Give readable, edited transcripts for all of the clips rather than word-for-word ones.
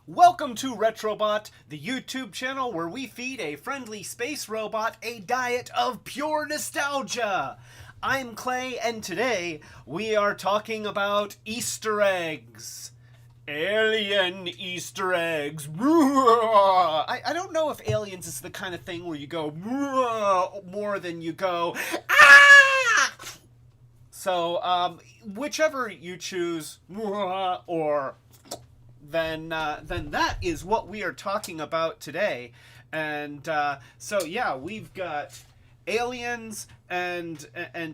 Welcome to Retrobot, the YouTube channel where we feed a friendly space robot a diet of pure nostalgia. I'm Clay, and today we are talking about Easter eggs. Alien Easter eggs. I don't know if Aliens is the kind of thing where you go more than you go ah! So, whichever you choose, or then that is what we are talking about today. And so yeah, we've got aliens and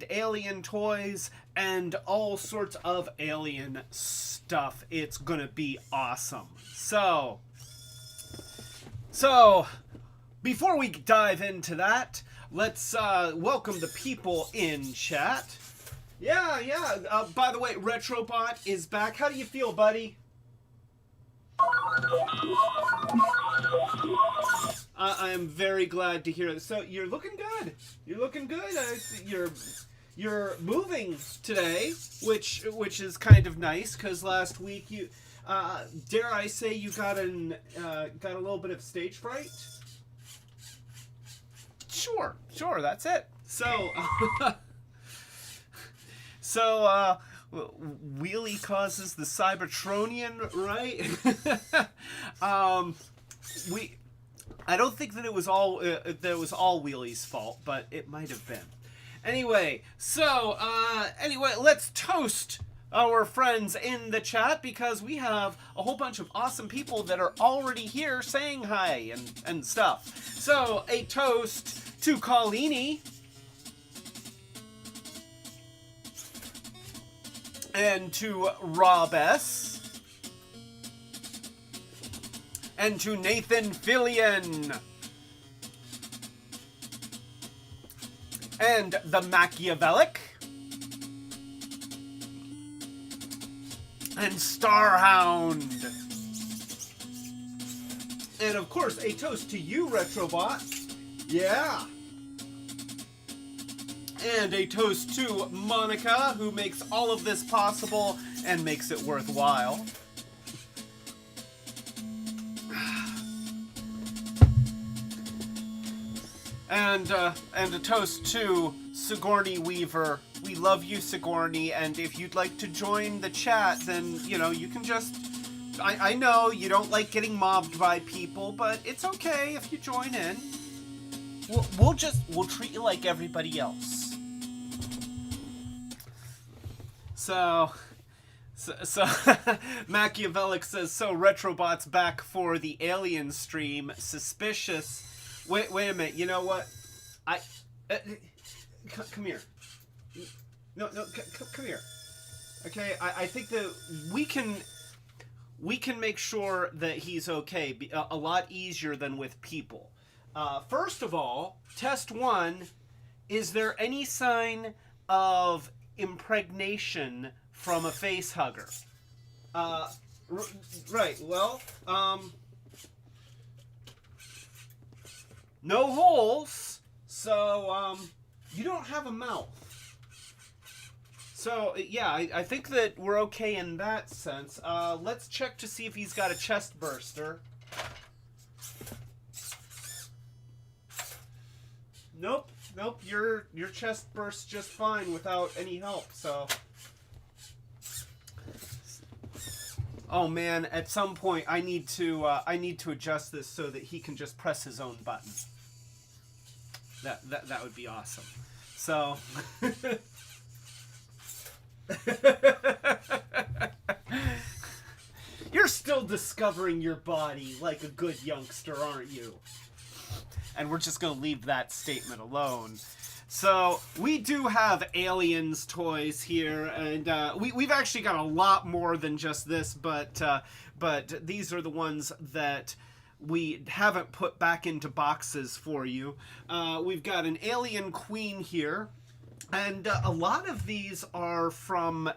alien toys and all sorts of alien stuff. It's gonna be awesome. So before we dive into that, let's welcome the people in chat. Yeah. By the way, Retrobot is back. How do you feel, buddy? I am very glad to hear that. So you're looking good. You're looking good. You're moving today, which is kind of nice because last week you, dare I say, you got a little bit of stage fright. Sure, that's it. So Wheelie causes the Cybertronian, right? I don't think that it was all Wheelie's fault, but it might have been. Anyway, let's toast our friends in the chat because we have a whole bunch of awesome people that are already here saying hi and stuff. So a toast to Collini. And to Rob S. And to Nathan Fillion. And the Machiavellic. And Starhound. And of course, a toast to you, Retrobot. Yeah. And a toast to Monica, who makes all of this possible and makes it worthwhile. And a toast to Sigourney Weaver. We love you, Sigourney, and if you'd like to join the chat, then, you can just... I know you don't like getting mobbed by people, but it's okay if you join in. We'll treat you like everybody else. So Machiavellic says, so Retrobot's back for the alien stream. Suspicious. Wait a minute. You know what? Come here. No, come here. Okay, I think that we can make sure that he's okay a lot easier than with people. First of all, test 1, is there any sign of impregnation from a face hugger? Right, well, no holes, so, you don't have a mouth. So, yeah, I think that we're okay in that sense. Let's check to see if he's got a chest burster. Nope, your chest bursts just fine without any help, so... Oh man, at some point I need to adjust this so that he can just press his own button. That would be awesome. So... You're still discovering your body like a good youngster, aren't you? And we're just going to leave that statement alone. So, we do have aliens toys here, and we've actually got a lot more than just this, but these are the ones that we haven't put back into boxes for you. We've got an alien queen here, and a lot of these are from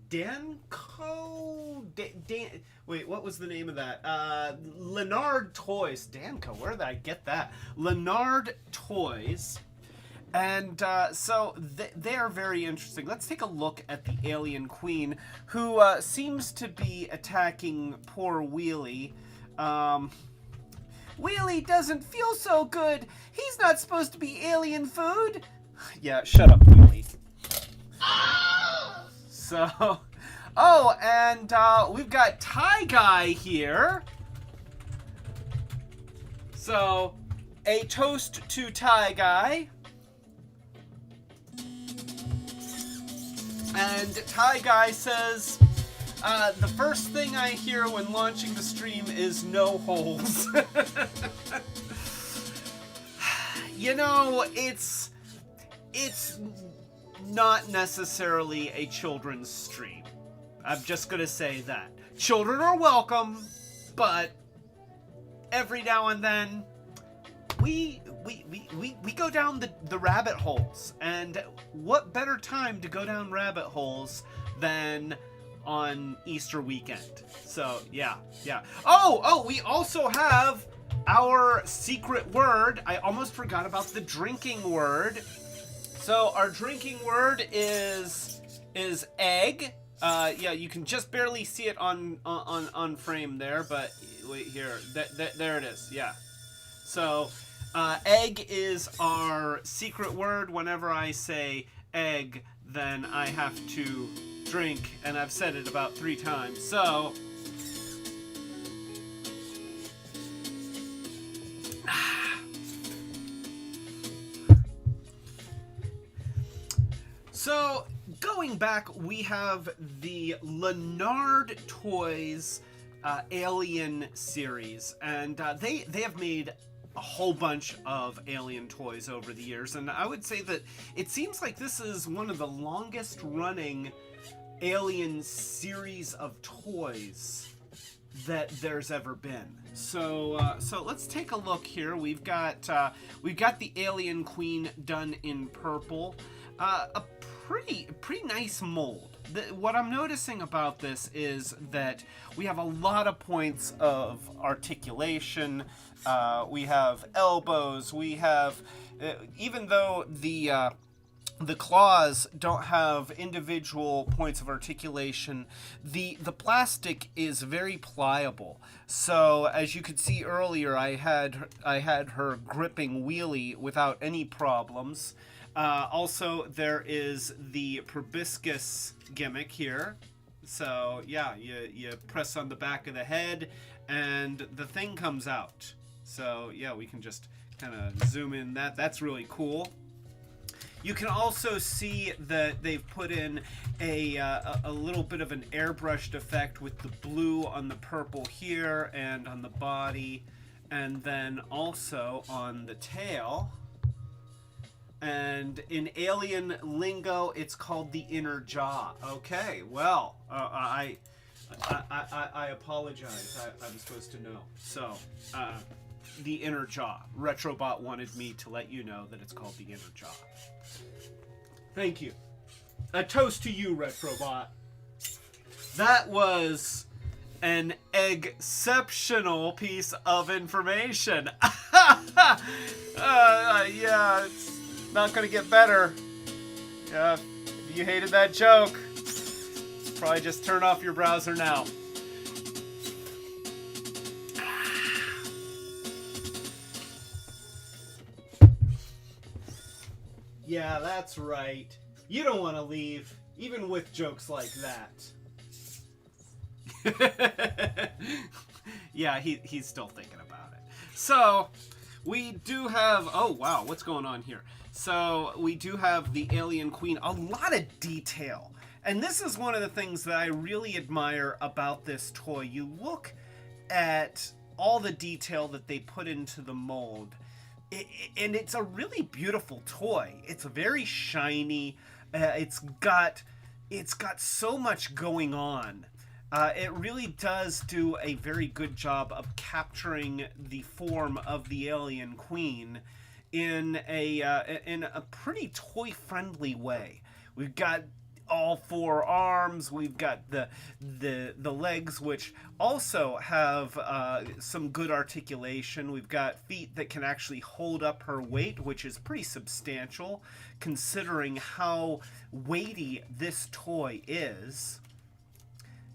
Danco? Wait, what was the name of that? Lanard Toys. Danco, where did I get that? Lanard Toys. And so they are very interesting. Let's take a look at the alien queen, who seems to be attacking poor Wheelie. Wheelie doesn't feel so good. He's not supposed to be alien food. Yeah, shut up, Wheelie. So, oh, and we've got Tie Guy here. So, a toast to Tie Guy. And Tie Guy says, the first thing I hear when launching the stream is no holes. You know, it's not necessarily a children's stream. I'm just gonna say that. Children are welcome, but every now and then we go down the rabbit holes, and what better time to go down rabbit holes than on Easter weekend? So yeah. Oh, we also have our secret word. I almost forgot about the drinking word. So our drinking word is egg. Yeah, you can just barely see it on frame there, but wait here. There it is. Yeah. So egg is our secret word. Whenever I say egg, then I have to drink, and I've said it about 3 times. So so going back, we have the Lanard Toys Alien series, and they have made a whole bunch of Alien toys over the years, and I would say that it seems like this is one of the longest running Alien series of toys that there's ever been. So let's take a look here. We've got the Alien Queen done in purple. A pretty nice mold. What I'm noticing about this is that we have a lot of points of articulation. We have elbows. We have, even though the claws don't have individual points of articulation, the plastic is very pliable. So as you could see earlier, I had her gripping Wheelie without any problems. Also, there is the proboscis gimmick here. So yeah, you press on the back of the head and the thing comes out. So yeah, we can just kind of zoom in. That's really cool. You can also see that they've put in a little bit of an airbrushed effect with the blue on the purple here and on the body, and then also on the tail. And in alien lingo, it's called the inner jaw. Okay, well, I apologize. I'm supposed to know. So, the inner jaw. Retrobot wanted me to let you know that it's called the inner jaw. Thank you. A toast to you, Retrobot. That was an exceptional piece of information. Yeah, it's not gonna get better. Yeah, if you hated that joke, probably just turn off your browser now. Yeah, that's right. You don't want to leave, even with jokes like that. Yeah, he's still thinking about it. So, we do have... Oh, wow, what's going on here? So, we do have the Alien Queen. A lot of detail. And this is one of the things that I really admire about this toy. You look at all the detail that they put into the mold, and it's a really beautiful toy. It's very shiny. It's got so much going on. It really does do a very good job of capturing the form of the Alien Queen in a pretty toy-friendly way. We've got all four arms. We've got the legs, which also have some good articulation. We've got feet that can actually hold up her weight, which is pretty substantial considering how weighty this toy is.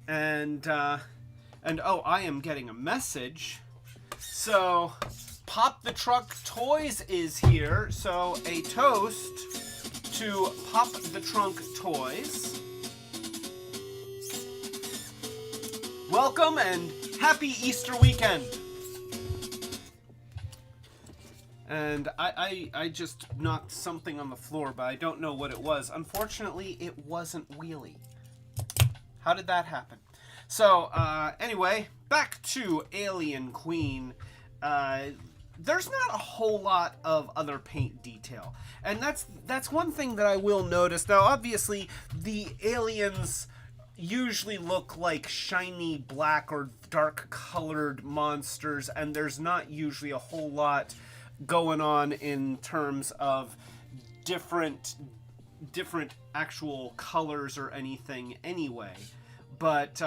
And oh, I am getting a message. So Pop the Trunk Toys is here. So a toast to Pop the Trunk Toys. Welcome and happy Easter weekend. And I just knocked something on the floor, but I don't know what it was. Unfortunately, it wasn't Wheelie. How did that happen? So, anyway, back to Alien Queen. There's not a whole lot of other paint detail. And that's one thing that I will notice. Now, obviously, the aliens usually look like shiny black or dark colored monsters, and there's not usually a whole lot going on in terms of different actual colors or anything anyway. But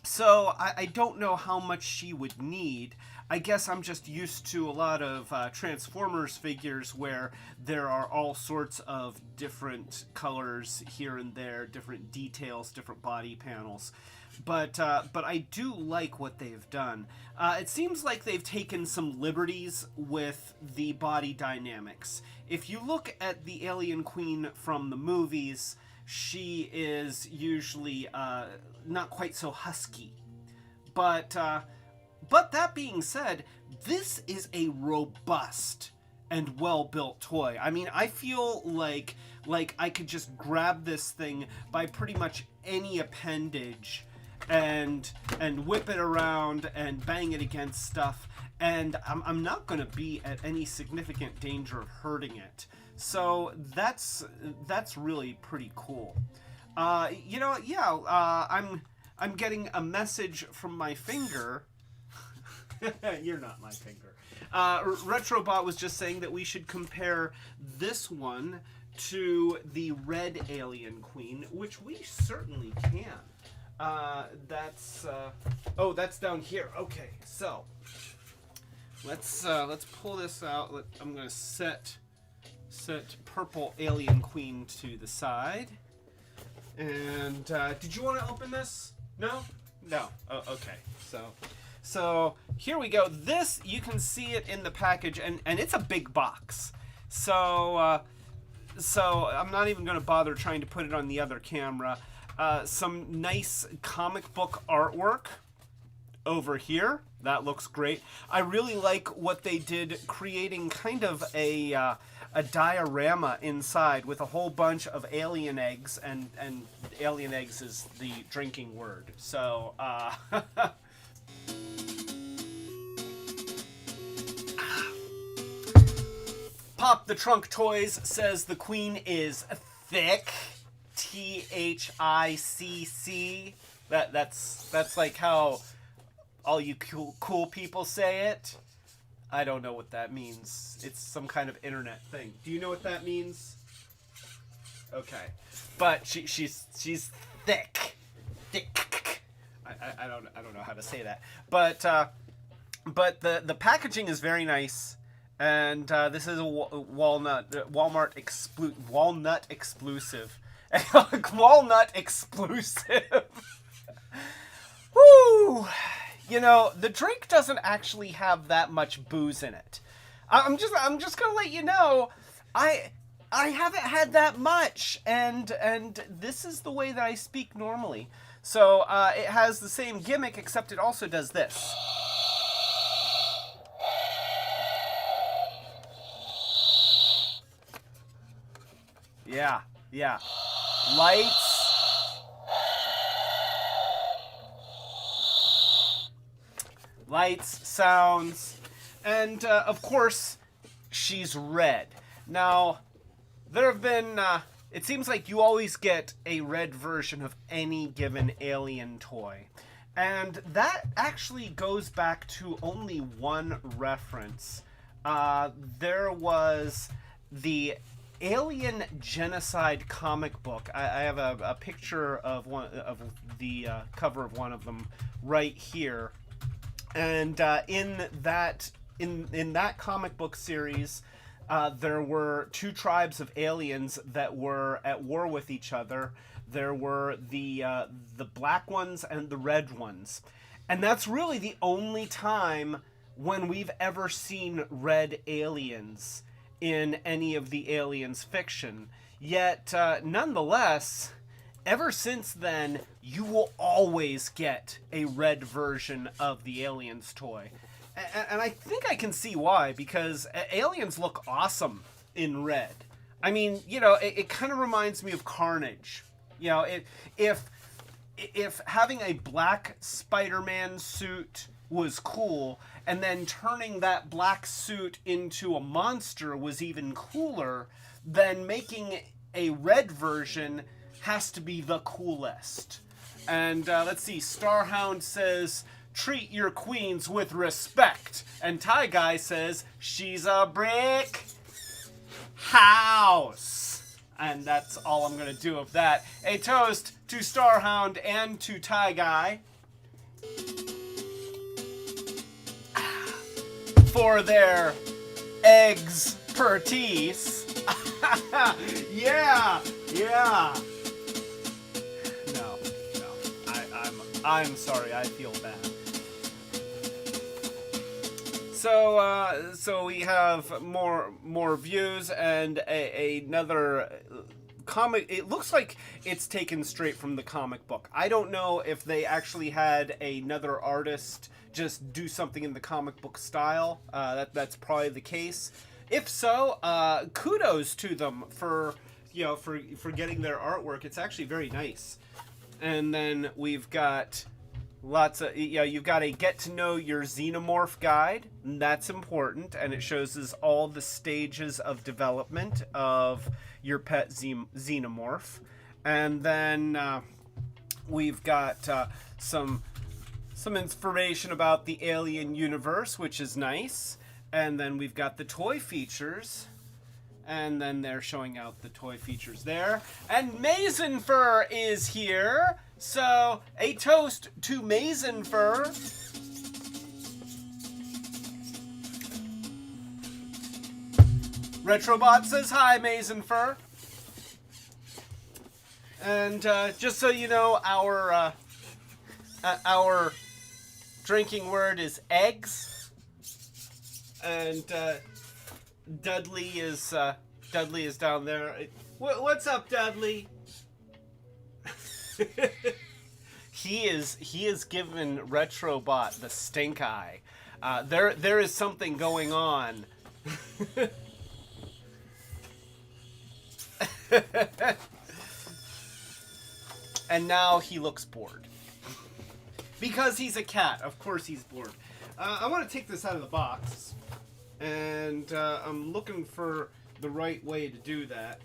so I don't know how much she would need. I guess I'm just used to a lot of Transformers figures where there are all sorts of different colors here and there, different details, different body panels. But I do like what they've done. It seems like they've taken some liberties with the body dynamics. If you look at the Alien Queen from the movies, she is usually not quite so husky. But that being said, this is a robust and well-built toy. I mean, I feel like I could just grab this thing by pretty much any appendage and whip it around and bang it against stuff, and I'm not going to be at any significant danger of hurting it. So that's really pretty cool. You know, yeah, I'm getting a message from my finger. You're not my finger. Retrobot was just saying that we should compare this one to the red Alien Queen, which we certainly can. That's down here. Okay, so let's pull this out. I'm gonna set purple Alien Queen to the side. And did you want to open this? No. Oh, okay. So here we go. This, you can see it in the package, and it's a big box. So I'm not even going to bother trying to put it on the other camera. Some nice comic book artwork over here. That looks great. I really like what they did, creating kind of a diorama inside with a whole bunch of alien eggs, and alien eggs is the drinking word. So, Pop the Trunk Toys says the queen is thick. THICC. That's like how all you cool people say it. I don't know what that means. It's some kind of internet thing. Do you know what that means? Okay, but she's thick. I don't know how to say that. But the packaging is very nice. And this is a Walmart exclusive. Walnut exclusive. Woo! You know, the drink doesn't actually have that much booze in it. I'm just gonna let you know, I haven't had that much, and this is the way that I speak normally. So it has the same gimmick, except it also does this. Yeah. Lights, sounds, and of course, she's red. Now, there have been, it seems like you always get a red version of any given alien toy. And that actually goes back to only one reference. There was the alien genocide comic book. I have a picture of one of the cover of one of them right here, and in that comic book series, there were two tribes of aliens that were at war with each other. There were the black ones and the red ones, and that's really the only time when we've ever seen red aliens in any of the Aliens fiction. Yet, nonetheless, ever since then, you will always get a red version of the Aliens toy. And I think I can see why, because aliens look awesome in red. I mean, you know, it kind of reminds me of Carnage. You know, if having a black Spider-Man suit was cool, and then turning that black suit into a monster was even cooler, then making a red version has to be the coolest. And let's see, Starhound says, treat your queens with respect. And Ty Guy says, she's a brick house. And that's all I'm going to do of that. A toast to Starhound and to Ty Guy for their eggs pertise. Yeah. No. I'm sorry. I feel bad. So we have more views and another comic. It looks like it's taken straight from the comic book. I don't know if they actually had another artist just do something in the comic book style. That's probably the case. If so, kudos to them for getting their artwork. It's actually very nice. And then we've got lots of, you've got a get to know your xenomorph guide. That's important, and it shows us all the stages of development of your pet xenomorph. And then we've got some information about the alien universe, which is nice. And then we've got the toy features. And then they're showing out the toy features there. And Mazenfur is here. So, a toast to Mazenfur. Retrobot says hi, Mazenfur. And just so you know, our drinking word is eggs. And Dudley is down there. What's up, Dudley? He is giving Retrobot the stink eye. There is something going on. And now he looks bored. Because he's a cat. Of course he's bored. I want to take this out of the box. And I'm looking for the right way to do that.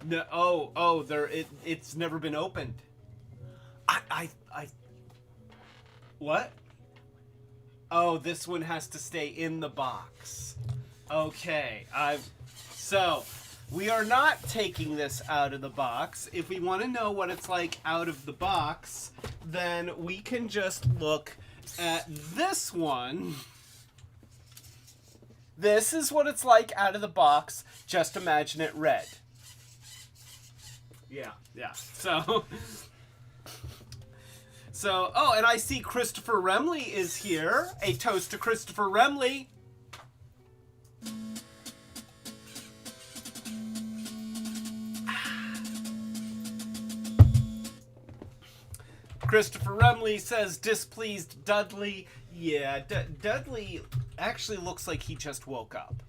No, it's never been opened. What? Oh, this one has to stay in the box. Okay, so we are not taking this out of the box. If we want to know what it's like out of the box, then we can just look at this one. This is what it's like out of the box. Just imagine it red. Yeah. So, oh, and I see Christopher Remley is here. A toast to Christopher Remley. Christopher Remley says, displeased Dudley. Yeah, Dudley actually looks like he just woke up.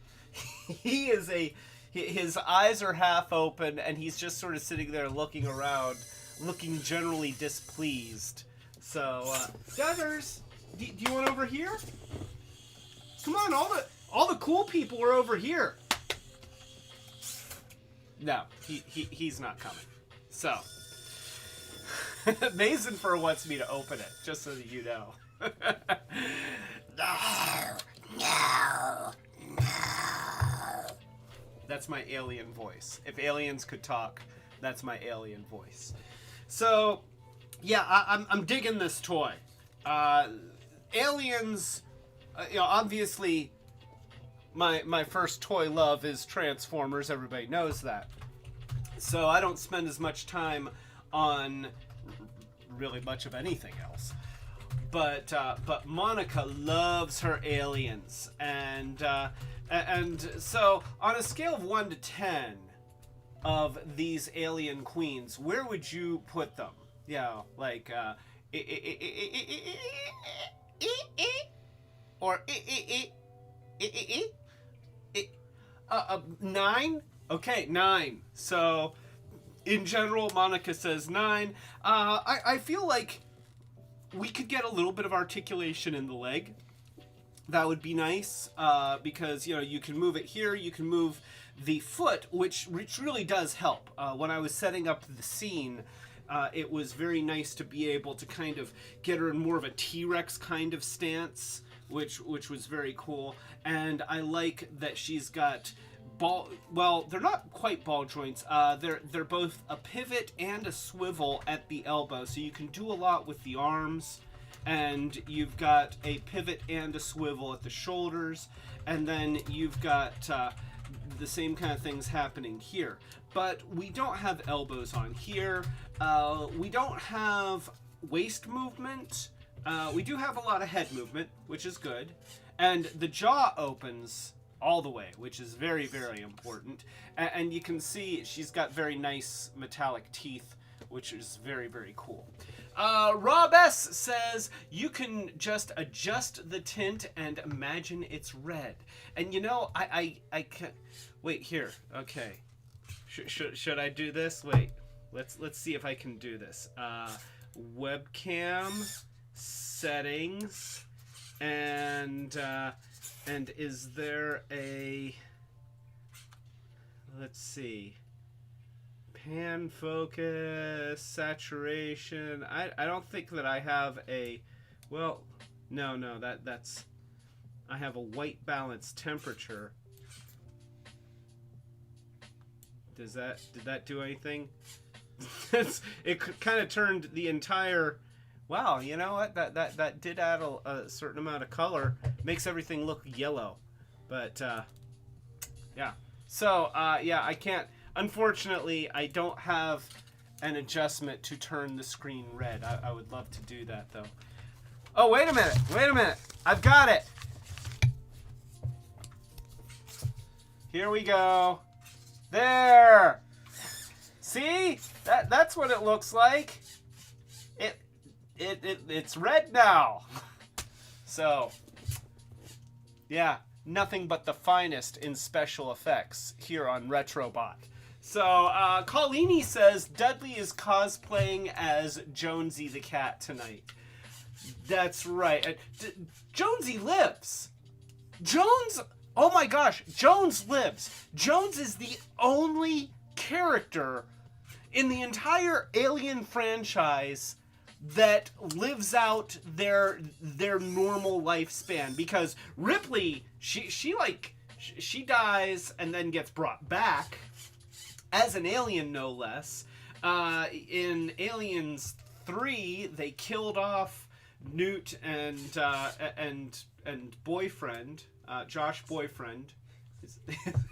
His eyes are half open, and he's just sort of sitting there looking around, looking generally displeased. So, Duggars, do you want over here? Come on, all the cool people are over here. No, he's not coming. So, Mazenfur wants me to open it, just so that you know. No. That's my alien voice. If aliens could talk, that's my alien voice. So, yeah, I'm digging this toy. Aliens, obviously, my first toy love is Transformers. Everybody knows that. So I don't spend as much time on really much of anything else. But Monica loves her aliens, and so on a scale of 1 to 10 of these alien queens, where would you put them? Yeah, like or 9? Okay, 9. So in general, Monica says 9. I feel like we could get a little bit of articulation in the leg. That would be nice, because, you can move it here, you can move the foot, which really does help. When I was setting up the scene, it was very nice to be able to kind of get her in more of a T-Rex kind of stance, which was very cool. And I like that she's got they're not quite ball joints. They're both a pivot and a swivel at the elbow, so you can do a lot with the arms. And you've got a pivot and a swivel at the shoulders, and then you've got the same kind of things happening here. But we don't have elbows on here. We don't have waist movement. We do have a lot of head movement, which is good. And the jaw opens all the way, which is very, very important. And you can see she's got very nice metallic teeth, which is very, very cool. Rob S says, you can just adjust the tint and imagine it's red. And I can wait here. Okay. Should I do this? Wait, let's see if I can do this. Webcam settings, and is there a, let's see, pan focus, saturation. I don't think that I have a, well, no, that's, I have a white balance temperature. Did that do anything? It kind of turned the entire, wow, you know what, that did add a certain amount of color. Makes everything look yellow. But yeah, so yeah, I can't, unfortunately, I don't have an adjustment to turn the screen red. I would love to do that, though. Oh, wait a minute. I've got it. Here we go. There. See? That's what it looks like. It's red now. So, yeah, nothing but the finest in special effects here on Retrobot. So, Collini says Dudley is cosplaying as Jonesy the cat tonight. That's right. Jonesy lives. Oh my gosh, Jones lives. Jones is the only character in the entire Alien franchise that lives out their normal lifespan, because Ripley, she dies and then gets brought back as an alien, no less. In Aliens 3, they killed off Newt and boyfriend, Josh Boyfriend.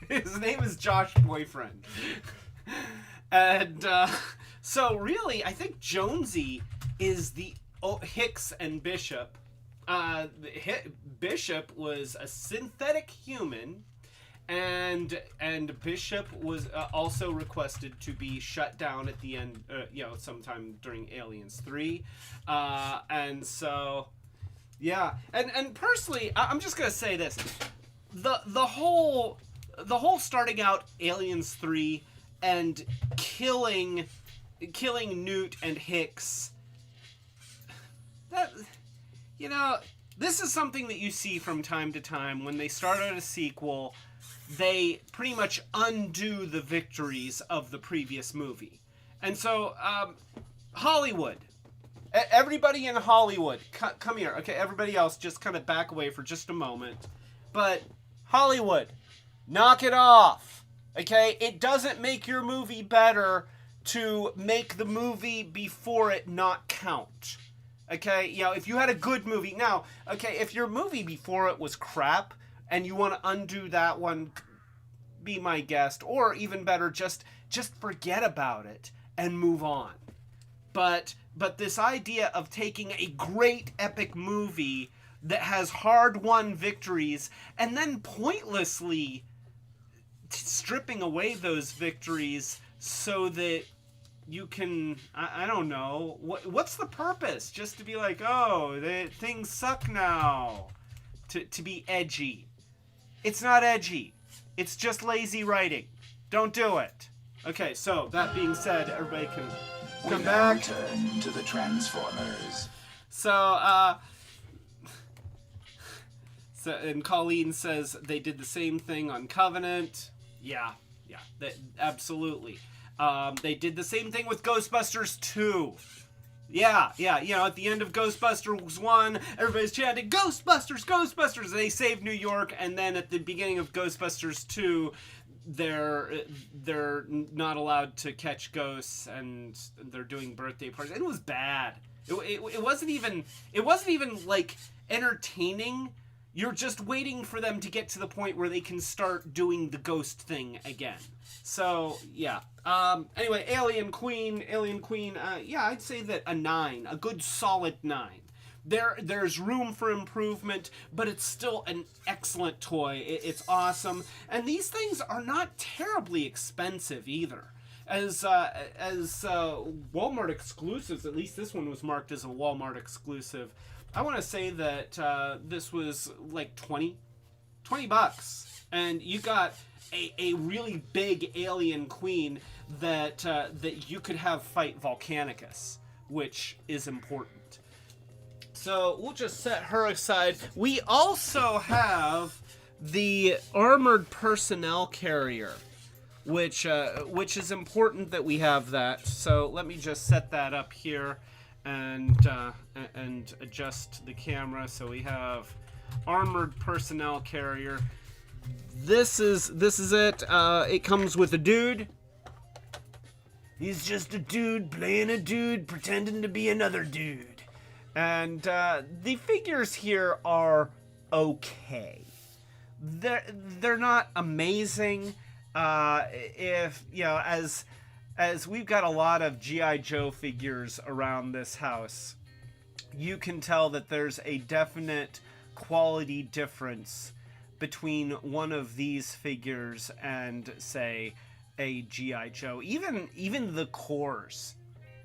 His name is Josh Boyfriend. And so really, I think Jonesy is the Hicks and Bishop. Bishop was a synthetic human, and Bishop was also requested to be shut down at the end, sometime during Aliens 3. And so, yeah. And personally, I'm just gonna say this: the whole starting out Aliens 3 and killing Newt and Hicks. That, this is something that you see from time to time when they start out a sequel. They pretty much undo the victories of the previous movie. And so, Hollywood. Everybody in Hollywood, come here. Okay, everybody else, just kind of back away for just a moment. But Hollywood, knock it off. Okay? It doesn't make your movie better to make the movie before it not count. Okay? You know, if you had a good movie. Now, okay, if your movie before it was crap and you want to undo that one, be my guest. Or even better, just forget about it and move on. But this idea of taking a great epic movie that has hard-won victories and then pointlessly stripping away those victories so that you can, I don't know, what's the purpose? Just to be like, oh, things suck now. To be edgy. It's not edgy. It's just lazy writing. Don't do it. Okay, so that being said, everybody can come back. Return to the Transformers. So, and Colleen says they did the same thing on Covenant. Yeah, absolutely. They did the same thing with Ghostbusters 2. Yeah, you know, at the end of Ghostbusters 1, everybody's chanting, Ghostbusters, Ghostbusters! They saved New York, and then at the beginning of Ghostbusters 2, they're not allowed to catch ghosts, and they're doing birthday parties. It was bad. It wasn't even like entertaining. You're just waiting for them to get to the point where they can start doing the ghost thing again. So, yeah. Anyway, Alien Queen, yeah, I'd say that a 9. A good solid 9. There's room for improvement, but it's still an excellent toy. It's awesome. And these things are not terribly expensive either. As Walmart exclusives, at least this one was marked as a Walmart exclusive, I want to say that this was like $20 and you got a really big alien queen that you could have fight Volcanicus, which is important. So we'll just set her aside. We also have the armored personnel carrier, which is important that we have that. So let me just set that up here and adjust the camera. So we have armored personnel carrier. This is it. It comes with a dude. He's just a dude playing a dude, pretending to be another dude. And the figures here are okay. They're not amazing. If you know, as we've got a lot of G.I. Joe figures around this house, you can tell that there's a definite quality difference between one of these figures and, say, a G.I. Joe. Even the cores.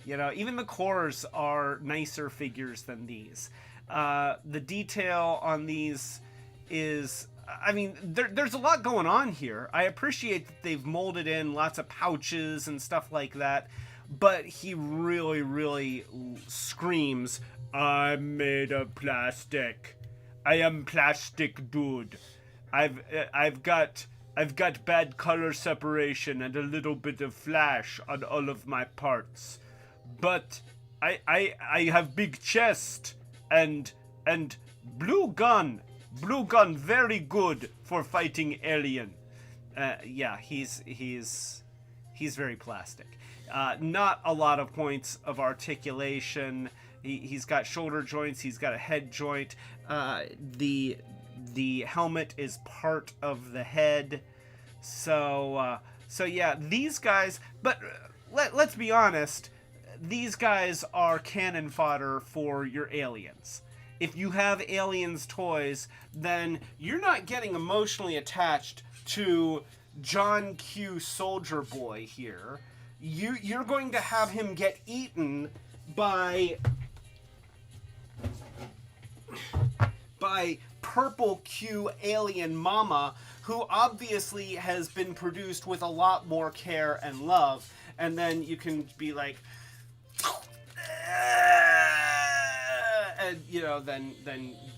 You know, even the cores are nicer figures than these. The detail on these is, I mean, there's a lot going on here. I appreciate that they've molded in lots of pouches and stuff like that, but he really, really screams, I'm made of plastic. I am plastic dude. I've got bad color separation and a little bit of flash on all of my parts. But I have big chest and blue gun very good for fighting alien. Yeah, he's very plastic. Not a lot of points of articulation. He's got shoulder joints. He's got a head joint. The helmet is part of the head. So yeah, these guys. But let's be honest. These guys are cannon fodder for your aliens. If you have aliens toys, then you're not getting emotionally attached to John Q. Soldier Boy here. You're going to have him get eaten by Purple Q Alien Mama, who obviously has been produced with a lot more care and love. And then you can be like, and you know, then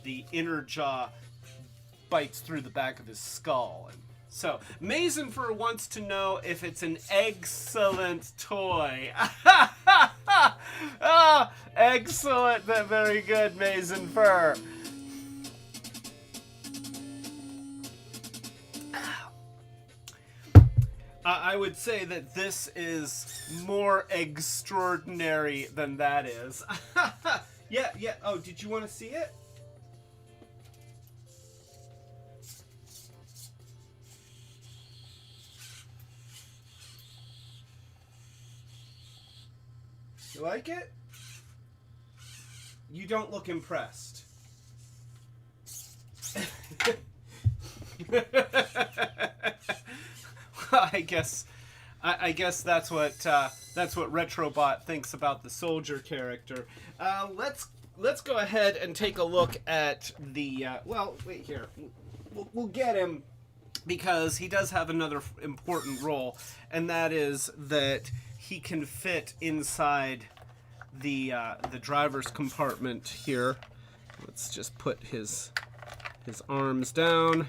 the inner jaw bites through the back of his skull. And so Mazenfer wants to know if it's an excellent toy. Oh, excellent! Very good, Mazenfer. I would say that this is more extraordinary than that is. Yeah. Oh, did you want to see it? You like it? You don't look impressed. I guess that's what Retrobot thinks about the soldier character. Let's go ahead and take a look at the. Well, wait here. We'll get him because he does have another important role, and that is that he can fit inside the driver's compartment here. Let's just put his arms down,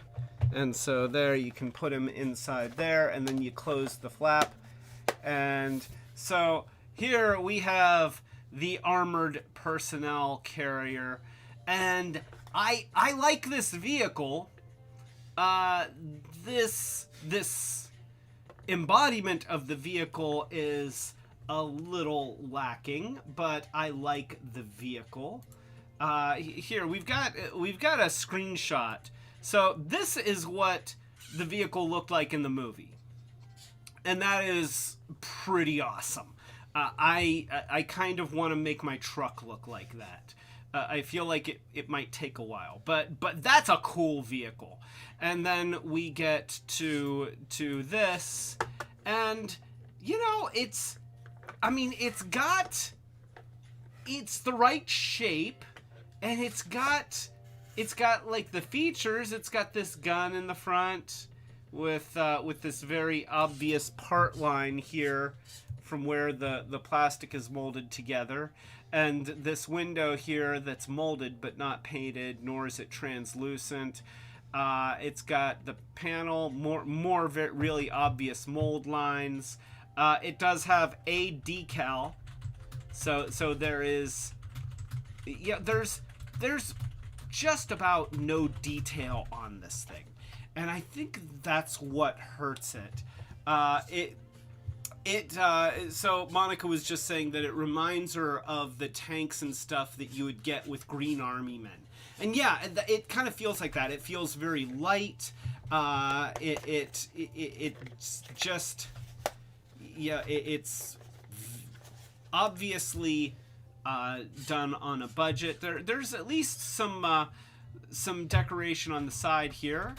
and so there you can put him inside there, and then you close the flap. And so here we have the armored personnel carrier, and I like this vehicle. This embodiment of the vehicle is a little lacking, but I like the vehicle. Here we've got a screenshot. So this is what the vehicle looked like in the movie, and that is pretty awesome. I kind of want to make my truck look like that. I feel like it might take a while, but that's a cool vehicle. And then we get to this, and you know, it's the right shape, and it's got like the features. It's got this gun in the front with this very obvious part line here from where the plastic is molded together, and this window here that's molded but not painted, nor is it translucent. It's got the panel, more really obvious mold lines. It does have a decal, so there is, yeah, there's just about no detail on this thing, and I think that's what hurts it. So Monica was just saying that it reminds her of the tanks and stuff that you would get with Green Army Men. And yeah, it kind of feels like that. It feels very light. It's just, yeah, it's obviously done on a budget. There's at least some decoration on the side here.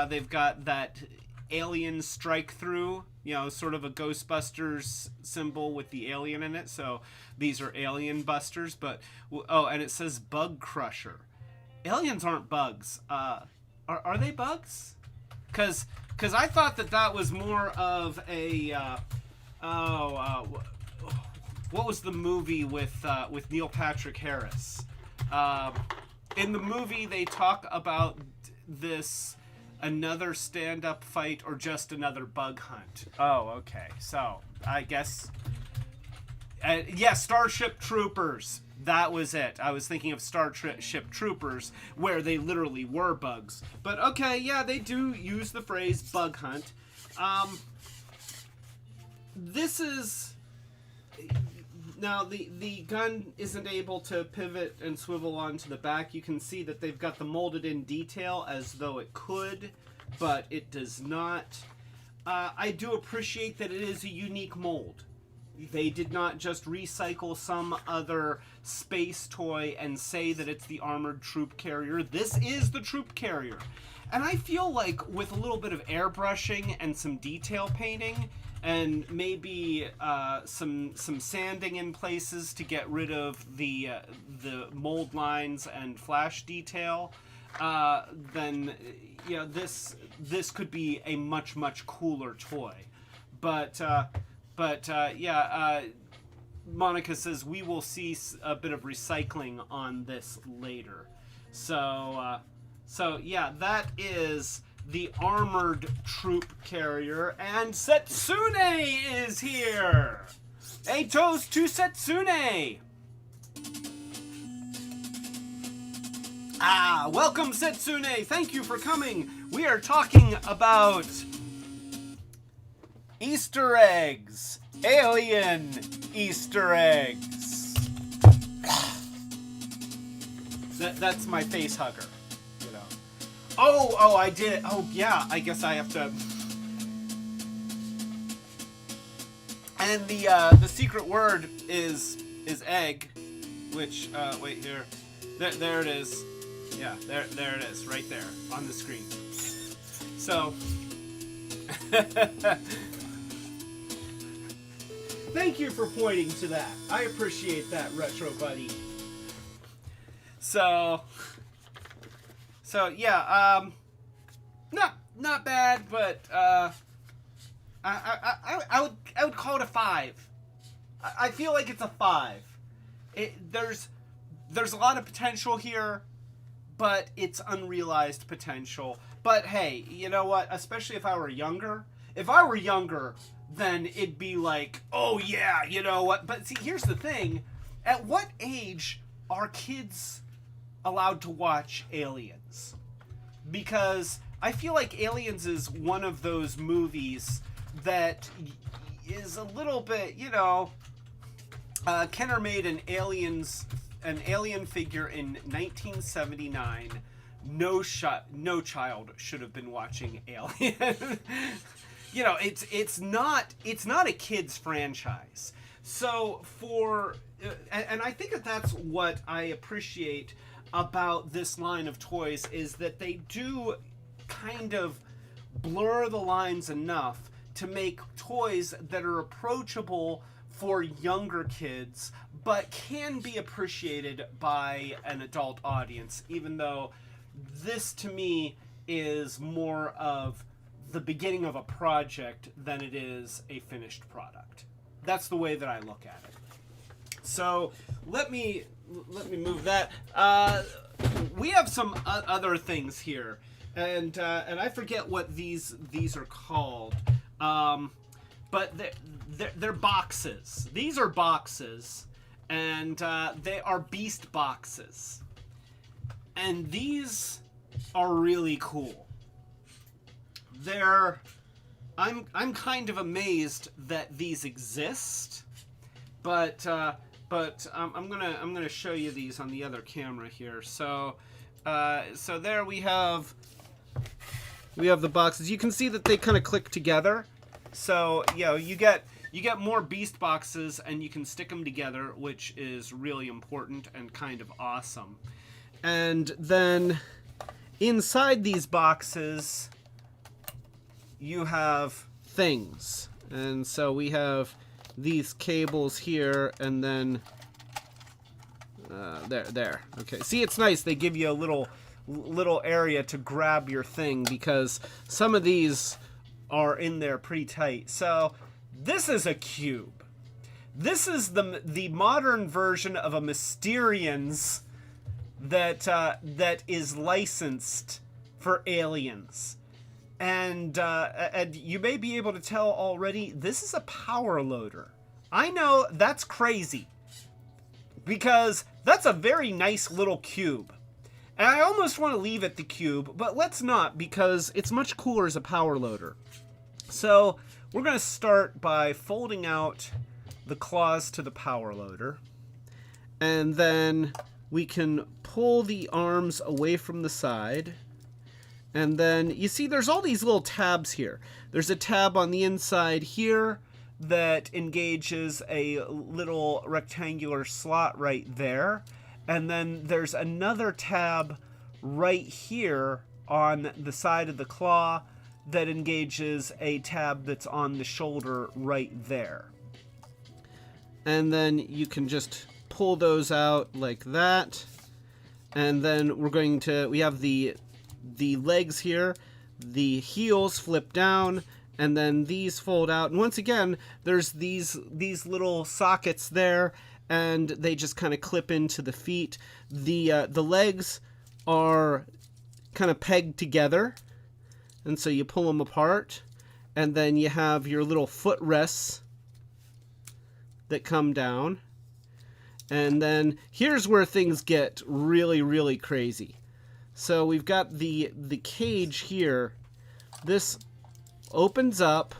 They've got that alien strike through, you know, sort of a Ghostbusters symbol with the alien in it. So these are alien busters, but oh, and it says Bug Crusher. Aliens aren't bugs. Are they bugs? Cause I thought that was more of a what was the movie with Neil Patrick Harris? In the movie they talk about this another stand-up fight or just another bug hunt. Oh, okay. So I guess yeah, Starship Troopers. That was it. I was thinking of Starship Troopers, where they literally were bugs. But okay, yeah, they do use the phrase bug hunt. This is... Now, the gun isn't able to pivot and swivel onto the back. You can see that they've got the molded-in detail as though it could, but it does not. I do appreciate that it is a unique mold. They did not just recycle some other space toy and say that it's the armored troop carrier. This is the troop carrier. And I feel like with a little bit of airbrushing and some detail painting and maybe some sanding in places to get rid of the mold lines and flash detail, then yeah, this could be a much cooler toy. But yeah, Monica says we will see a bit of recycling on this later. So yeah, that is the armored troop carrier, and Setsune is here. A toast to Setsune. Welcome Setsune. Thank you for coming. We are talking about Easter eggs. Alien Easter eggs. That's my face hugger, you know. Oh, I did it. Oh, yeah, I guess I have to. And the secret word is egg, which wait here, there it is. Yeah, there it is, right there on the screen. So, thank you for pointing to that. I appreciate that, Retro Buddy. So yeah, not bad, but I would call it a 5. I feel like it's a 5. There's a lot of potential here, but it's unrealized potential. But hey, you know what? Especially if I were younger, then it'd be like, oh yeah, you know what? But see, here's the thing: at what age are kids allowed to watch Aliens? Because I feel like Aliens is one of those movies that is a little bit, you know. Kenner made an alien figure in 1979. No child should have been watching Alien. You know, it's not a kids franchise. So and I think that's what I appreciate about this line of toys, is that they do kind of blur the lines enough to make toys that are approachable for younger kids, but can be appreciated by an adult audience, even though this to me is more of the beginning of a project than it is a finished product. That's the way that I look at it. So let me move that. We have some other things here, and I forget what these are called. But they're boxes. These are boxes, and they are beast boxes. And these are really cool. I'm kind of amazed that these exist, but I'm gonna show you these on the other camera here. So there we have the boxes. You can see that they kind of click together. So, you know, you get more beast boxes and you can stick them together, which is really important and kind of awesome. And then inside these boxes, you have things. And so we have these cables here, and then there. Okay. See, it's nice. They give you a little area to grab your thing, because some of these are in there pretty tight. So this is a cube. This is the modern version of a Mysterians that is licensed for Aliens. And you may be able to tell already, this is a power loader. I know that's crazy, because that's a very nice little cube. And I almost want to leave it the cube, but let's not, because it's much cooler as a power loader. So we're going to start by folding out the claws to the power loader. And then we can pull the arms away from the side. And then you see there's all these little tabs here. There's a tab on the inside here that engages a little rectangular slot right there. And then there's another tab right here on the side of the claw that engages a tab that's on the shoulder right there. And then you can just pull those out like that. And then we have the legs here, the heels flip down, and then these fold out. And once again, there's these little sockets there, and they just kind of clip into the feet. The legs are kind of pegged together, and so you pull them apart, and then you have your little footrests that come down. And then here's where things get really, really crazy. So we've got the cage here. This opens up,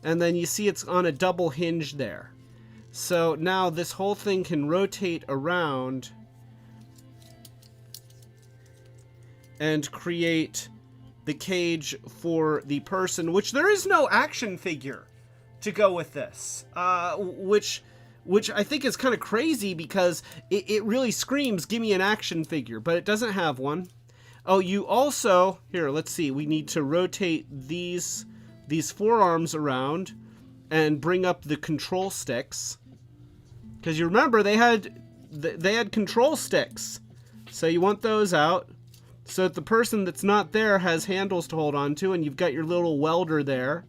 And then you see it's on a double hinge there. So now this whole thing can rotate around and create the cage for the person, which there is no action figure to go with this, which I think is kind of crazy because it really screams, give me an action figure, but it doesn't have one. Oh, you also, here, let's see, we need to rotate these forearms around and bring up the control sticks. Because you remember, they had control sticks. So you want those out so that the person that's not there has handles to hold on to, and you've got your little welder there.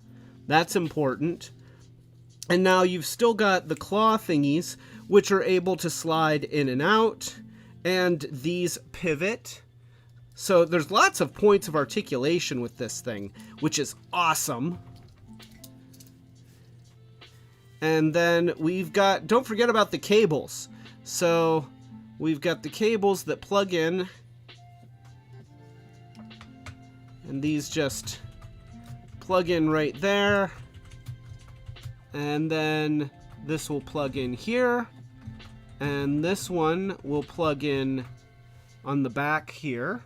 That's important. And now you've still got the claw thingies, which are able to slide in and out, and these pivot. So there's lots of points of articulation with this thing, which is awesome. And then we've got, don't forget about the cables. So we've got the cables that plug in, and these just plug in right there. And then this will plug in here, and this one will plug in on the back here.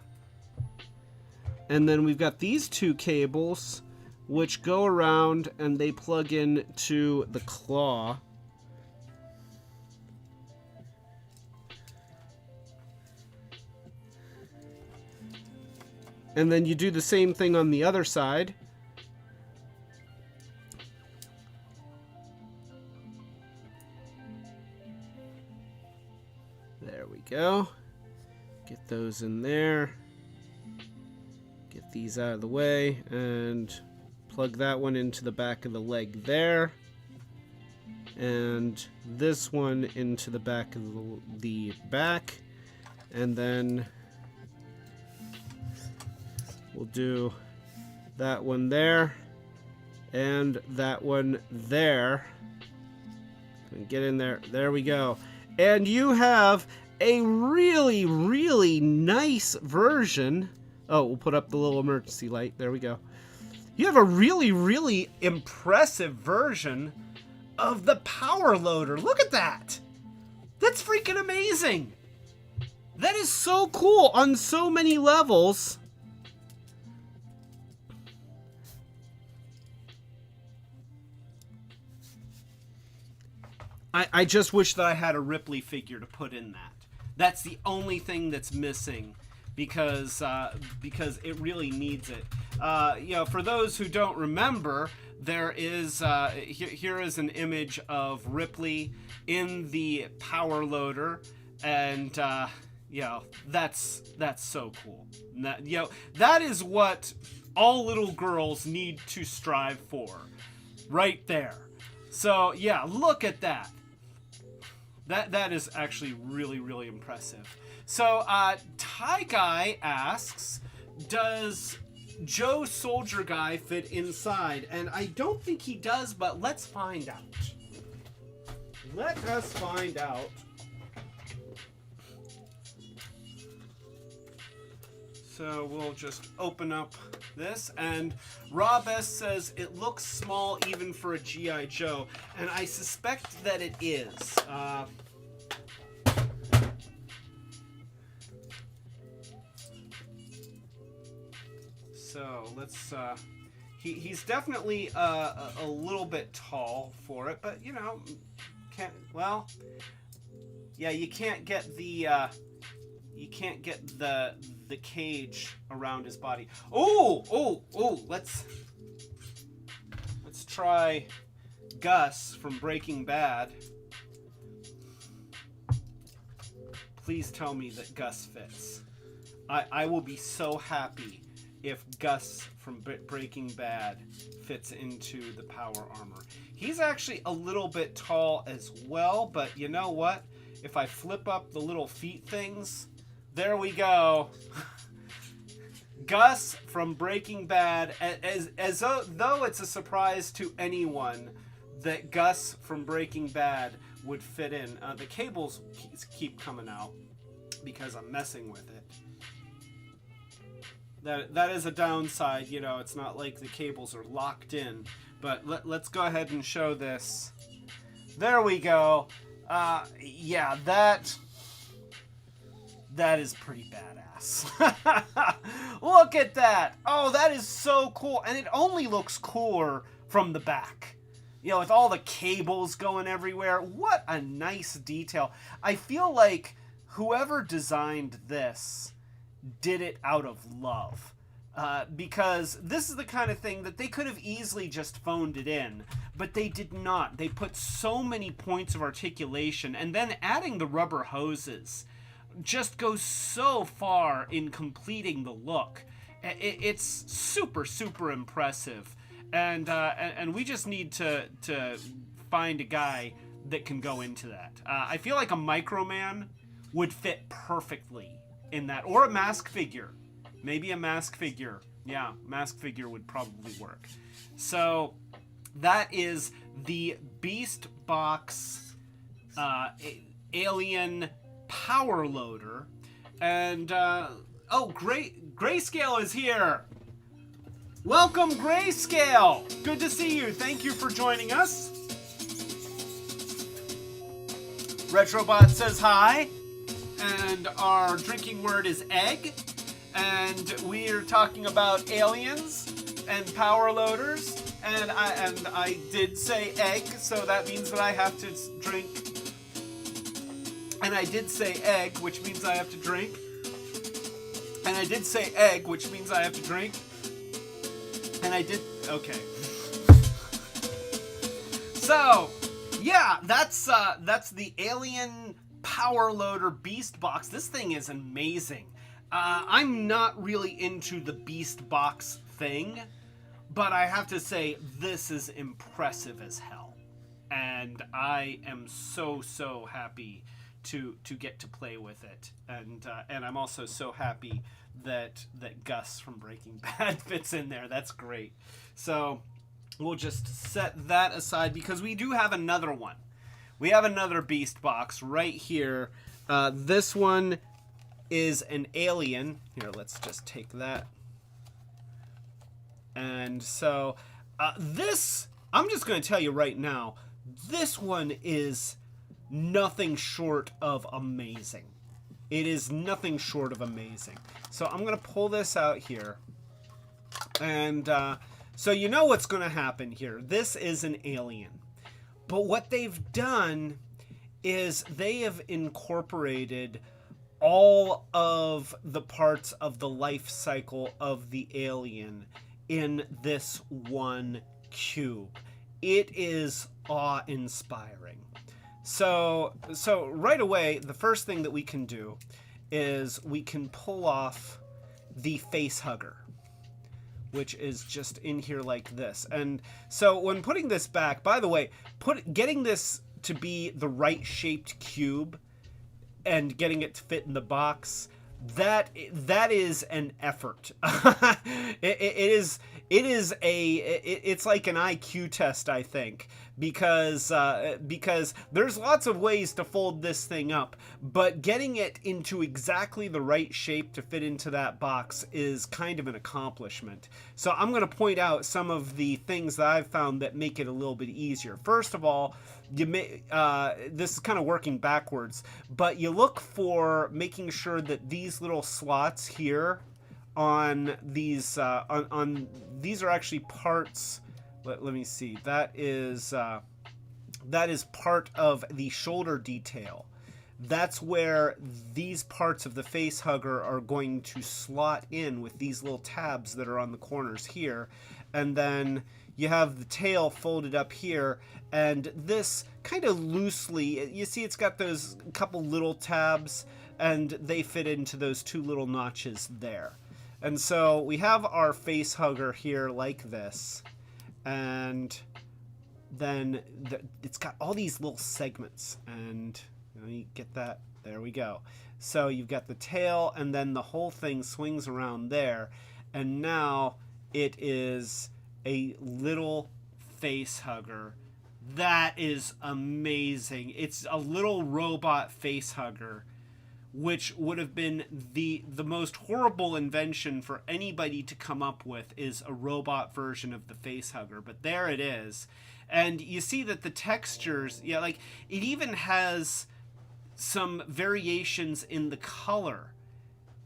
And then we've got these two cables which go around and they plug in to the claw. And then you do the same thing on the other side. There we go. Get those in there. Get these out of the way and plug that one into the back of the leg there. And this one into the back of the back. And then we'll do that one there and that one there. And get in there. There we go. And you have a really, really nice version. Oh, we'll put up the little emergency light. There we go. You have a really, really impressive version of the power loader. Look at that. That's freaking amazing. That is so cool on so many levels. I just wish that I had a Ripley figure to put in that. That's the only thing that's missing because it really needs it. For those who don't remember, there is here is an image of Ripley in the power loader, and that's so cool. That is what all little girls need to strive for, right there. So yeah, look at that. That is actually really, really impressive. So, Ty Guy asks, does Joe Soldier Guy fit inside? And I don't think he does, but let's find out. Let us find out. So we'll just open up this, and Rob S says it looks small even for a G.I. Joe, and I suspect that it is. So let's. He's definitely a little bit tall for it, but you can't. Well, yeah, you can't get the. You can't get the cage around his body. Oh! Let's try Gus from Breaking Bad. Please tell me that Gus fits. I will be so happy if Gus from Breaking Bad fits into the power armor. He's actually a little bit tall as well, but you know what? If I flip up the little feet things, there we go. Gus from Breaking Bad, as though it's a surprise to anyone that Gus from Breaking Bad would fit in. The cables keep coming out because I'm messing with it. That is a downside, it's not like the cables are locked in. But let's go ahead and show this. There we go. Yeah, that is pretty badass. Look at that. Oh, that is so cool. And it only looks cooler from the back. You know, with all the cables going everywhere. What a nice detail. I feel like whoever designed this did it out of love. Because this is the kind of thing that they could have easily just phoned it in, but they did not. They put so many points of articulation, and then adding the rubber hoses just goes so far in completing the look. It's super, super impressive, and we just need to find a guy that can go into that. I feel like a Microman would fit perfectly in that, or a mask figure. Maybe a mask figure. Yeah, mask figure would probably work. So that is the Beast Box Alien Power Loader. And, oh, Grayscale is here. Welcome, Grayscale. Good to see you. Thank you for joining us. Retrobot says hi. And our drinking word is egg. And we're talking about aliens and power loaders, and I did say egg, so that means that I have to drink. And I did say egg, which means I have to drink. And I did say egg, which means I have to drink. And I did, okay. So, yeah, that's the Alien Power Loader Beast Box. This thing is amazing. I'm not really into the Beast Box thing, but I have to say this is impressive as hell, and I am so happy to get to play with it, and I'm also so happy that Gus from Breaking Bad fits in there. That's great. So we'll just set that aside because we do have another one. We have another Beast Box right here. This one is an alien. Here, let's just take that. And so, this, I'm just going to tell you right now, this one is nothing short of amazing. It is nothing short of amazing. So I'm going to pull this out here. And so you know what's going to happen here. This is an alien. But what they've done is they have incorporated all of the parts of the life cycle of the alien in this one cube. It is awe-inspiring. So right away, the first thing that we can do is we can pull off the face hugger, which is just in here like this. And so when putting this back, by the way, getting this to be the right shaped cube and getting it to fit in the box, that is an effort. It's like an IQ test, I think, because there's lots of ways to fold this thing up, but getting it into exactly the right shape to fit into that box is kind of an accomplishment. So I'm going to point out some of the things that I've found that make it a little bit easier. First of all, this is kind of working backwards, but you look for making sure that these little slots here on these on these are actually parts. Let me see. That is part of the shoulder detail. That's where these parts of the face hugger are going to slot in with these little tabs that are on the corners here. And then you have the tail folded up here, and this kind of loosely, you see it's got those couple little tabs, and they fit into those two little notches there. And so we have our face hugger here like this, and then it's got all these little segments, and let me get that, there we go. So you've got the tail, and then the whole thing swings around there, and now it is a little face hugger. That is amazing. It's a little robot face hugger which would have been the most horrible invention for anybody to come up with, is a robot version of the facehugger. But there it is. And you see that the textures, yeah, like it even has some variations in the color.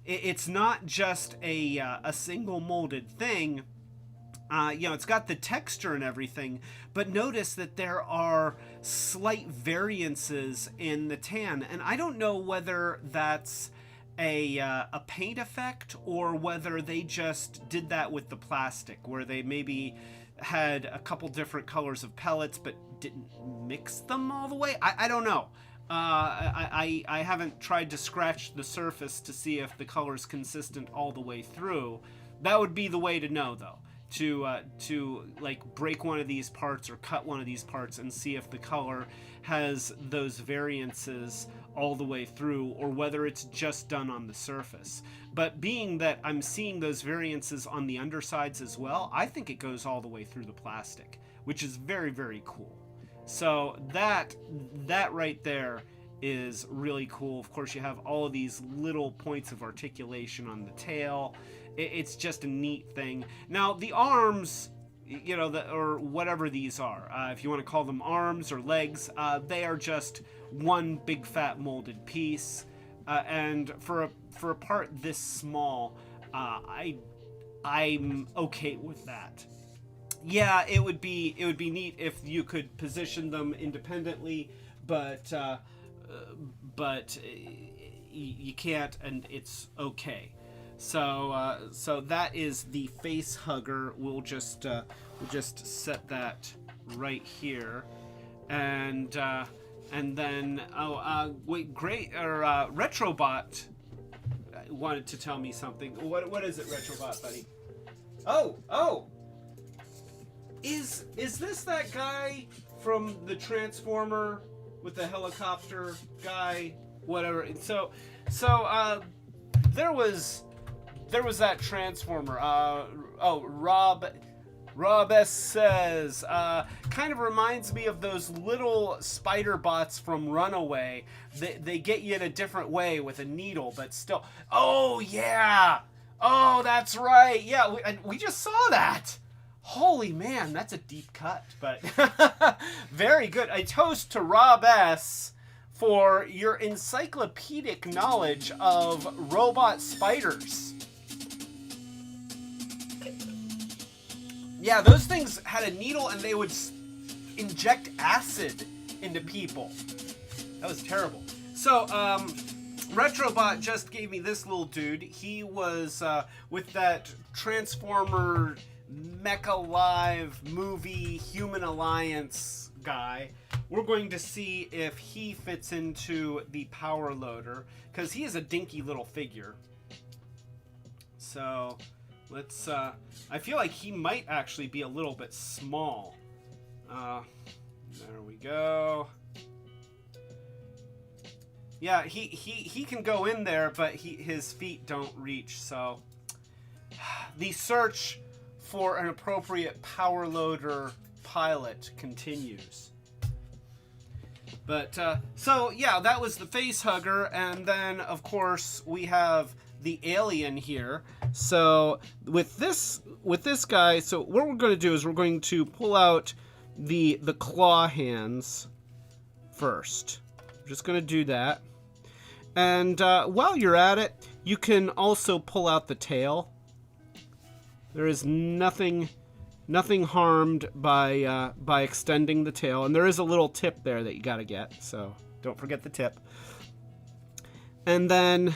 It's not just a single molded thing. It's got the texture and everything, but notice that there are slight variances in the tan, and I don't know whether that's a paint effect or whether they just did that with the plastic, where they maybe had a couple different colors of pellets but didn't mix them all the way. I don't know. I haven't tried to scratch the surface to see if the color's consistent all the way through. That would be the way to know, though. To like break one of these parts or cut one of these parts and see if the color has those variances all the way through, or whether it's just done on the surface. But being that I'm seeing those variances on the undersides as well, I think it goes all the way through the plastic, which is very, very cool. So that right there is really cool. Of course, you have all of these little points of articulation on the tail. It's just a neat thing. Now, the arms, or whatever these are, if you want to call them arms or legs, they are just one big fat molded piece. And for a part this small, I'm okay with that. Yeah, it would be neat if you could position them independently, but you can't, and it's okay. So that is the face hugger. We'll just set that right here, and then Retrobot wanted to tell me something. What is it, Retrobot, buddy? Oh, is this that guy from the Transformer with the helicopter guy? Whatever. So there was that Transformer. Rob S says, kind of reminds me of those little spider bots from Runaway. They get you in a different way with a needle, but still. Oh, yeah. Oh, that's right. Yeah, we just saw that. Holy man, that's a deep cut, but very good. A toast to Rob S for your encyclopedic knowledge of robot spiders. Yeah, those things had a needle and they would inject acid into people. That was terrible. So, Retrobot just gave me this little dude. He was with that Transformer Mecha Live movie Human Alliance guy. We're going to see if he fits into the power loader, because he is a dinky little figure. So let's I feel like he might actually be a little bit small. There we go. Yeah, he can go in there, but his feet don't reach. So the search for an appropriate power loader pilot continues. But so yeah, that was the face hugger, and then of course we have the alien here. So with this guy, so what we're going to do is we're going to pull out the claw hands first. We're just going to do that, and while you're at it, you can also pull out the tail. There is nothing harmed by extending the tail, and there is a little tip there that you got to get, so don't forget the tip. And then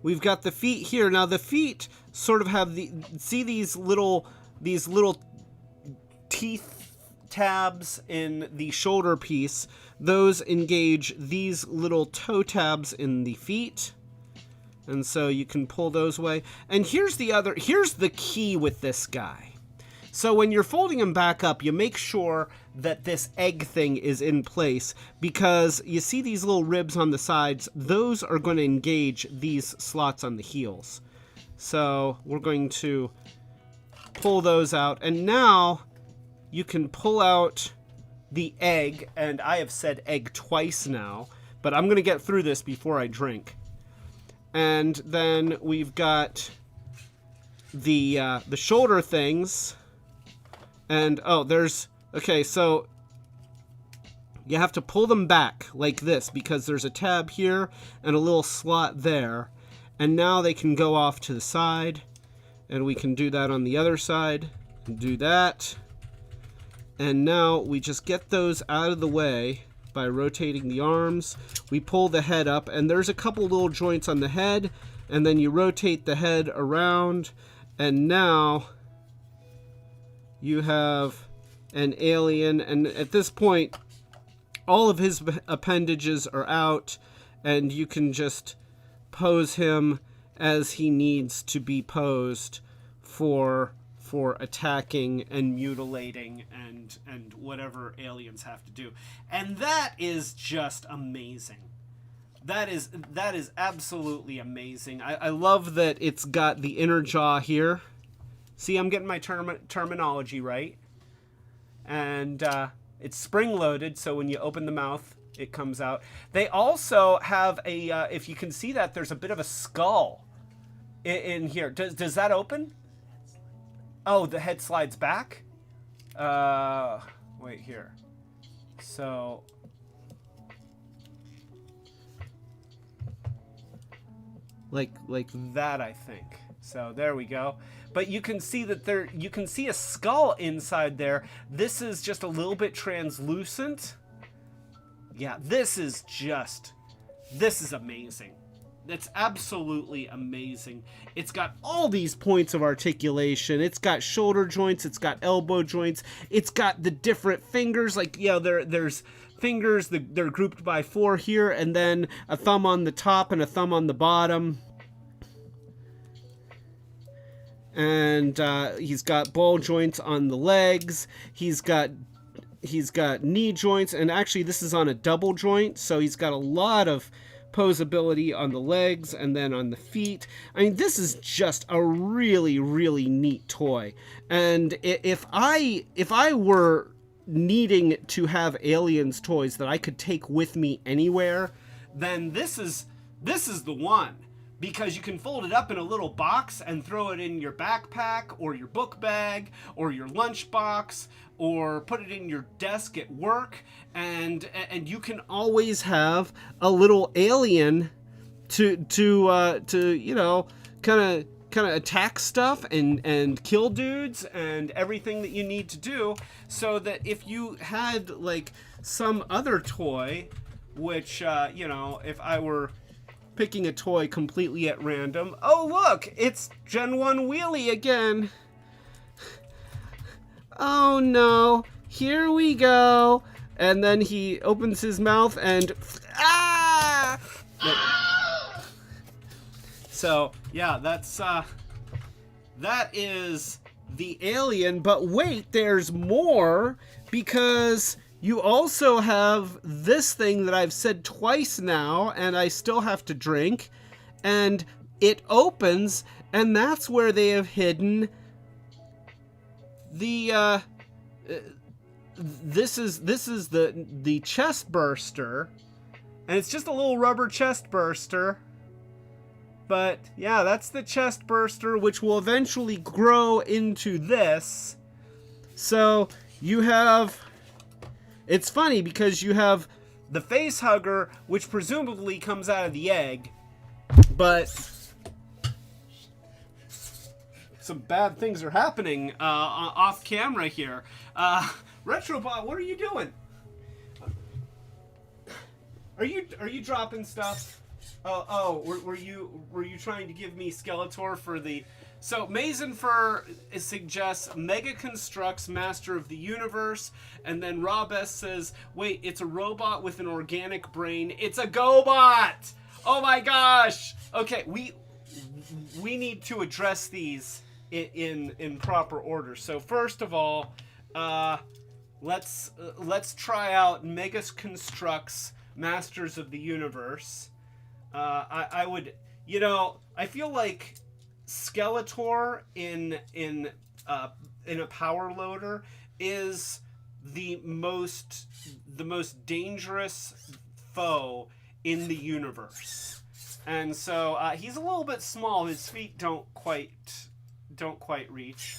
we've got the feet here. Now the feet sort of have these little teeth tabs in the shoulder piece. Those engage these little toe tabs in the feet. And so you can pull those away. And here's the key with this guy. So when you're folding him back up, you make sure that this egg thing is in place, because you see these little ribs on the sides. Those are going to engage these slots on the heels. So we're going to pull those out. And now you can pull out the egg. And I have said egg twice now, but I'm going to get through this before I drink. And then we've got the shoulder things. And, oh, there's... Okay, so you have to pull them back like this because there's a tab here and a little slot there. And now they can go off to the side. And we can do that on the other side. And do that. And now we just get those out of the way by rotating the arms. We pull the head up, and there's a couple little joints on the head, and then you rotate the head around, and now you have an alien, and at this point all of his appendages are out, and you can just pose him as he needs to be posed for attacking and mutilating and whatever aliens have to do. And that is just amazing. That is absolutely amazing. I love that it's got the inner jaw here. See, I'm getting my terminology right. And it's spring-loaded, so when you open the mouth, it comes out. They also have a, if you can see that, there's a bit of a skull in here. Does that open? Oh, the head slides back? Wait here. So... Like that, I think. So there we go. But you can see that you can see a skull inside there. This is just a little bit translucent. Yeah, this is amazing. That's absolutely amazing. It's got all these points of articulation. It's got shoulder joints. It's got elbow joints. It's got the different fingers. Like, yeah, there's fingers. They're grouped by 4 here, and then a thumb on the top and a thumb on the bottom. And he's got ball joints on the legs. He's got knee joints, and actually this is on a double joint, so he's got a lot of posability on the legs and then on the feet. I mean, this is just a really, really neat toy. And if I were needing to have aliens toys that I could take with me anywhere, then this is the one. Because you can fold it up in a little box and throw it in your backpack or your book bag or your lunchbox or put it in your desk at work, and you can always have a little alien to you know, kind of attack stuff and kill dudes and everything that you need to do, so that if you had like some other toy, which you know, if I were picking a toy completely at random. Oh, look! It's Gen 1 Wheelie again! Oh no! Here we go! And then he opens his mouth and... Ah! So, yeah, that is the alien, but wait, there's more, because... You also have this thing that I've said twice now, and I still have to drink, and it opens, and that's where they have hidden the, this is the chest burster, and it's just a little rubber chest burster, but yeah, that's the chest burster, which will eventually grow into this. So you have... It's funny because you have the face hugger, which presumably comes out of the egg, but some bad things are happening off camera here. Retrobot, what are you doing? Are you dropping stuff? Were you trying to give me Skeletor for the... So, Mazenfer suggests Mega Constructs Master of the Universe, and then Rob S says, wait, it's a robot with an organic brain. It's a GoBot! Oh my gosh! Okay, we need to address these in proper order. So, first of all, let's try out Mega Constructs Masters of the Universe. I would, you know, I feel like Skeletor in a power loader is the most dangerous foe in the universe. And so he's a little bit small. His feet don't quite reach.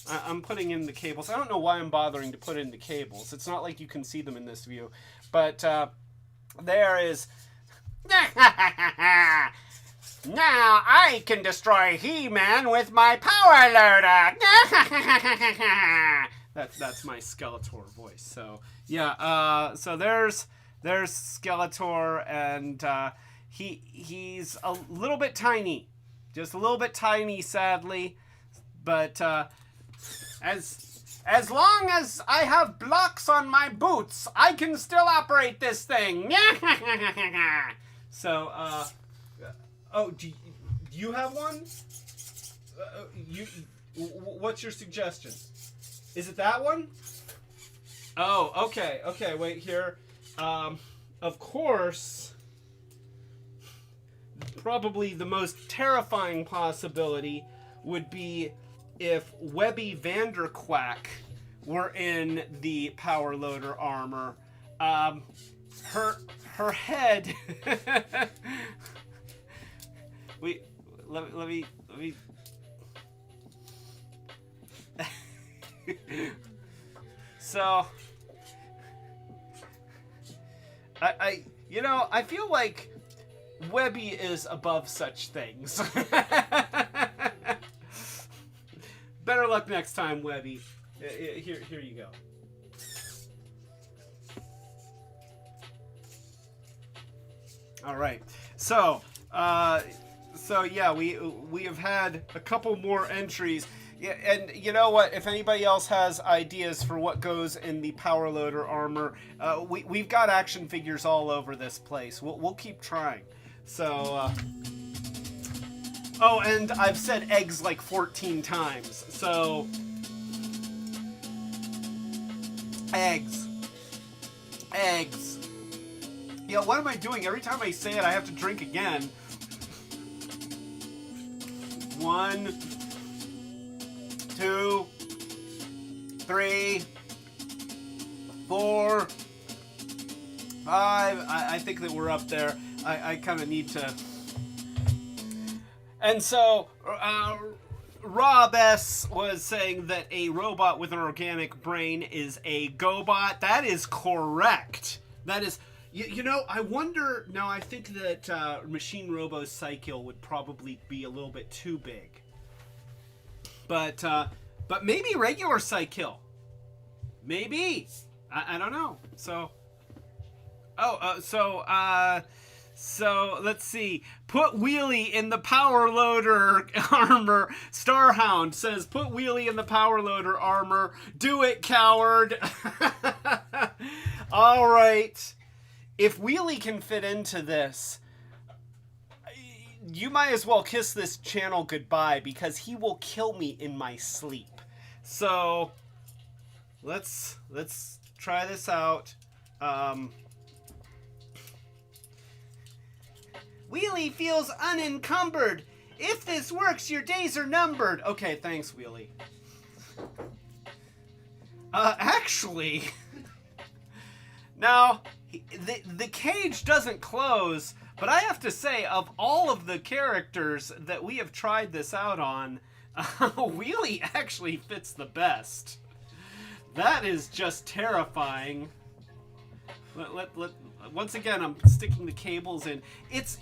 I'm putting in the cables. I don't know why I'm bothering to put in the cables. It's not like you can see them in this view. But there is... Now I can destroy He-Man with my power loader. That's my Skeletor voice. So yeah. So there's Skeletor, and he's a little bit tiny, just a little bit tiny, sadly. But as long as I have blocks on my boots, I can still operate this thing. So oh, do you have one? What's your suggestion? Is it that one? Oh, okay. Okay, wait here. Of course, probably the most terrifying possibility would be if Webby Vanderquack were in the power loader armor. Her head. Let me. So, I feel like Webby is above such things. Better luck next time, Webby. Here you go. All right. So yeah, we have had a couple more entries. Yeah, and you know what? If anybody else has ideas for what goes in the power loader armor, we've got action figures all over this place. We'll keep trying. So, oh, and I've said eggs like 14 times. So, eggs. Yeah, what am I doing? Every time I say it, I have to drink again. 1, 2, 3, 4, 5. I think that we're up there. I kind of need to. And so, Rob S. was saying that a robot with an organic brain is a GoBot. That is correct. That is. You know, I wonder. Now, I think that Machine Robo Cycle would probably be a little bit too big. But maybe regular Cycle. Maybe. I don't know. So. So let's see. Put Wheelie in the power loader armor. Starhound says, put Wheelie in the power loader armor. Do it, coward. All right. If Wheelie can fit into this, you might as well kiss this channel goodbye, because he will kill me in my sleep. So let's try this out. Wheelie feels unencumbered. If this works, your days are numbered. Okay, thanks, Wheelie. Actually, now, the cage doesn't close, but I have to say, of all of the characters that we have tried this out on, Wheelie actually fits the best. That is just terrifying. Once again, I'm sticking the cables in. It's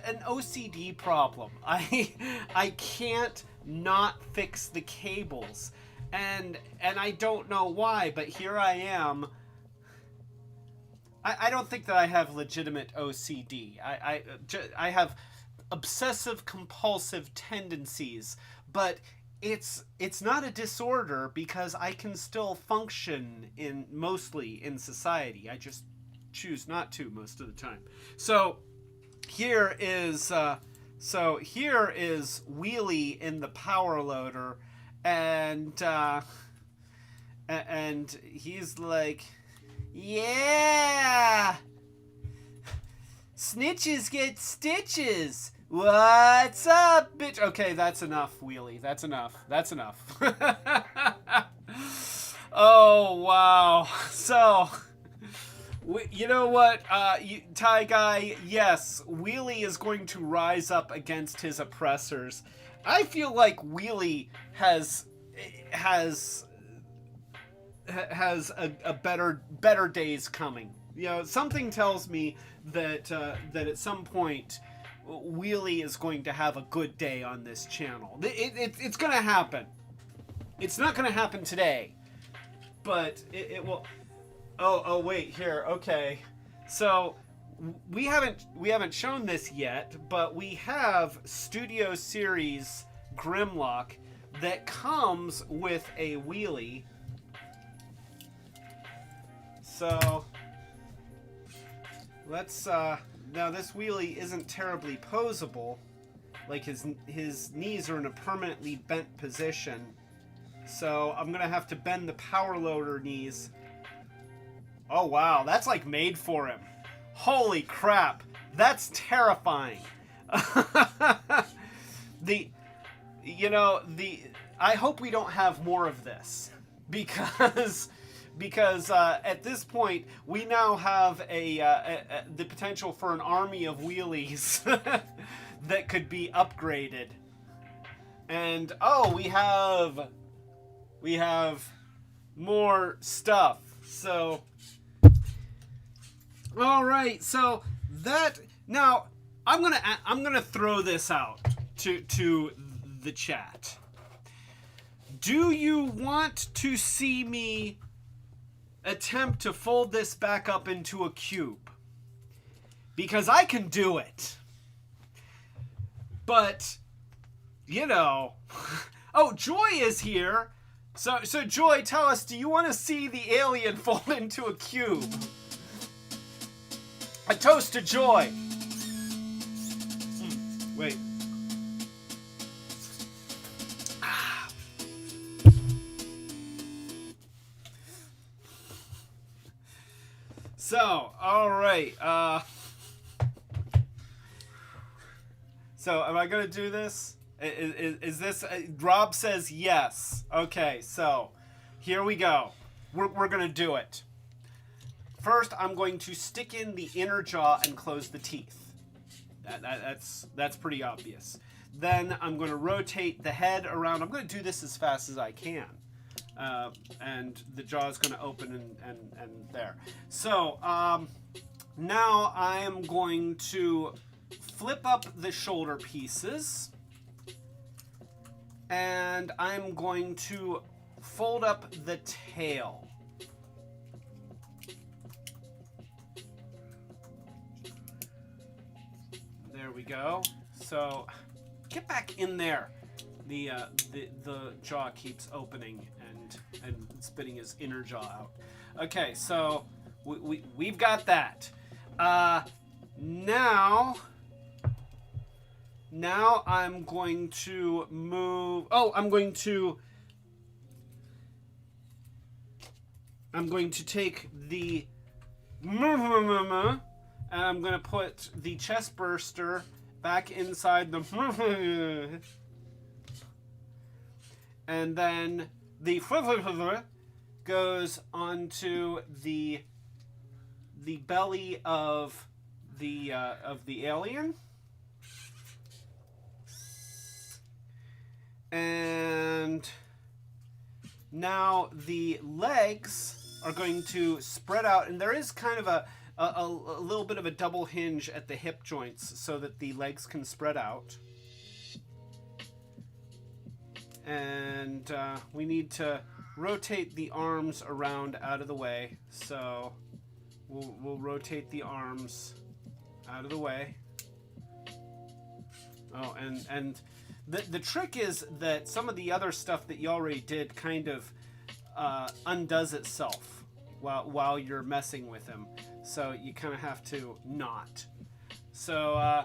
an OCD problem. I can't not fix the cables, and I don't know why, but here I am. I don't think that I have legitimate OCD. I have obsessive compulsive tendencies, but it's not a disorder, because I can still function mostly in society. I just choose not to most of the time. So here is Wheelie in the power loader, and he's like, yeah, snitches get stitches. What's up, bitch? Okay, that's enough, Wheelie. That's enough. Oh, wow. So, You know what, Ty Guy, yes, Wheelie is going to rise up against his oppressors. I feel like Wheelie has a better days coming. You know, something tells me that that at some point Wheelie is going to have a good day on this channel. It's going to happen. It's not going to happen today, but it will. Oh wait, here. Okay. So we haven't shown this yet, but we have Studio Series Grimlock that comes with a wheelie. So let's now this wheelie isn't terribly posable. Like his knees are in a permanently bent position. So I'm gonna have to bend the power loader knees. Oh wow, that's like made for him. Holy crap, that's terrifying. I hope we don't have more of this because at this point we now have the potential for an army of wheelies that could be upgraded. And we have more stuff. So all right, so that now I'm gonna throw this out to the chat. Do you want to see me attempt to fold this back up into a cube? Because I can do it. But you know, oh, Joy is here. So Joy, tell us, do you want to see the alien fold into a cube? A toast to Joy. Wait. So, all right. So, am I gonna do this? Is this? Rob says yes. Okay, so here we go. We're gonna do it. First, I'm going to stick in the inner jaw and close the teeth. That's pretty obvious. Then I'm going to rotate the head around. I'm going to do this as fast as I can. And the jaw is going to open and there. So now I am going to flip up the shoulder pieces. And I'm going to fold up the tail. There we go. So get back in there. The jaw keeps opening and spitting his inner jaw out. Okay, so we've got that. Now I'm going to move. Oh, I'm going to take the and I'm going to put the chest burster back inside the and then the goes onto the belly of the alien. And now the legs are going to spread out, and there is kind of a little bit of a double hinge at the hip joints so that the legs can spread out. And we need to rotate the arms around out of the way. So we'll rotate the arms out of the way. Oh, and the trick is that some of the other stuff that you already did kind of undoes itself while you're messing with him. So you kind of have to not. So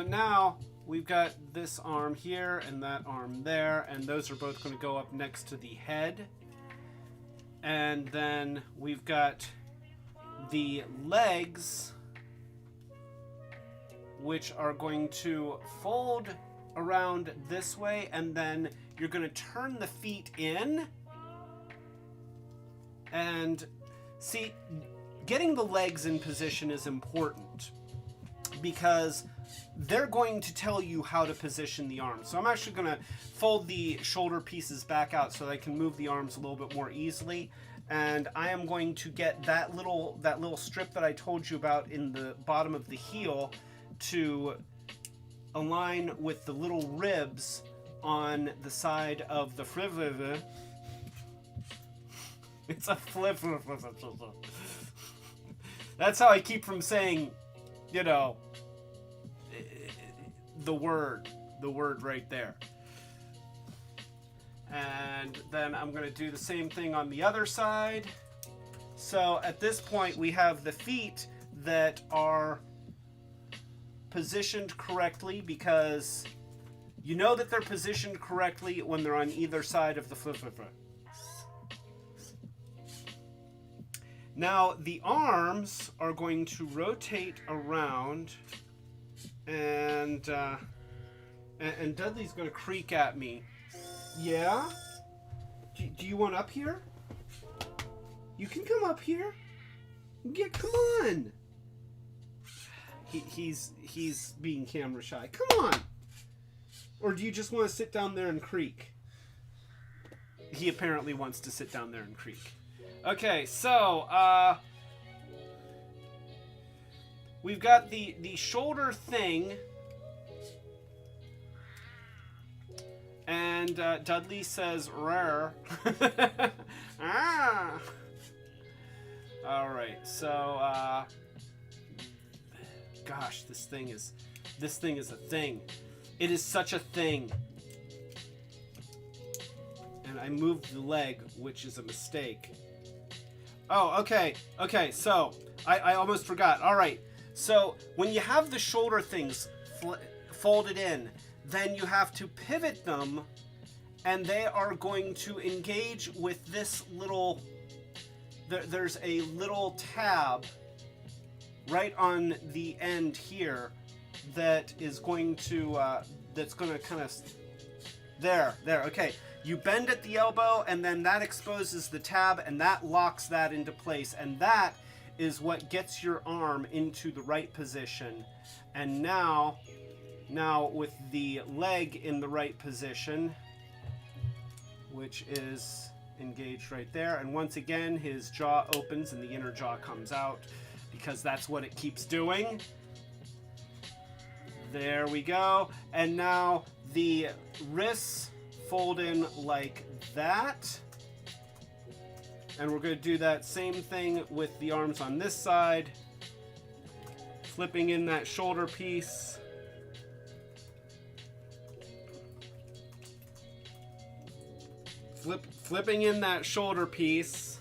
now we've got this arm here and that arm there, and those are both going to go up next to the head. And then we've got the legs, which are going to fold around this way, and then you're going to turn the feet in. And see, getting the legs in position is important because they're going to tell you how to position the arms. So I'm actually going to fold the shoulder pieces back out so that I can move the arms a little bit more easily. And I am going to get that little strip that I told you about in the bottom of the heel to align with the little ribs on the side of the flivliver. It's a flivliver. That's how I keep from saying, you know, the word right there. And then I'm going to do the same thing on the other side. So at this point we have the feet that are positioned correctly, because you know that they're positioned correctly when they're on either side of the flivliver. Now the arms are going to rotate around, and Dudley's going to creak at me. Yeah? Do you want up here? You can come up here. Yeah, come on. He's being camera shy. Come on. Or do you just want to sit down there and creak? He apparently wants to sit down there and creak. Okay, so we've got the shoulder thing. And Dudley says, "Rare." Ah. All right. So, gosh, this thing is a thing. It is such a thing. And I moved the leg, which is a mistake. Oh, okay. Okay. So I almost forgot. All right. So when you have the shoulder things folded in, then you have to pivot them, and they are going to engage with this little, there's a little tab right on the end here that is going to, that's going to kind of, there, okay. You bend at the elbow, and then that exposes the tab, and that locks that into place, and that is what gets your arm into the right position. And now with the leg in the right position, which is engaged right there, and once again his jaw opens and the inner jaw comes out, because that's what it keeps doing. There we go. And now the wrists fold in like that, and we're going to do that same thing with the arms on this side, flipping in that shoulder piece. Flipping in that shoulder piece.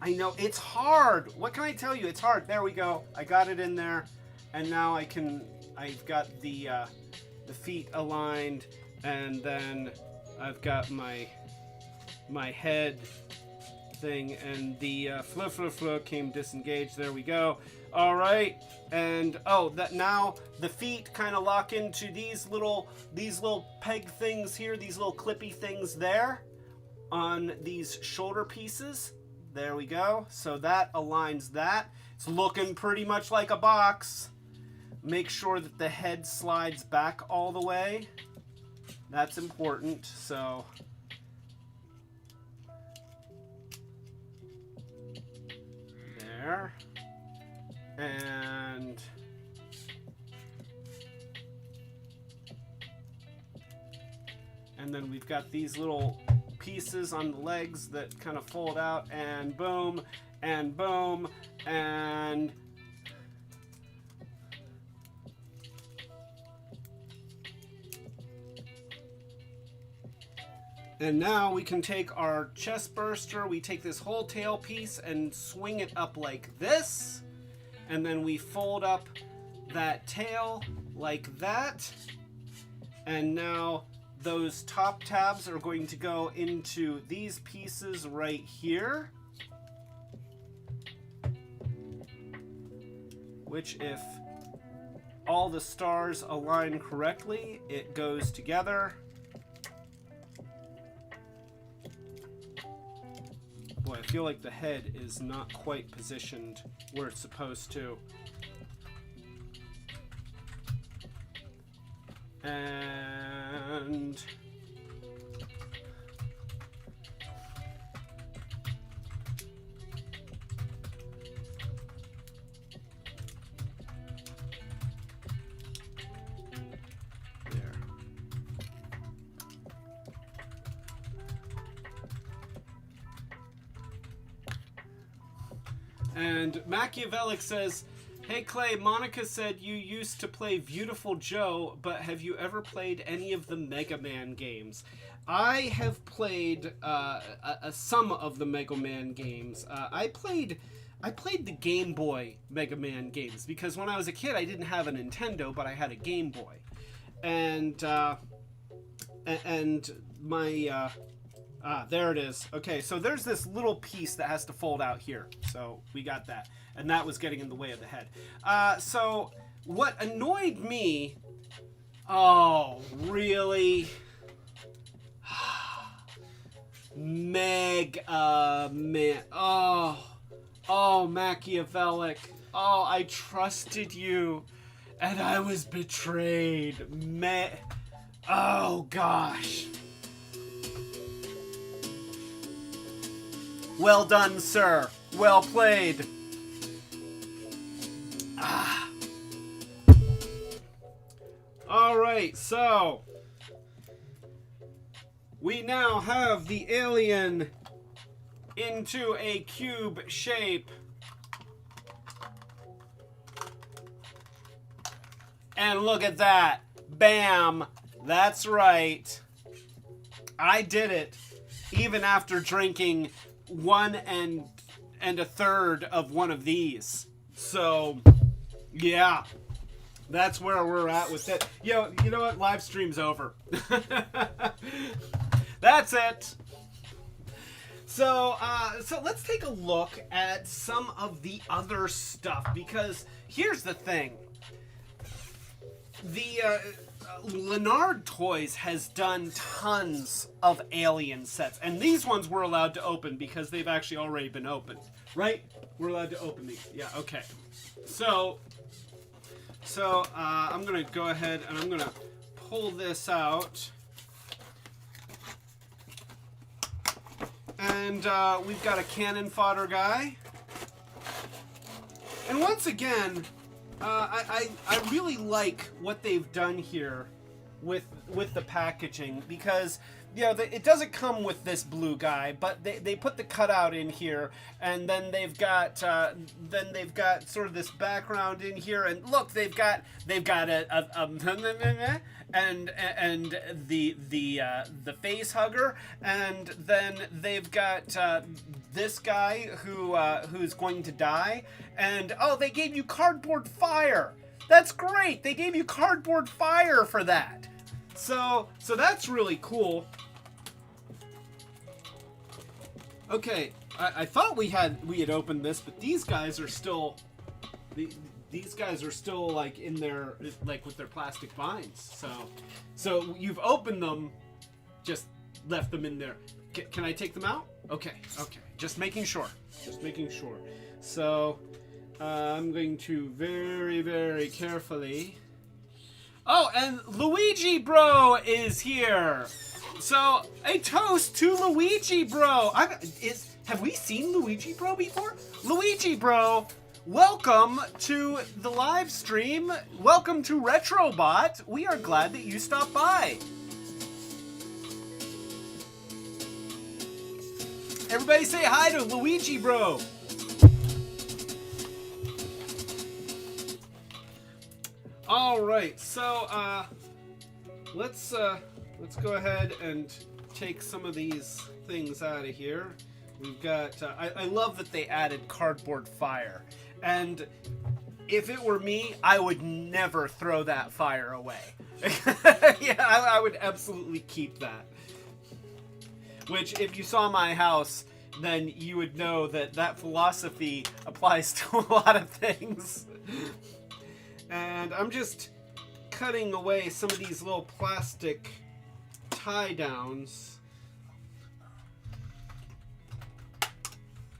I know, it's hard. What can I tell you? It's hard. There we go. I got it in there. And now I've got the feet aligned, and then I've got my head thing, and the fluff came disengaged. There we go. All right. And that now the feet kind of lock into these little peg things here, these little clippy things there on these shoulder pieces. There we go. So that aligns that. It's looking pretty much like a box. Make sure that the head slides back all the way. That's important. So there. And then we've got these little pieces on the legs that kind of fold out, and boom, and boom, and now we can take our chest burster, we take this whole tail piece and swing it up like this, and then we fold up that tail like that, and now those top tabs are going to go into these pieces right here, which, if all the stars align correctly, it goes together boy, I feel like the head is not quite positioned where it's supposed to. And there. And Machiavellic says, "Hey Clay, Monica said you used to play Beautiful Joe, but have you ever played any of the Mega Man games?" I have played some of the Mega Man games. I played the Game Boy Mega Man games because when I was a kid I didn't have a Nintendo, but I had a Game Boy, and my there it is. Okay, so there's this little piece that has to fold out here. So we got that. And that was getting in the way of the head. So what annoyed me... Oh, really? Man. Oh, Machiavellic. Oh, I trusted you. And I was betrayed. Oh, gosh. Well done, sir. Well played. Alright, so we now have the alien into a cube shape. And look at that. Bam. That's right. I did it. Even after drinking 1 1/3 of one of these. So, yeah. That's where we're at with it. Yo, you know what? Live stream's over. That's it. So let's take a look at some of the other stuff, because here's the thing. The Lanard Toys has done tons of Alien sets, and these ones we're allowed to open because they've actually already been opened, right? We're allowed to open these. Yeah, okay. So I'm gonna go ahead and I'm gonna pull this out, and we've got a cannon fodder guy, and once again, I really like what they've done here with the packaging, because you know it doesn't come with this blue guy, but they put the cutout in here, and then they've got sort of this background in here, and look, they've got and the face hugger, and then they've got this guy who's going to die, and oh, they gave you cardboard fire. That's great. They gave you cardboard fire for that. So that's really cool. Okay, I thought we had opened this, but these guys are still like in their, like with their plastic binds. So you've opened them, just left them in there. Can I take them out? Okay. Just making sure. So I'm going to very, very carefully. Oh, and Luigi Bro is here. So a toast to Luigi Bro. Have we seen Luigi Bro before? Luigi Bro, welcome to the live stream. Welcome to Retrobot. We are glad that you stopped by. Everybody say hi to Luigi Bro. All right, so let's go ahead and take some of these things out of here. We've got I love that they added cardboard fire, and if it were me, I would never throw that fire away. Yeah, I would absolutely keep that. Which, if you saw my house, then you would know that philosophy applies to a lot of things. And I'm just cutting away some of these little plastic tie downs.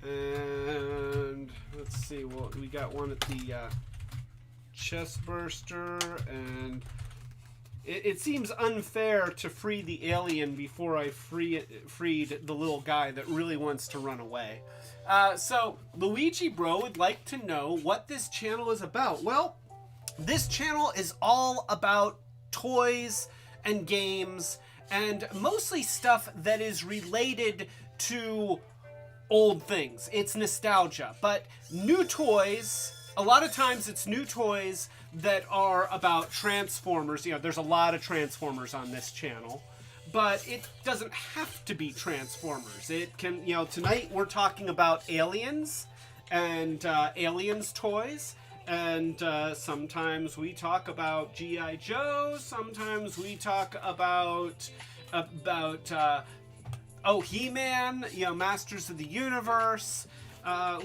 And let's see, well, we got one at the chest burster, and it seems unfair to free the alien before I freed the little guy that really wants to run away. So Luigi Bro would like to know what this channel is about. Well, this channel is all about toys and games, and mostly stuff that is related to old things. It's nostalgia, but new toys, a lot of times it's new toys that are about Transformers. You know, there's a lot of Transformers on this channel, but it doesn't have to be Transformers. It can, you know, tonight we're talking about Aliens and Aliens toys, and sometimes we talk about G.I. Joe, sometimes we talk about He-Man, you know, Masters of the Universe.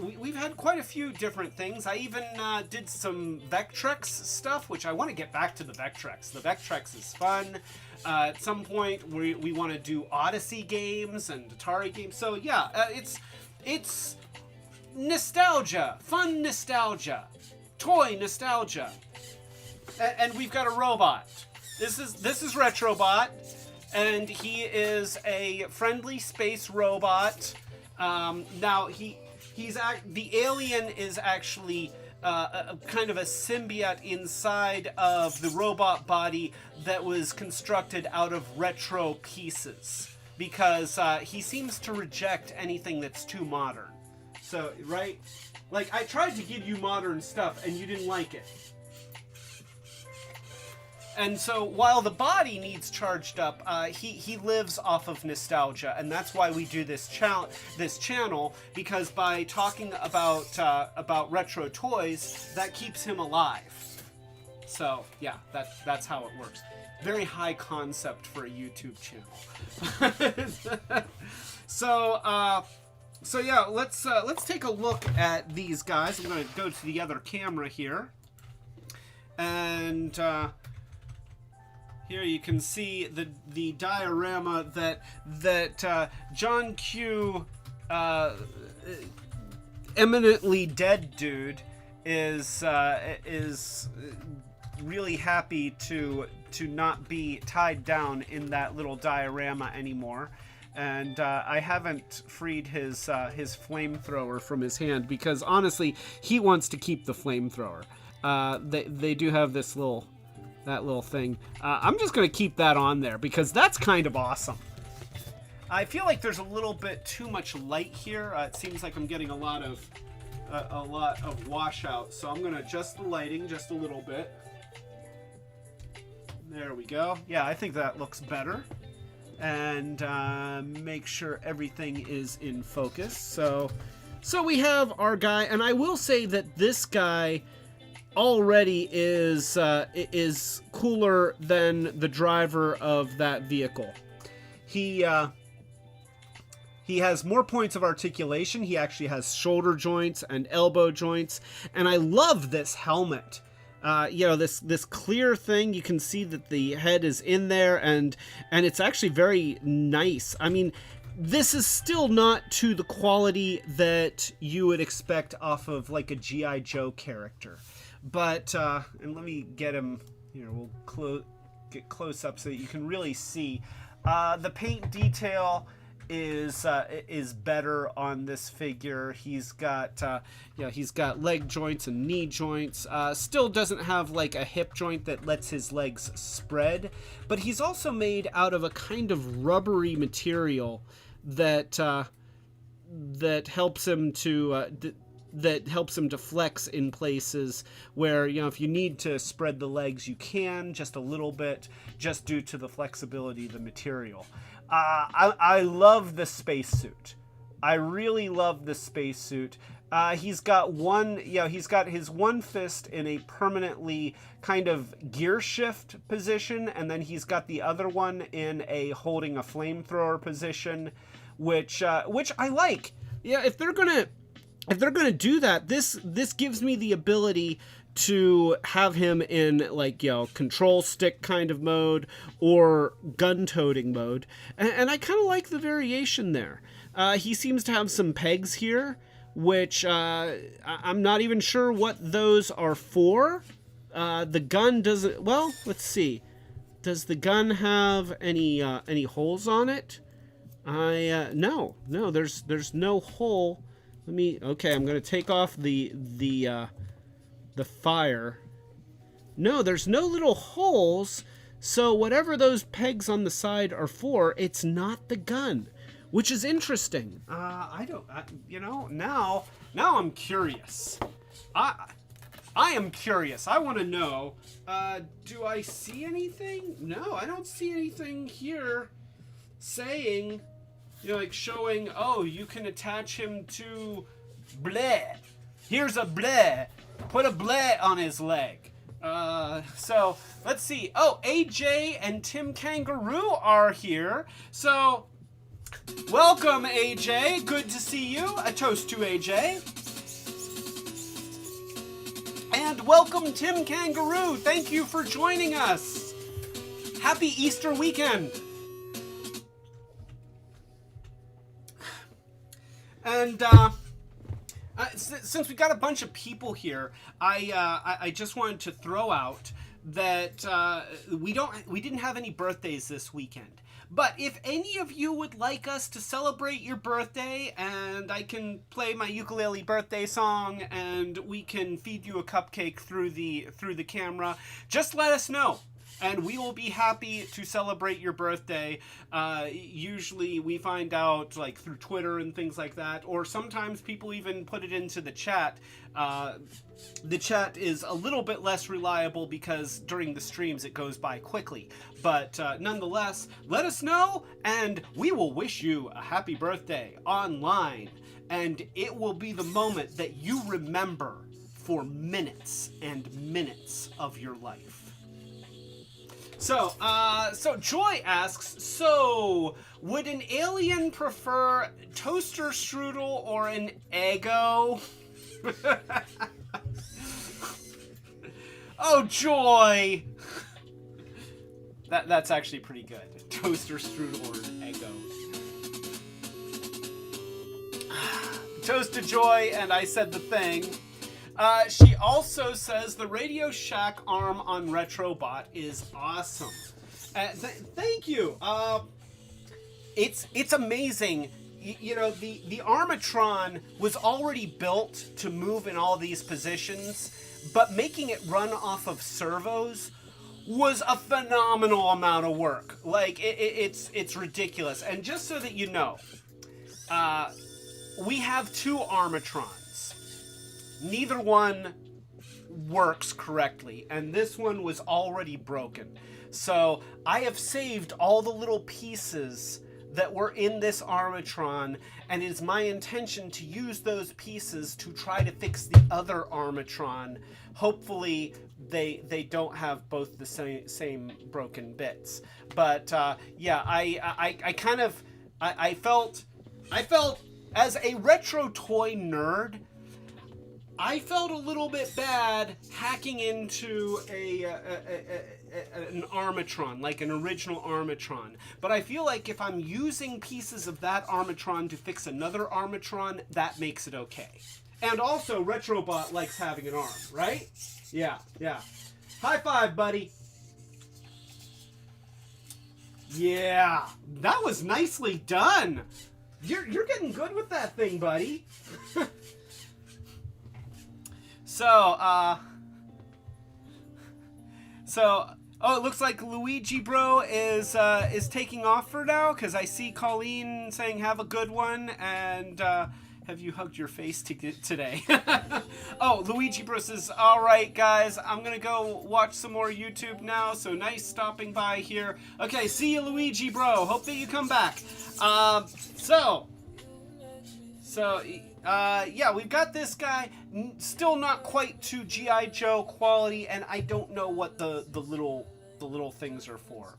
We've had quite a few different things. I even did some Vectrex stuff, which I want to get back to the Vectrex. The Vectrex is fun. At some point, we want to do Odyssey games and Atari games. So yeah, it's nostalgia, fun nostalgia, toy nostalgia, and we've got a robot. This is Retrobot. And he is a friendly space robot. Now the alien is actually a kind of a symbiote inside of the robot body that was constructed out of retro pieces, because he seems to reject anything that's too modern. So, right? Like, I tried to give you modern stuff and you didn't like it. And so while the body needs charged up, he lives off of nostalgia, and that's why we do this channel, because by talking about retro toys, that keeps him alive. So yeah, that's how it works. Very high concept for a YouTube channel. So yeah, let's take a look at these guys. I'm going to go to the other camera here, and here you can see the diorama that John Q, eminently dead dude, is really happy to not be tied down in that little diorama anymore. And I haven't freed his flamethrower from his hand, because honestly he wants to keep the flamethrower. They do have this little thing. I'm just going to keep that on there because that's kind of awesome. I feel like there's a little bit too much light here. It seems like I'm getting a lot of washout, so I'm going to adjust the lighting just a little bit. There we go. Yeah, I think that looks better. And make sure everything is in focus. So we have our guy, and I will say that this guy already is cooler than the driver of that vehicle. He has more points of articulation. He actually has shoulder joints and elbow joints, and I love this helmet. You know, this clear thing. You can see that the head is in there, and it's actually very nice. I mean, this is still not to the quality that you would expect off of like a G.I. Joe character. But, and let me get him here. We'll get close up so that you can really see. The paint detail is better on this figure. He's got leg joints and knee joints. Still doesn't have like a hip joint that lets his legs spread, but he's also made out of a kind of rubbery material that helps him to flex in places where, you know, if you need to spread the legs, you can just a little bit, just due to the flexibility of the material. I love the spacesuit. I really love the spacesuit. He's got his one fist in a permanently kind of gear shift position, and then he's got the other one in a holding a flamethrower position, which I like. Yeah, if they're gonna do that, this gives me the ability to have him in, like, you know, control stick kind of mode or gun-toting mode, and I kind of like the variation there. He seems to have some pegs here, which I'm not even sure what those are for. The gun doesn't... Well, let's see. Does the gun have any holes on it? No, there's no hole. Okay, I'm gonna take off the fire. No, there's no little holes. So whatever those pegs on the side are for, it's not the gun, which is interesting. Now I'm curious. I am curious. I want to know, do I see anything? No, I don't see anything here saying, showing, oh, you can attach him to bleh. Here's a bleh. Put a bleh on his leg. So let's see. Oh, AJ and Tim Kangaroo are here. So welcome, AJ. Good to see you. A toast to AJ. And welcome, Tim Kangaroo. Thank you for joining us. Happy Easter weekend. And since we got a bunch of people here, I just wanted to throw out that we didn't have any birthdays this weekend. But if any of you would like us to celebrate your birthday, and I can play my ukulele birthday song, and we can feed you a cupcake through the camera, just let us know. And we will be happy to celebrate your birthday. Usually we find out like through Twitter and things like that, or sometimes people even put it into the chat. The chat is a little bit less reliable because during the streams it goes by quickly. But nonetheless, let us know and we will wish you a happy birthday online. And it will be the moment that you remember for minutes and minutes of your life. So Joy asks, so would an alien prefer toaster strudel or an Eggo? Oh, Joy! That's actually pretty good. Toaster strudel or an Eggo. Toast to Joy, and I said the thing. She also says the Radio Shack arm on Retrobot is awesome. Thank you. It's amazing. The Armatron was already built to move in all these positions, but making it run off of servos was a phenomenal amount of work. Like it's ridiculous. And just so that you know, we have two Armatrons. Neither one works correctly, and this one was already broken. So I have saved all the little pieces that were in this Armatron, and it is my intention to use those pieces to try to fix the other Armatron. Hopefully they don't have both the same broken bits. But yeah, I felt as a retro toy nerd, I felt a little bit bad hacking into an Armatron, like an original Armatron. But I feel like if I'm using pieces of that Armatron to fix another Armatron, that makes it okay. And also, Retrobot likes having an arm, right? Yeah. High five, buddy. Yeah, that was nicely done. You're getting good with that thing, buddy. So, oh, it looks like Luigi Bro is taking off for now, because I see Colleen saying have a good one, and have you hugged your face today? Oh, Luigi Bro says, all right, guys, I'm going to go watch some more YouTube now, so nice stopping by here. Okay, see you, Luigi Bro. Hope that you come back. Yeah, we've got this guy, still not quite to G.I. Joe quality, and I don't know what the little things are for.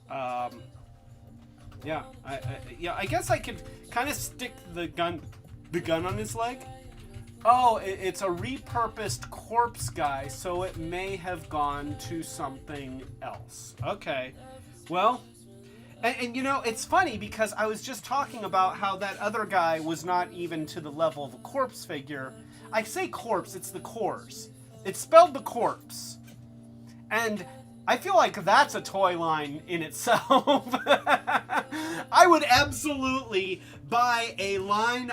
Yeah, I guess I could kind of stick the gun on his leg. Oh, it's a repurposed corpse guy, so it may have gone to something else. Okay, well, And you know, it's funny because I was just talking about how that other guy was not even to the level of a corpse figure. I say corpse, it's the cores. It's spelled the corpse. And I feel like that's a toy line in itself. I would absolutely buy a line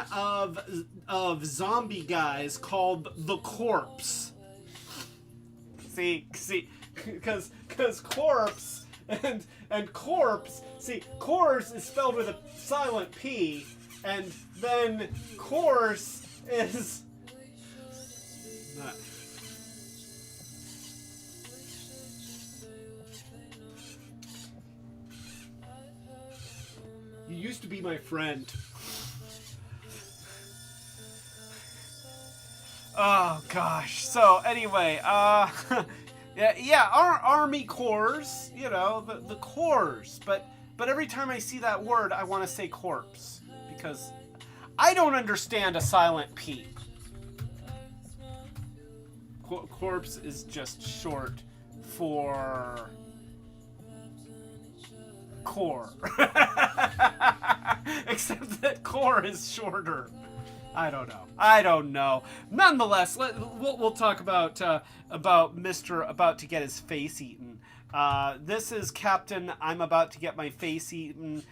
of zombie guys called the Corpse. See, because corpse and corpse. See, course is spelled with a silent P, and then course is not. You used to be my friend. Oh gosh. So anyway, yeah, our Army Corps, you know, the Corps, but every time I see that word, I want to say corpse because I don't understand a silent P. Corpse is just short for core. Except that core is shorter. I don't know. Nonetheless, we'll talk about Mr. about to get his face eaten. This is Captain I'm about to get my face eaten.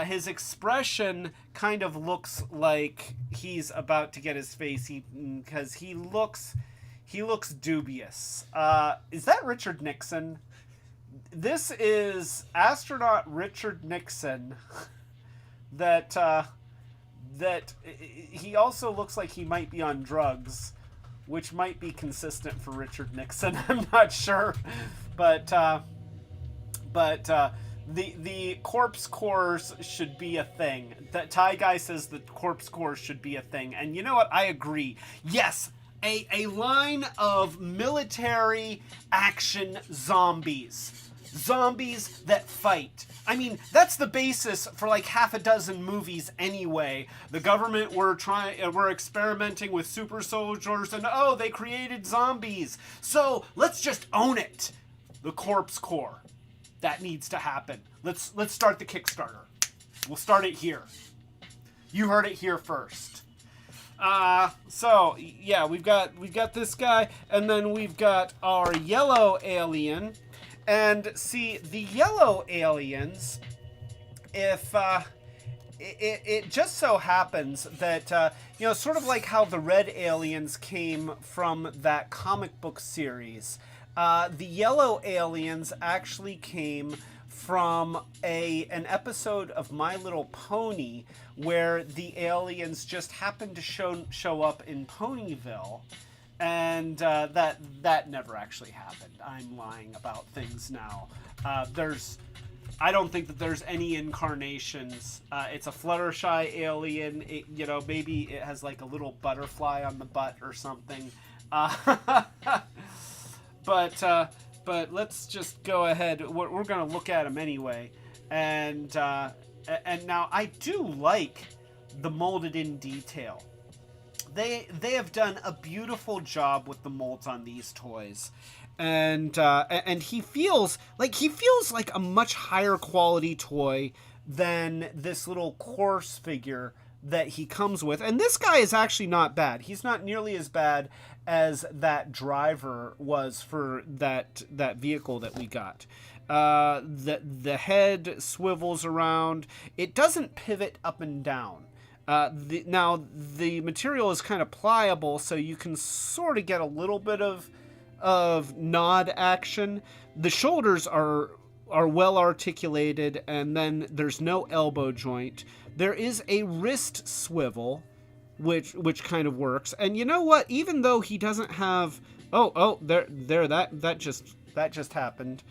His expression kind of looks like he's about to get his face eaten because he looks dubious. Is that Richard Nixon? This is astronaut Richard Nixon. That he also looks like he might be on drugs, which might be consistent for Richard Nixon. I'm not sure, but the corpse cores should be a thing. That Ty guy says the corpse cores should be a thing, and you know what? I agree. Yes. A line of military action zombies. Zombies that fight. I mean, that's the basis for like half a dozen movies anyway. The government were experimenting with super soldiers and they created zombies. So let's just own it. The Corpse Corps. That needs to happen. Let's start the Kickstarter. We'll start it here. You heard it here first. So yeah, we've got this guy, and then we've got our yellow alien. And see, the yellow aliens, if it just so happens that, you know, sort of like how the red aliens came from that comic book series, the yellow aliens actually came from an episode of My Little Pony where the aliens just happened to show up in Ponyville. And that never actually happened. I'm lying about things now. I don't think that there's any incarnations. It's a Fluttershy alien. Maybe it has like a little butterfly on the butt or something. But let's just go ahead. We're gonna look at them anyway. And now I do like the molded in detail. They have done a beautiful job with the molds on these toys, and he feels like a much higher quality toy than this little course figure that he comes with. And this guy is actually not bad. He's not nearly as bad as that driver was for that vehicle that we got. The head swivels around. It doesn't pivot up and down. Now the material is kind of pliable, so you can sort of get a little bit of nod action. The shoulders are well articulated, and then there's no elbow joint. There is a wrist swivel, which kind of works. And you know what? Even though he doesn't have that just happened.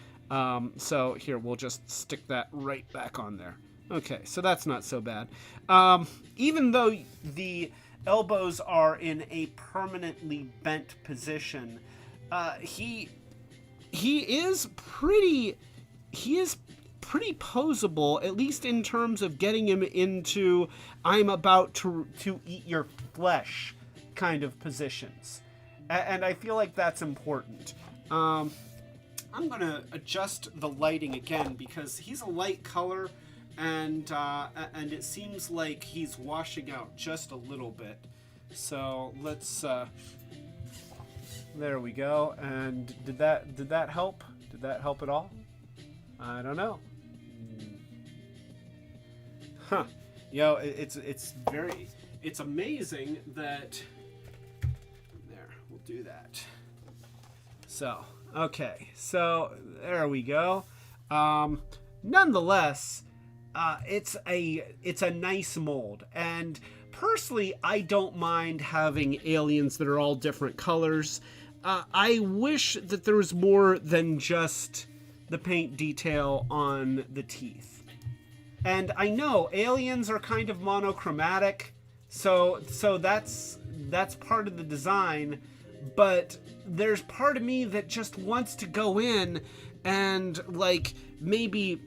So here, we'll just stick that right back on there. Okay, so that's not so bad. Even though the elbows are in a permanently bent position, he is pretty posable, at least in terms of getting him into I'm about to eat your flesh kind of positions. And I feel like that's important. I'm going to adjust the lighting again because he's a light color. and it seems like he's washing out just a little bit. So let's. There we go. And did that help? Did that help at all? I don't know. Huh. It's amazing that. There, we'll do that. So, okay. So, there we go. Nonetheless, it's a nice mold, and personally, I don't mind having aliens that are all different colors. I wish that there was more than just the paint detail on the teeth. And I know aliens are kind of monochromatic, so that's part of the design, but there's part of me that just wants to go in and like maybe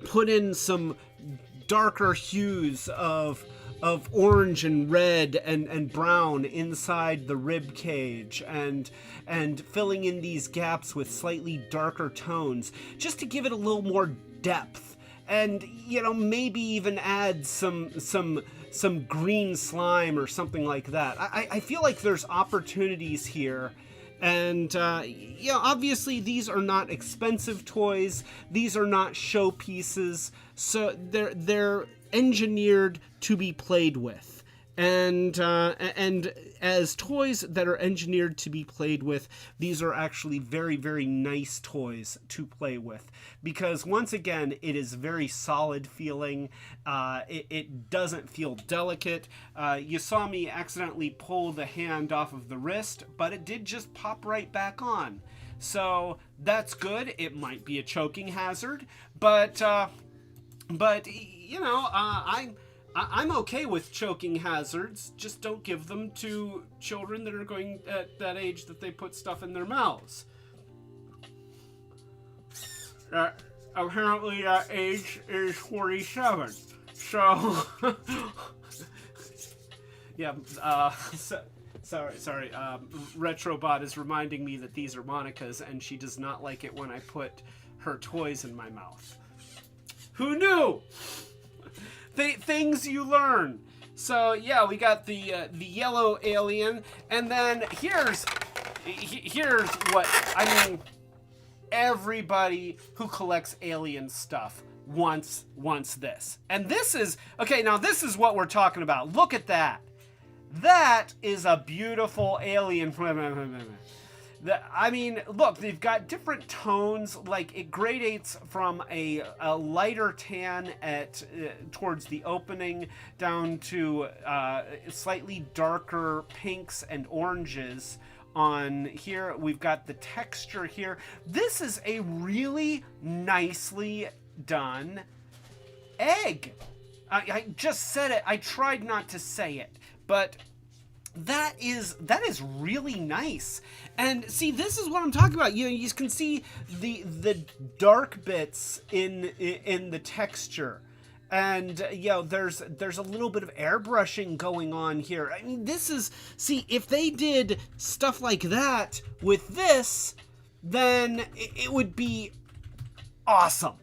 put in some darker hues of orange and red and brown inside the rib cage, and filling in these gaps with slightly darker tones just to give it a little more depth, and maybe even add some green slime or something like that. I feel like there's opportunities here. And, obviously these are not expensive toys. These are not showpieces. So they're engineered to be played with. And as toys that are engineered to be played with, these are actually very, very nice toys to play with. Because once again, it is very solid feeling. It doesn't feel delicate. You saw me accidentally pull the hand off of the wrist, but it did just pop right back on. So that's good. It might be a choking hazard, but I'm okay with choking hazards. Just don't give them to children that are going at that age that they put stuff in their mouths. Apparently that age is 47. So, yeah, sorry. Retrobot is reminding me that these are Monica's, and she does not like it when I put her toys in my mouth. Who knew? Things you learn. So yeah, we got the yellow alien, and then here's what I mean. Everybody who collects alien stuff wants this, and this is okay. Now this is what we're talking about. Look at that. That is a beautiful alien. I mean, look, they've got different tones. Like it gradates from a lighter tan at towards the opening down to slightly darker pinks and oranges on here. We've got the texture here. This is a really nicely done egg. I just said it. I tried not to say it, but that is really nice. And see, this is what I'm talking about. You can see the dark bits in the texture, and there's a little bit of airbrushing going on here. I mean, see, if they did stuff like that with this, then it would be awesome.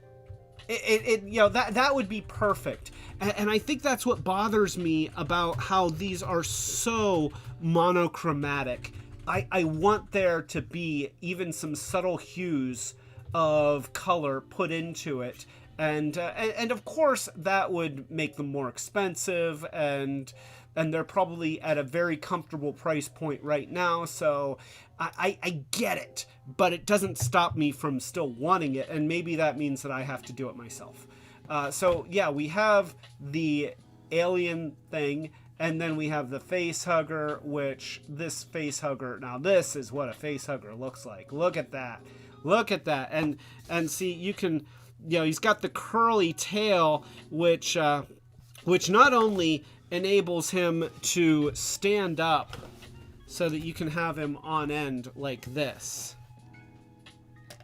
That would be perfect. And I think that's what bothers me about how these are so monochromatic. I want there to be even some subtle hues of color put into it. And of course that would make them more expensive, and they're probably at a very comfortable price point right now. So I get it, but it doesn't stop me from still wanting it. And maybe that means that I have to do it myself. So yeah, we have the alien thing, and then we have the face hugger, which this face hugger, now this is what a face hugger looks like. Look at that. And see, you can, he's got the curly tail, which not only enables him to stand up so that you can have him on end like this.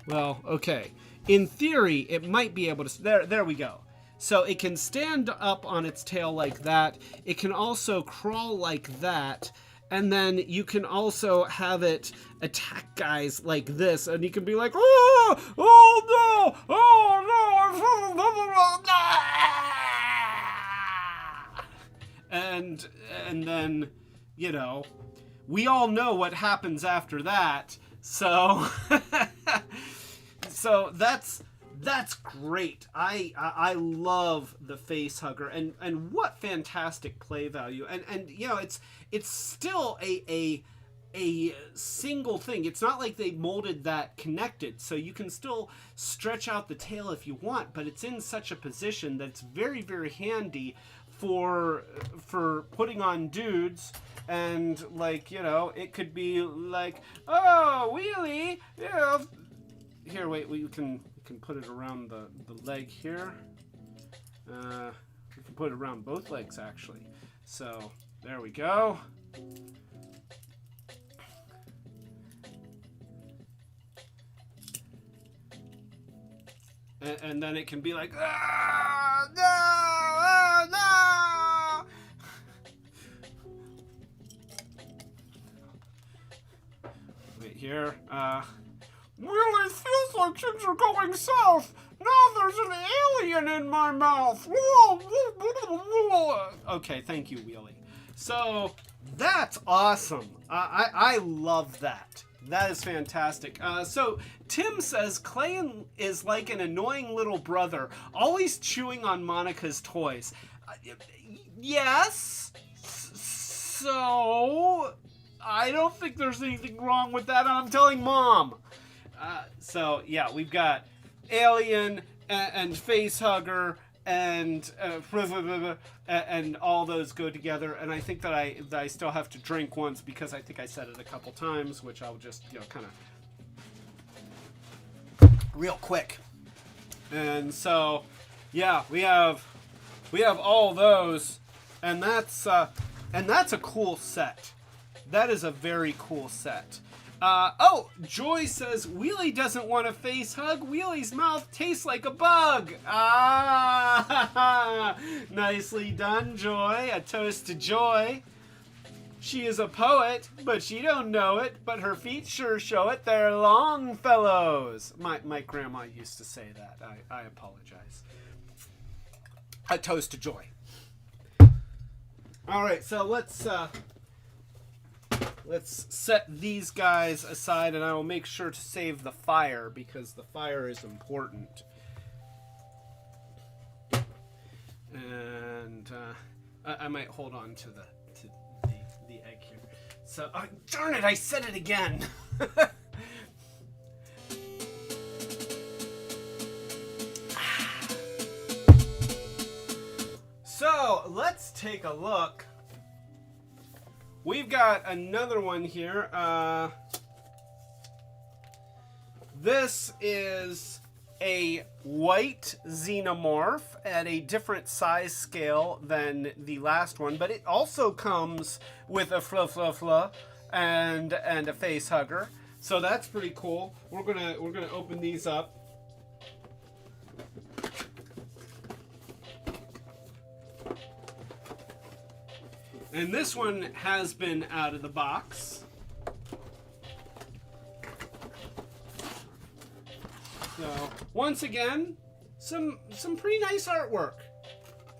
Well, okay. In theory, it might be able to... There we go. So it can stand up on its tail like that. It can also crawl like that. And then you can also have it attack guys like this, and you can be like, oh no, oh no, and then, you know, we all know what happens after that. So so that's great. I love the face hugger, and what fantastic play value. And you know, it's still a single thing. It's not like they molded that connected, so you can still stretch out the tail if you want, but it's in such a position that it's very, very handy for putting on dudes. And, like, you know, it could be like, oh, wheelie, yeah. Here, wait, we can put it around the leg here. We can put it around both legs, actually. So there we go. And then it can be like, ah, no, oh, no. Wait here. Really feels like things are going south. Now there's an alien in my mouth. Okay, thank you, Wheelie. So that's awesome. I love that. That is fantastic. So Tim says Clay is like an annoying little brother, always chewing on Monica's toys. Yes. So I don't think there's anything wrong with that. I'm telling Mom. So yeah, we've got alien and face hugger and all those go together. And I think that I still have to drink once because I think I said it a couple times, which I'll just, you know, kind of real quick. And so yeah, we have all those, and that's a cool set. That is a very cool set. Oh, Joy says, Wheelie doesn't want a face hug. Wheelie's mouth tastes like a bug. Ah, nicely done, Joy. A toast to Joy. She is a poet, but she don't know it. But her feet sure show it. They're long fellows. My grandma used to say that. I apologize. A toast to Joy. All right, so let's set these guys aside, and I will make sure to save the fire because the fire is important. And I might hold on to the egg here. So, darn it! I said it again. So let's take a look. We've got another one here. This is a white Xenomorph at a different size scale than the last one, but it also comes with a fluff and a face hugger. So that's pretty cool. We're gonna open these up. And this one has been out of the box. So, once again, some pretty nice artwork.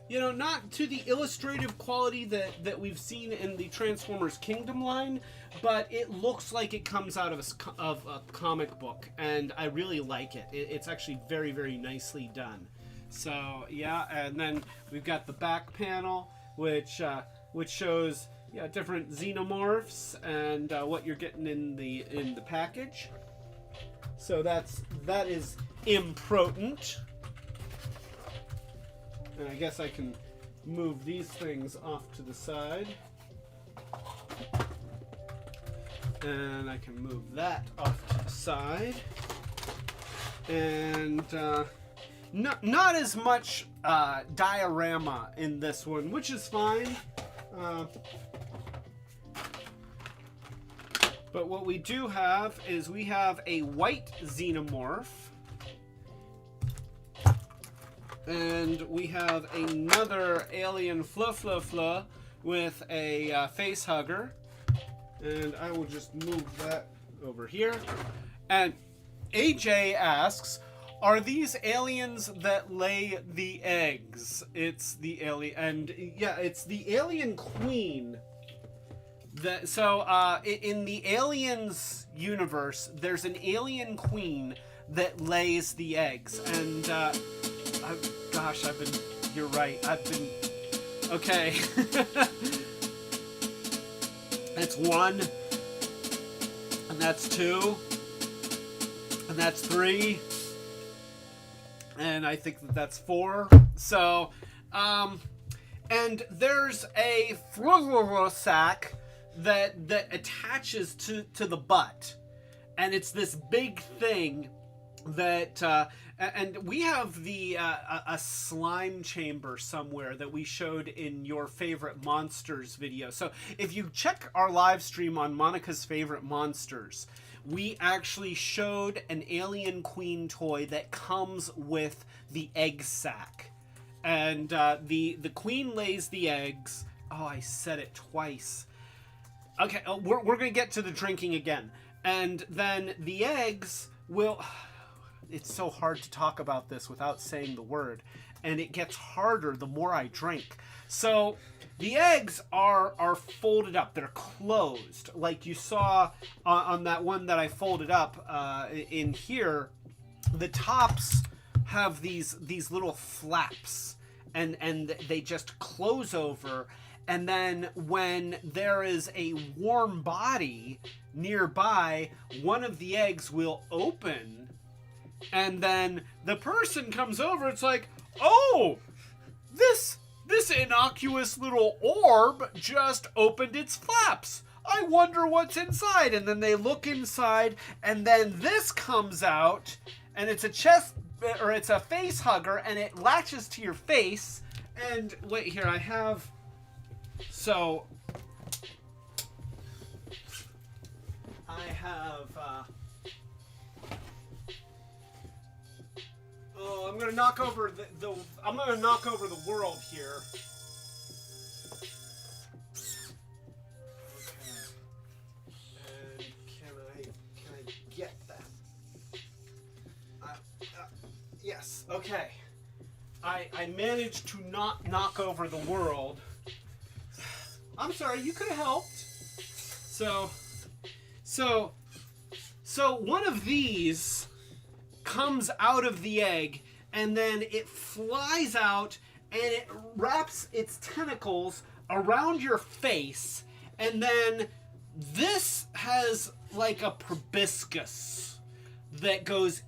You know, not to the illustrative quality that we've seen in the Transformers Kingdom line, but it looks like it comes out of a comic book, and I really like it. It's actually very, very nicely done. So, yeah, and then we've got the back panel, which shows, yeah, different Xenomorphs and what you're getting in the package. So that is important. And I guess I can move these things off to the side. And I can move that off to the side. And not as much diorama in this one, which is fine. But what we do have is we have a white Xenomorph. And we have another alien fluff with a face hugger. And I will just move that over here. And AJ asks, are these aliens that lay the eggs? It's the alien, and yeah, it's the alien queen. In the Aliens universe, there's an alien queen that lays the eggs, and you're right. Okay. That's 1, and that's 2, and that's 3, and I think that's 4. So, and there's a sack that attaches to the butt, and it's this big thing that and we have the a slime chamber somewhere that we showed in your favorite monsters video. So if you check our live stream on Monica's favorite monsters, we actually showed an alien queen toy that comes with the egg sack, and the queen lays the eggs. Oh, I said it twice. Okay, we're gonna get to the drinking again, and then the eggs will. It's so hard to talk about this without saying the word, and it gets harder the more I drink. So the eggs are folded up. They're closed, like you saw on that one that I folded up in here. The tops have these little flaps, and they just close over. And then when there is a warm body nearby, one of the eggs will open. And then the person comes over. It's like, oh, this innocuous little orb just opened its flaps. I wonder what's inside. And then they look inside, and then this comes out, and it's a it's a face hugger, and it latches to your face. And wait, here I have. So I have. Oh, I'm gonna knock over I'm gonna knock over the world here. Okay. And can I get that? Yes. Okay. I managed to not knock over the world. I'm sorry. You could have helped. So one of these comes out of the egg, and then it flies out, and it wraps its tentacles around your face, and then this has like a proboscis that goes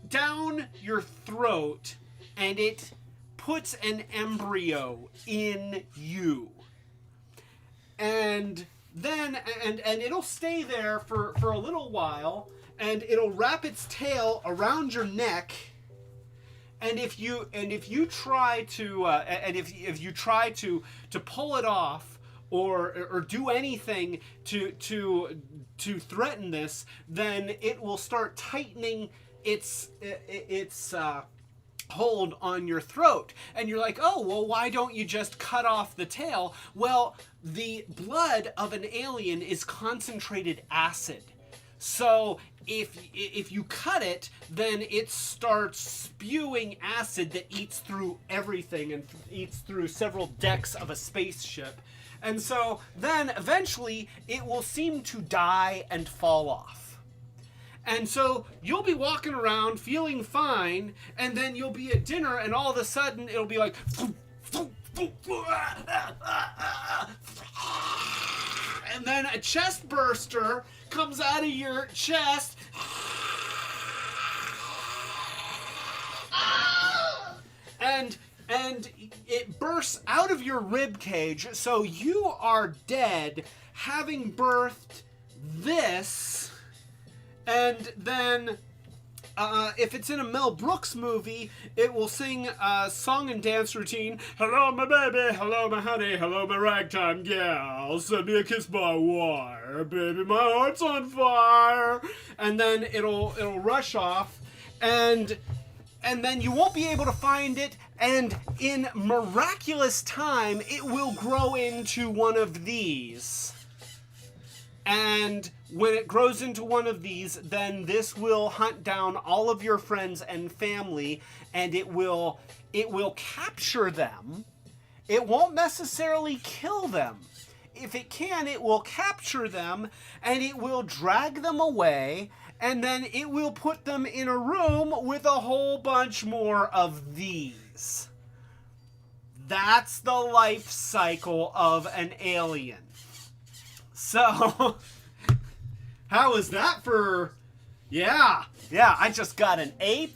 down your throat, and it puts an embryo in you. And then and it'll stay there for a little while, and it'll wrap its tail around your neck. And if you try to pull it off or do anything to threaten this, then it will start tightening its hold on your throat. And you're like, oh, well, why don't you just cut off the tail? Well, the blood of an alien is concentrated acid. So if you cut it, then it starts spewing acid that eats through everything and eats through several decks of a spaceship. And so then eventually it will seem to die and fall off. And so you'll be walking around feeling fine, and then you'll be at dinner, and all of a sudden it'll be like, and then a chest burster comes out of your chest, and it bursts out of your rib cage, so you are dead, having birthed this. And then if it's in a Mel Brooks movie, it will sing a song and dance routine. Hello, my baby. Hello, my honey. Hello, my ragtime gal. Send me a kiss by wire. Baby, my heart's on fire. And then it'll rush off. And then you won't be able to find it. And in miraculous time, it will grow into one of these. And when it grows into one of these, then this will hunt down all of your friends and family, and it will capture them. It won't necessarily kill them. If it can, it will capture them, and it will drag them away, and then it will put them in a room with a whole bunch more of these. That's the life cycle of an alien. So, how is that for... Yeah, I just got an A+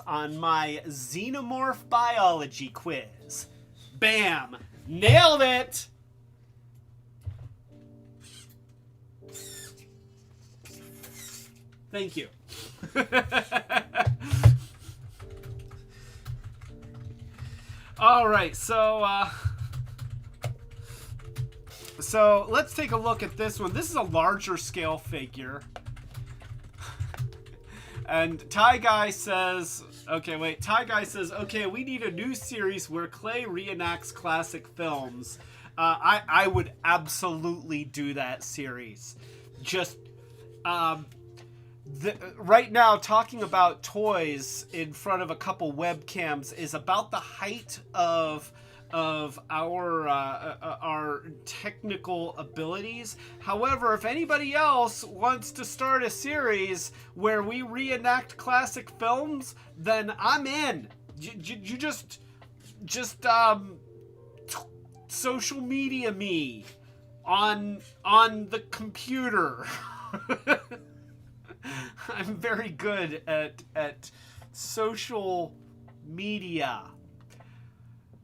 on my Xenomorph biology quiz. Bam! Nailed it! Thank you. All right, so let's take a look at this one. This is a larger scale figure. And Ty Guy says, okay, we need a new series where Clay reenacts classic films. I would absolutely do that series. Just, right now, talking about toys in front of a couple webcams is about the height of our technical abilities. However, if anybody else wants to start a series where we reenact classic films, then I'm in. You just social media me on the computer. I'm very good at social media.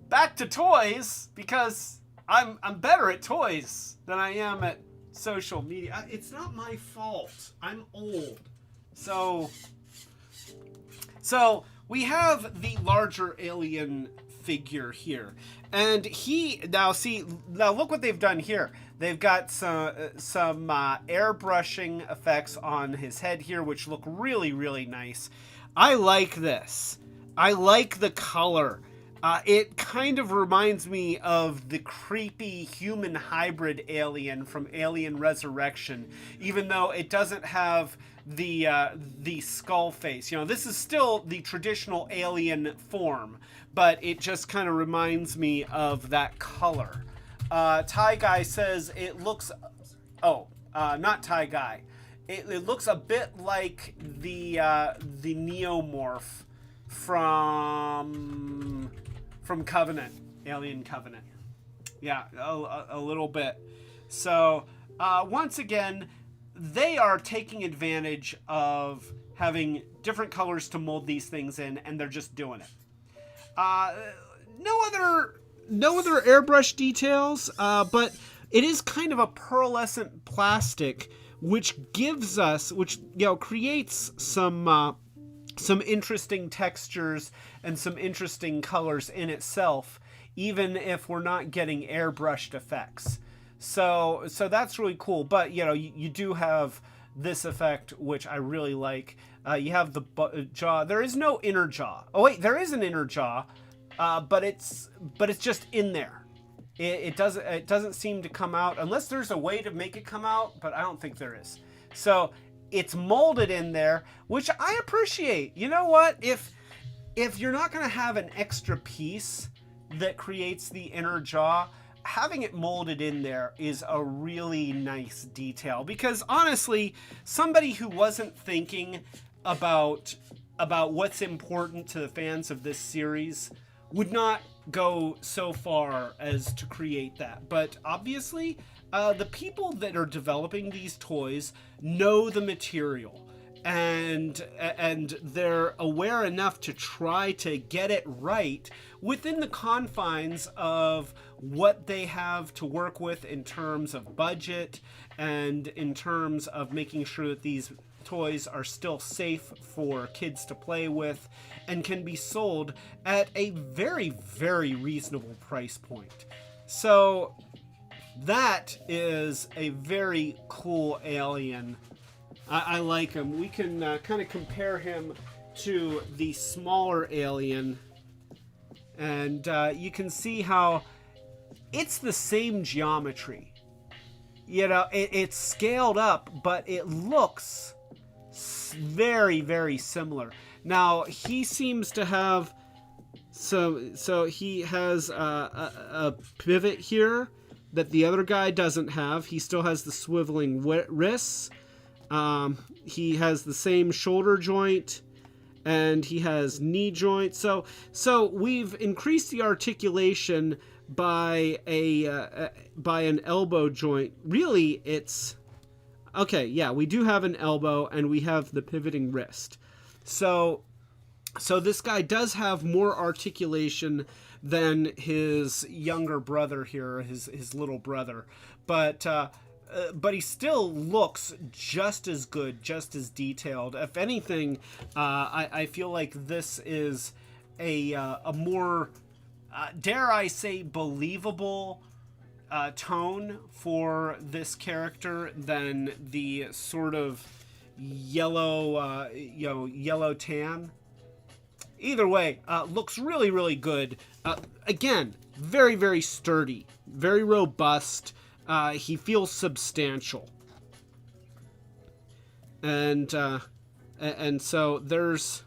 Back to toys, because I'm better at toys than I am at social media. It's not my fault. I'm old. So we have the larger alien figure here. And now look what they've done here. They've got some airbrushing effects on his head here, which look really, really nice. I like this. I like the color. It kind of reminds me of the creepy human hybrid alien from Alien Resurrection, even though it doesn't have the skull face. You know, this is still the traditional alien form, but it just kind of reminds me of that color. Ty Guy says it looks... Oh, not Ty Guy. It looks a bit like the Xenomorph from Covenant, Alien Covenant. Yeah, a little bit. So, once again, they are taking advantage of having different colors to mold these things in, and they're just doing it. No other airbrush details, but it is kind of a pearlescent plastic, which creates some interesting textures and some interesting colors in itself, even if we're not getting airbrushed effects. So that's really cool. But you do have this effect, which I really like. You have the jaw. There is no inner jaw. Oh wait, there is an inner jaw, but it's just in there. It doesn't seem to come out unless there's a way to make it come out, but I don't think there is. So it's molded in there, which I appreciate. You know what? If you're not going to have an extra piece that creates the inner jaw, having it molded in there is a really nice detail. Because honestly, somebody who wasn't thinking about what's important to the fans of this series would not go so far as to create that. But obviously, the people that are developing these toys know the material, and they're aware enough to try to get it right within the confines of what they have to work with in terms of budget and in terms of making sure that these toys are still safe for kids to play with and can be sold at a very, very reasonable price point. So that is a very cool alien. I like him. We can kind of compare him to the smaller alien, and you can see how it's the same geometry. you know, it's scaled up, but it looks very, very similar. Now, he seems to have so he has a pivot here that the other guy doesn't have. He still has the swiveling wrists. He has the same shoulder joint, and he has knee joint. So we've increased the articulation by an elbow joint. Really, it's okay. Yeah, we do have an elbow, and we have the pivoting wrist. So this guy does have more articulation than his younger brother here, his little brother, but he still looks just as good, just as detailed. If anything, I feel like this is a more, dare I say, believable tone for this character than the sort of yellow, yellow tan. Either way, looks really, really good. Again, very, very sturdy, very robust. He feels substantial, and so there's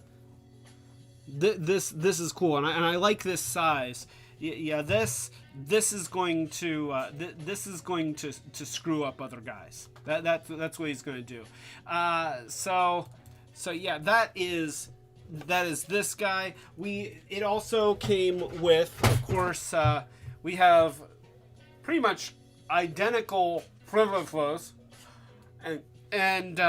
this is cool, and I like this size. Yeah, this is going to screw up other guys. That's what he's going to do. So yeah, that is this guy. It also came with, of course, we have pretty much identical Retrobot, and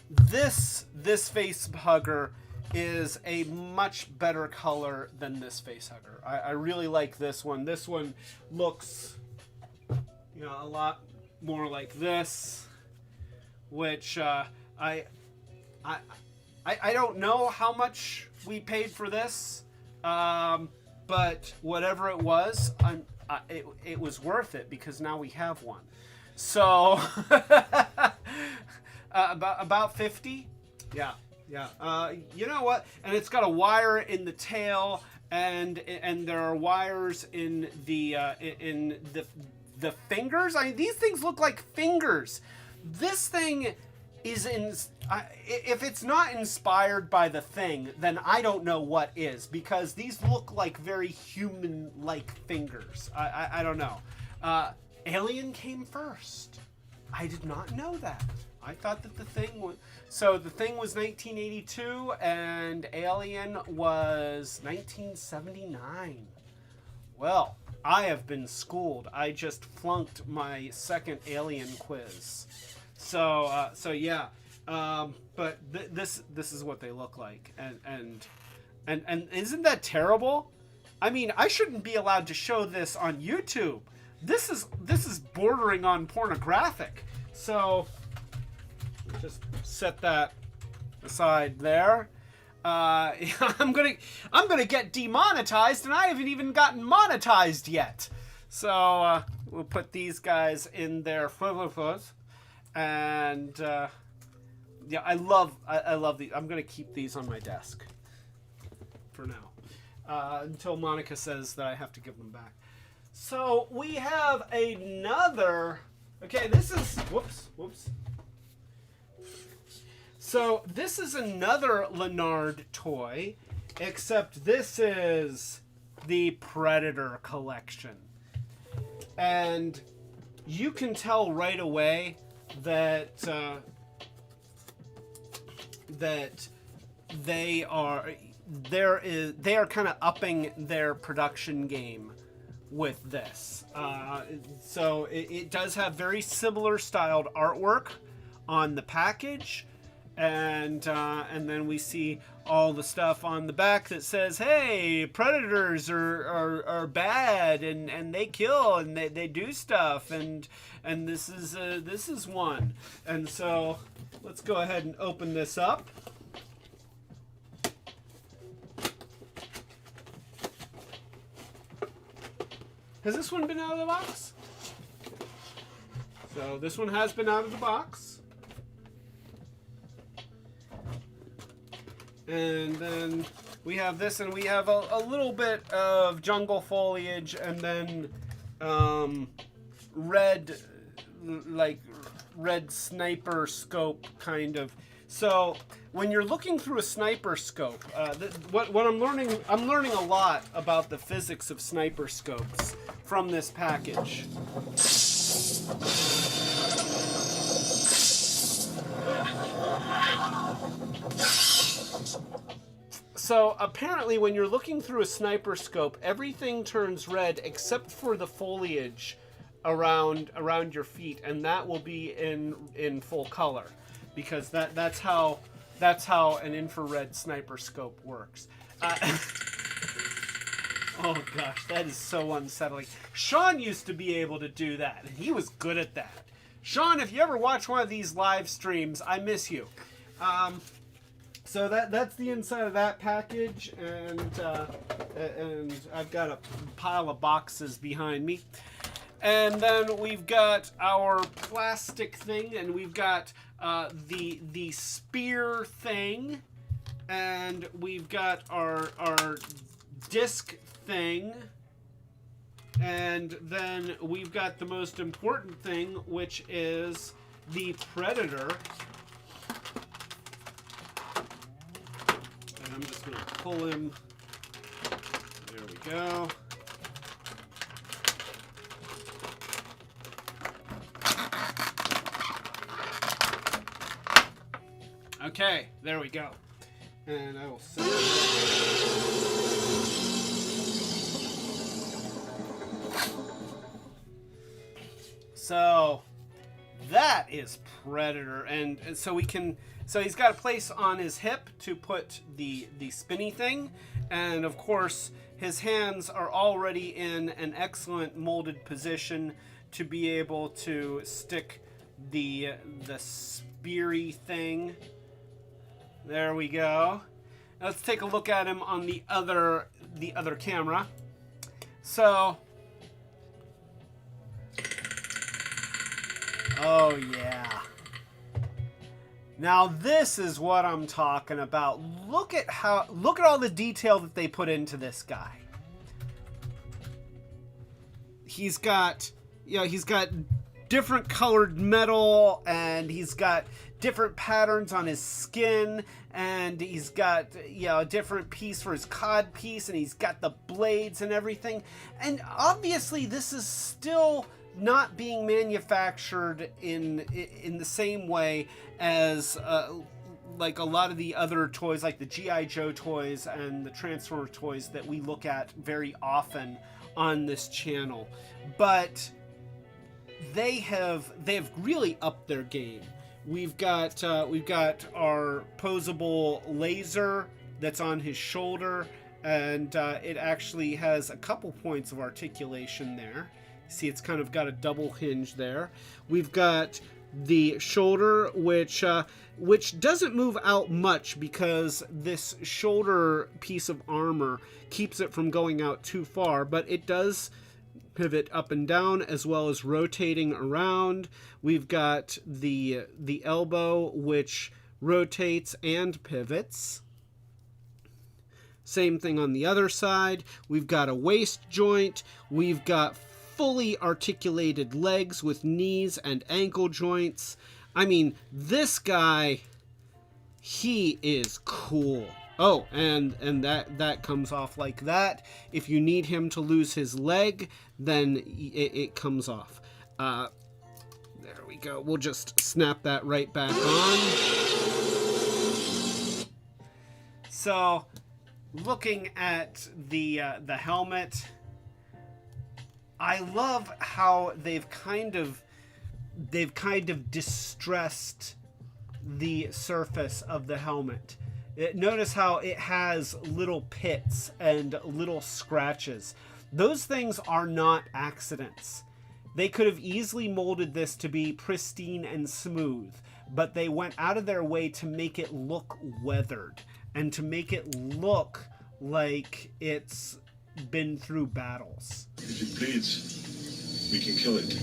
this face hugger is a much better color than this face hugger. I really like this one. This one looks, a lot more like this, which I don't know how much we paid for this, but whatever it was, it was worth it because now we have one. So about 50, yeah. You know what? And it's got a wire in the tail, and there are wires in the fingers. I mean, these things look like fingers. This thing is if it's not inspired by the Thing, then I don't know what is, because these look like very human-like fingers. I don't know. Alien came first. I did not know that. I thought that the Thing was... So the Thing was 1982, and Alien was 1979. Well, I have been schooled. I just flunked my second Alien quiz. So yeah. But this is what they look like, and isn't that terrible? I mean, I shouldn't be allowed to show this on YouTube. This is bordering on pornographic. So just set that aside there. I'm gonna get demonetized, and I haven't even gotten monetized yet. So we'll put these guys in their Retrobot, and yeah, I love these. I'm gonna keep these on my desk for now until Monica says that I have to give them back. So we have another. Okay, this is whoops. So this is another Lanard toy, except this is the Predator collection. And you can tell right away that they are kind of upping their production game with this. So it does have very similar styled artwork on the package. And then we see all the stuff on the back that says, hey, predators are bad, and they kill, and they do stuff, and this is one. And so let's go ahead and open this up. Has this one been out of the box? So this one has been out of the box. And then we have this, and we have a little bit of jungle foliage, and then red like red sniper scope kind of. So when you're looking through a sniper scope, what I'm learning a lot about the physics of sniper scopes from this package. So apparently when you're looking through a sniper scope, everything turns red except for the foliage around your feet, and that will be in full color, because that's how an infrared sniper scope works. Oh gosh, that is so unsettling. Sean used to be able to do that, and he was good at that. Sean, if you ever watch one of these live streams, I miss you. So that's the inside of that package, and I've got a pile of boxes behind me. And then we've got our plastic thing, and we've got the spear thing, and we've got our disc thing, and then we've got the most important thing, which is the Predator. And I'm just going to pull him. There we go. Okay, there we go. And I will set it. So that is Predator, and so we can. So he's got a place on his hip to put the spinny thing, and of course his hands are already in an excellent molded position to be able to stick the speary thing. There we go. Now let's take a look at him on the other camera. So, oh yeah. Now this is what I'm talking about. Look at all the detail that they put into this guy. He's got different colored metal, and he's got different patterns on his skin, and he's got a different piece for his cod piece, and he's got the blades and everything. And obviously this is still not being manufactured in the same way as like a lot of the other toys, like the G.I. Joe toys and the Transformer toys that we look at very often on this channel. But they have really upped their game. We've got our posable laser that's on his shoulder, and it actually has a couple points of articulation there. See, it's kind of got a double hinge there. We've got the shoulder, which doesn't move out much because this shoulder piece of armor keeps it from going out too far, but it does pivot up and down as well as rotating around. We've got the elbow, which rotates and pivots. Same thing on the other side. We've got a waist joint. We've got fully articulated legs with knees and ankle joints. I mean, this guy, he is cool. Oh, and that comes off like that. If you need him to lose his leg, then it comes off. There we go. We'll just snap that right back on. So, looking at the helmet, I love how they've kind of distressed the surface of the helmet. Notice how it has little pits and little scratches. Those things are not accidents. They could have easily molded this to be pristine and smooth, but they went out of their way to make it look weathered and to make it look like it's been through battles. If it bleeds, we can kill it.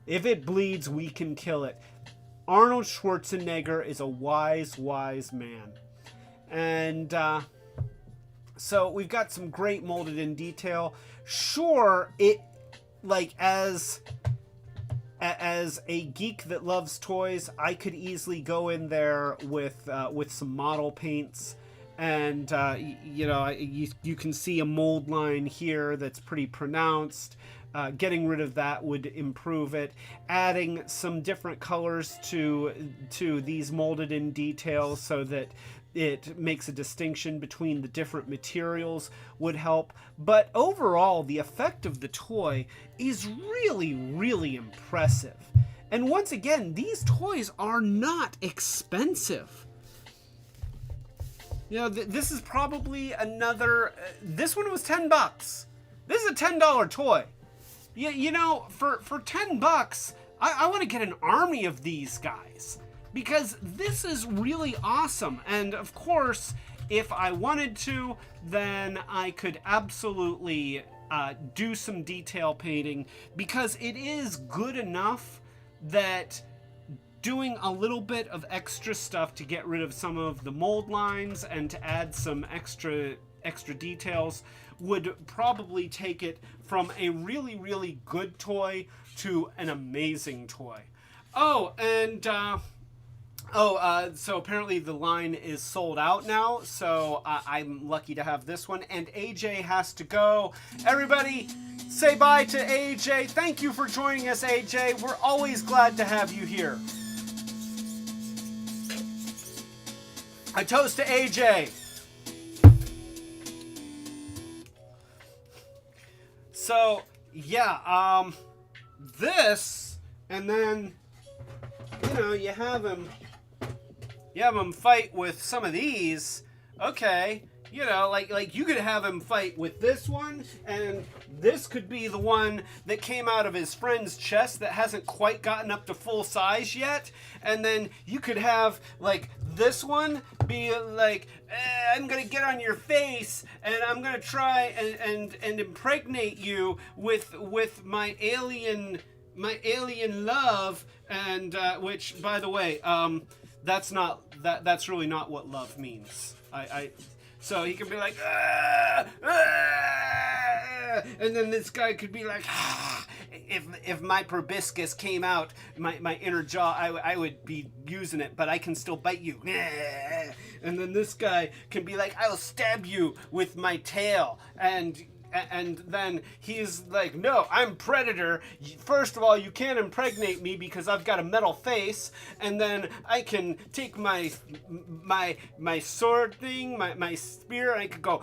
If it bleeds, we can kill it. Arnold Schwarzenegger is a wise, wise man. And so we've got some great molded in detail. Sure, it, like, as as a geek that loves toys, I could easily go in there with some model paints, and you can see a mold line here that's pretty pronounced. Getting rid of that would improve it. Adding some different colors to these molded in details so that it makes a distinction between the different materials would help. But overall, the effect of the toy is really, really impressive. And once again, these toys are not expensive. You know, this is probably another... this one was $10. This is a $10 toy. Yeah, you know, for $10, I want to get an army of these guys. Because this is really awesome. And of course, if I wanted to, then I could absolutely do some detail painting, because it is good enough that doing a little bit of extra stuff to get rid of some of the mold lines and to add some extra details would probably take it from a really, really good toy to an amazing toy. Oh, and so apparently the line is sold out now, so I'm lucky to have this one, and AJ has to go. Everybody, say bye to AJ. Thank you for joining us, AJ. We're always glad to have you here. I toast to AJ. So, yeah, this, and then, you know, you have him fight with some of these. Okay, you know, like you could have him fight with this one, and this could be the one that came out of his friend's chest that hasn't quite gotten up to full size yet. And then you could have, like, this one be like, I'm gonna get on your face, and I'm gonna try and impregnate you with my alien love, and which, by the way, that's really not what love means. So he could be like, and then this guy could be like, if my proboscis came out, my inner jaw, I would be using it, but I can still bite you. And then this guy can be like, I'll stab you with my tail. And then he's like, no, I'm Predator. First of all, you can't impregnate me because I've got a metal face. And then I can take my sword thing, my spear, and I could go...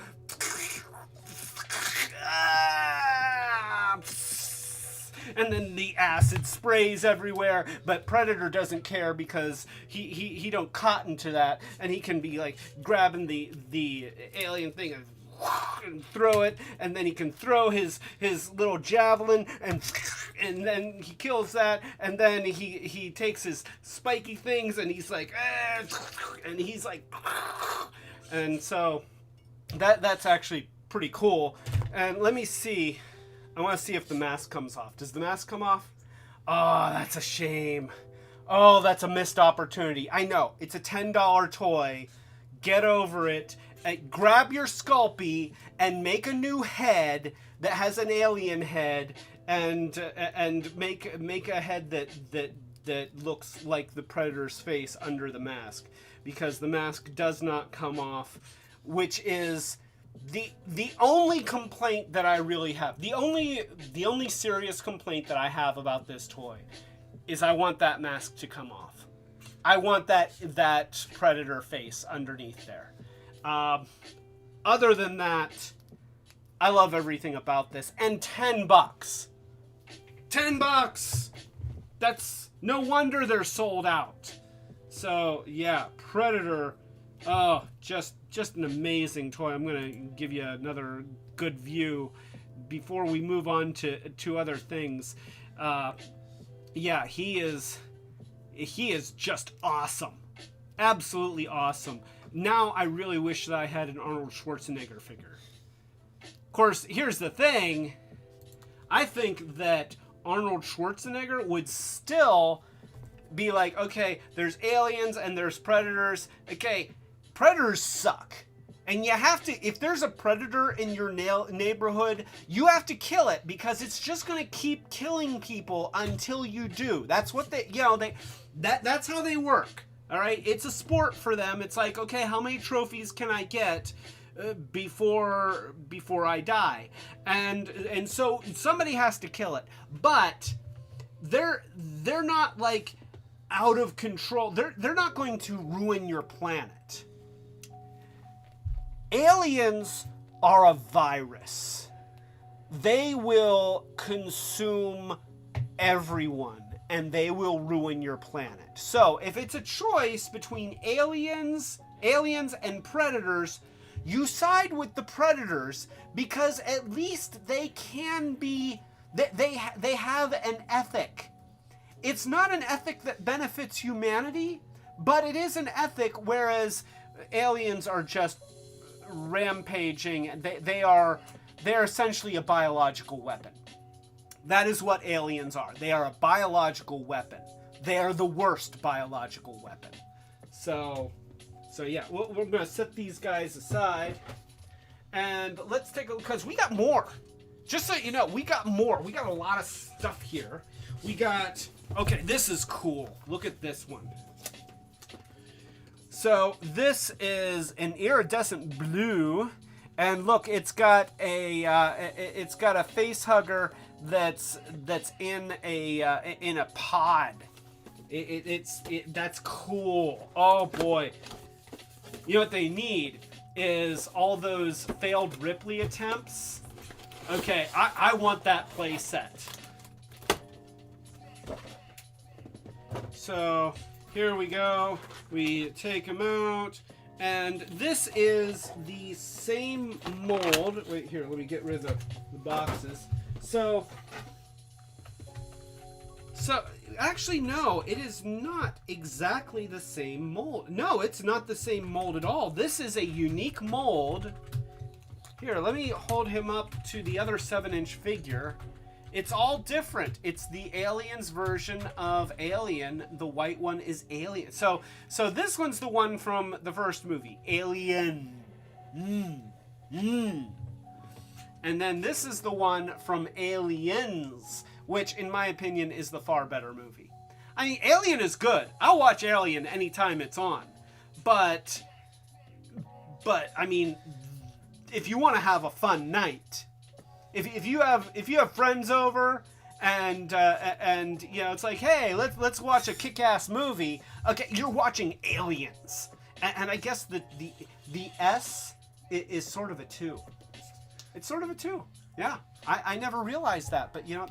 and then the acid sprays everywhere, but Predator doesn't care because he don't cotton to that, and he can be like grabbing the alien thing and throw it, and then he can throw his little javelin, and then he kills that, and then he takes his spiky things, and he's like, and he's like, and so that's actually pretty cool. And let me see, I want to see if the mask comes off. Does the mask come off? Oh, that's a shame. Oh, that's a missed opportunity. I know, it's a $10 toy. Get over it. Grab your Sculpey and make a new head that has an alien head, and make a head that looks like the Predator's face under the mask, because the mask does not come off, which is the only complaint that I really have. The only serious complaint that I have about this toy is I want that mask to come off. I want that Predator face underneath there. Other than that, I love everything about this. And $10. $10! That's no wonder they're sold out. So yeah, Predator, oh, just an amazing toy. I'm gonna give you another good view before we move on to other things. Yeah, he is just awesome. Absolutely awesome. Now I really wish that I had an Arnold Schwarzenegger figure. Of course, here's the thing. I think that Arnold Schwarzenegger would still be like, okay, there's aliens and there's predators. Okay, predators suck. And you have to, if there's a predator in your neighborhood, you have to kill it because it's just going to keep killing people until you do. That's what they, that's how they work. All right. It's a sport for them. It's like, okay, how many trophies can I get before I die? And so somebody has to kill it, but they're not like out of control. They're not going to ruin your planet. Aliens are a virus. They will consume everyone and they will ruin your planet. So if it's a choice between aliens and predators, you side with the predators because at least they can be, they have an ethic. It's not an ethic that benefits humanity, but it is an ethic, whereas aliens are just rampaging. They are essentially a biological weapon. That is what aliens are. They are a biological weapon. They are the worst biological weapon. So yeah, we're gonna set these guys aside and let's take a look, because we got more. Just so you know, we got more. We got a lot of stuff here. We got, okay, this is cool. Look at this one. So this is an iridescent blue, and look, it's got a face hugger that's in a pod. That's cool. Oh boy, you know what they need is all those failed Ripley attempts. Okay, I want that play set. So here we go. We take them out, and this is the same mold. Wait, here, let me get rid of the boxes. So actually, no, it is not exactly the same mold. No, it's not the same mold at all. This is a unique mold. Here, let me hold him up to the other 7-inch figure. It's all different. It's the Aliens version of Alien. The white one is Alien. So this one's the one from the first movie, Alien. And then this is the one from Aliens, which in my opinion is the far better movie. I mean, Alien is good. I'll watch Alien anytime it's on. But I mean, if you want to have a fun night, if you have friends over and you know, it's like, hey, let's watch a kick-ass movie. Okay, you're watching Aliens, and I guess the S is sort of a 2. It's sort of a 2. Yeah, I never realized that, but you know,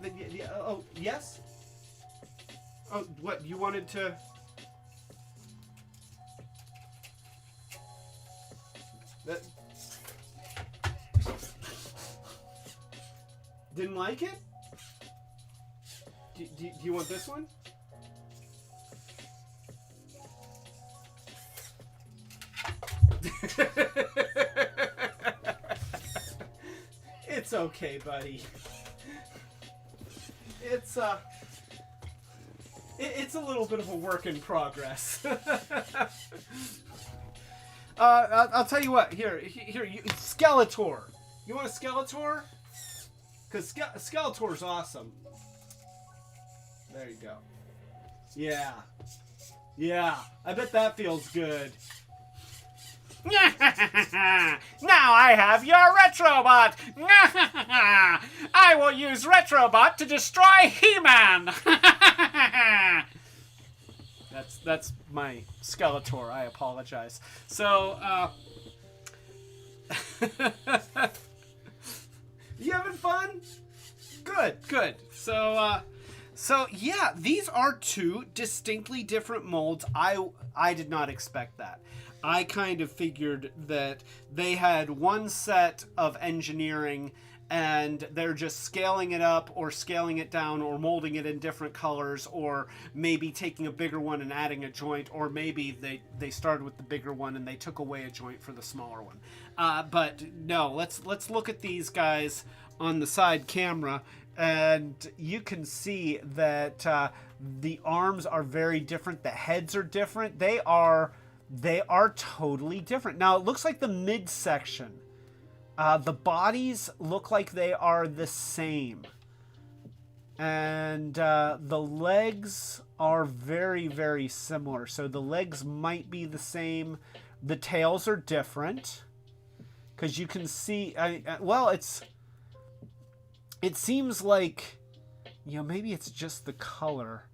oh yes. Oh, what you wanted to? That. Didn't like it? Do you want this one? It's okay, buddy. It's a little bit of a work in progress. I'll tell you what. Here, Skeletor. You want a Skeletor? Because Skeletor's awesome. There you go. Yeah. Yeah. I bet that feels good. Now I have your Retrobot! I will use Retrobot to destroy He-Man! That's my Skeletor. I apologize. So, you having fun? Good. So yeah, these are 2 distinctly different molds. I did not expect that. I kind of figured that they had one set of engineering and they're just scaling it up or scaling it down or molding it in different colors, or maybe taking a bigger one and adding a joint, or maybe they started with the bigger one and they took away a joint for the smaller one. But no, let's look at these guys on the side camera, and you can see that the arms are very different. The heads are different. They are They are totally different. Now, it looks like the midsection. The bodies look like they are the same. And the legs are very, very similar. So the legs might be the same. The tails are different. Because you can see... well, it seems like... maybe it's just the color.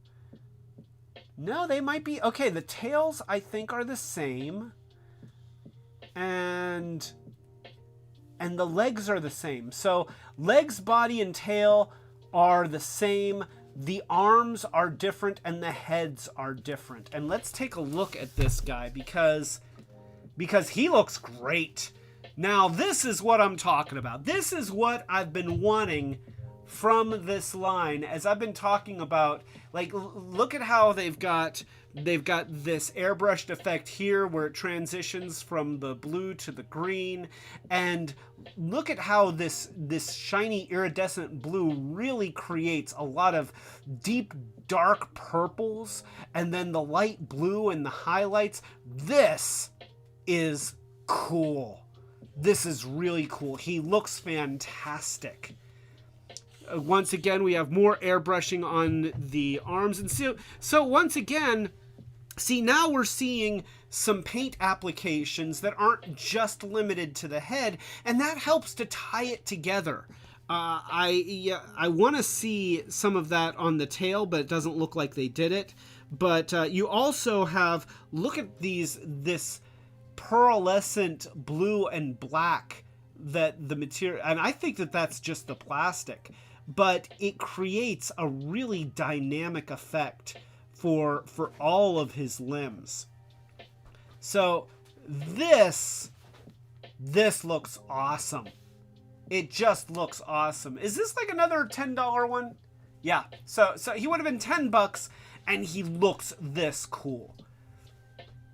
No, they might be... Okay, the tails, I think, are the same. And the legs are the same. So, legs, body, and tail are the same. The arms are different, and the heads are different. And let's take a look at this guy, because he looks great. Now, this is what I'm talking about. This is what I've been wanting from this line, as I've been talking about. Like, look at how they've got this airbrushed effect here where it transitions from the blue to the green, and look at how this shiny iridescent blue really creates a lot of deep dark purples, and then the light blue and the highlights. This is cool. This is really cool. He looks fantastic. Once again, we have more airbrushing on the arms. And so once again, see, now we're seeing some paint applications that aren't just limited to the head, and that helps to tie it together. I want to see some of that on the tail, but it doesn't look like they did it. But you also have, look at this pearlescent blue and black that the material, and I think that that's just the plastic, but it creates a really dynamic effect for all of his limbs. So this looks awesome. It just looks awesome. Is this like another $10 one? Yeah. So he would have been $10 and he looks this cool.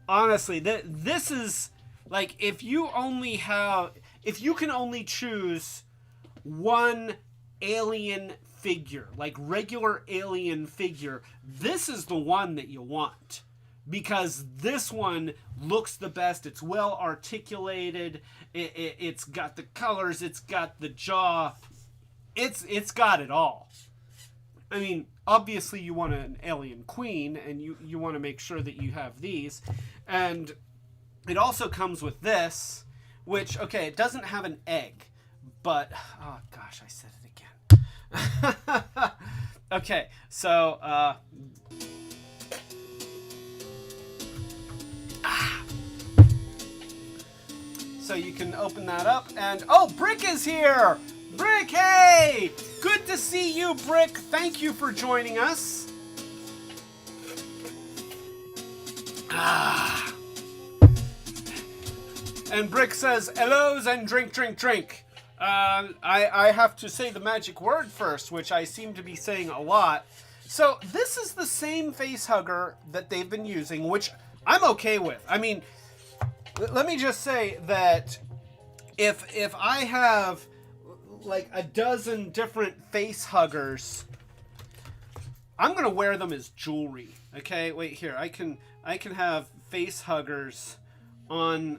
Honestly, this is like, if you can only choose one alien figure, like regular alien figure, this is the one that you want, because this one looks the best. It's well articulated. It's got the colors. It's got the jaw. It's got it all. I mean, obviously you want an alien queen, and you want to make sure that you have these. And it also comes with this, which, okay, it doesn't have an egg, but, oh gosh, I said it again. Okay, so, so you can open that up, and, oh, Brick is here! Brick, hey! Good to see you, Brick. Thank you for joining us. And Brick says, hellos and drink, drink, drink. I have to say the magic word first, which I seem to be saying a lot. So this is the same face hugger that they've been using, which I'm okay with. I mean, let me just say that if I have like a dozen different face huggers, I'm gonna wear them as jewelry. Okay, wait here. I can have face huggers on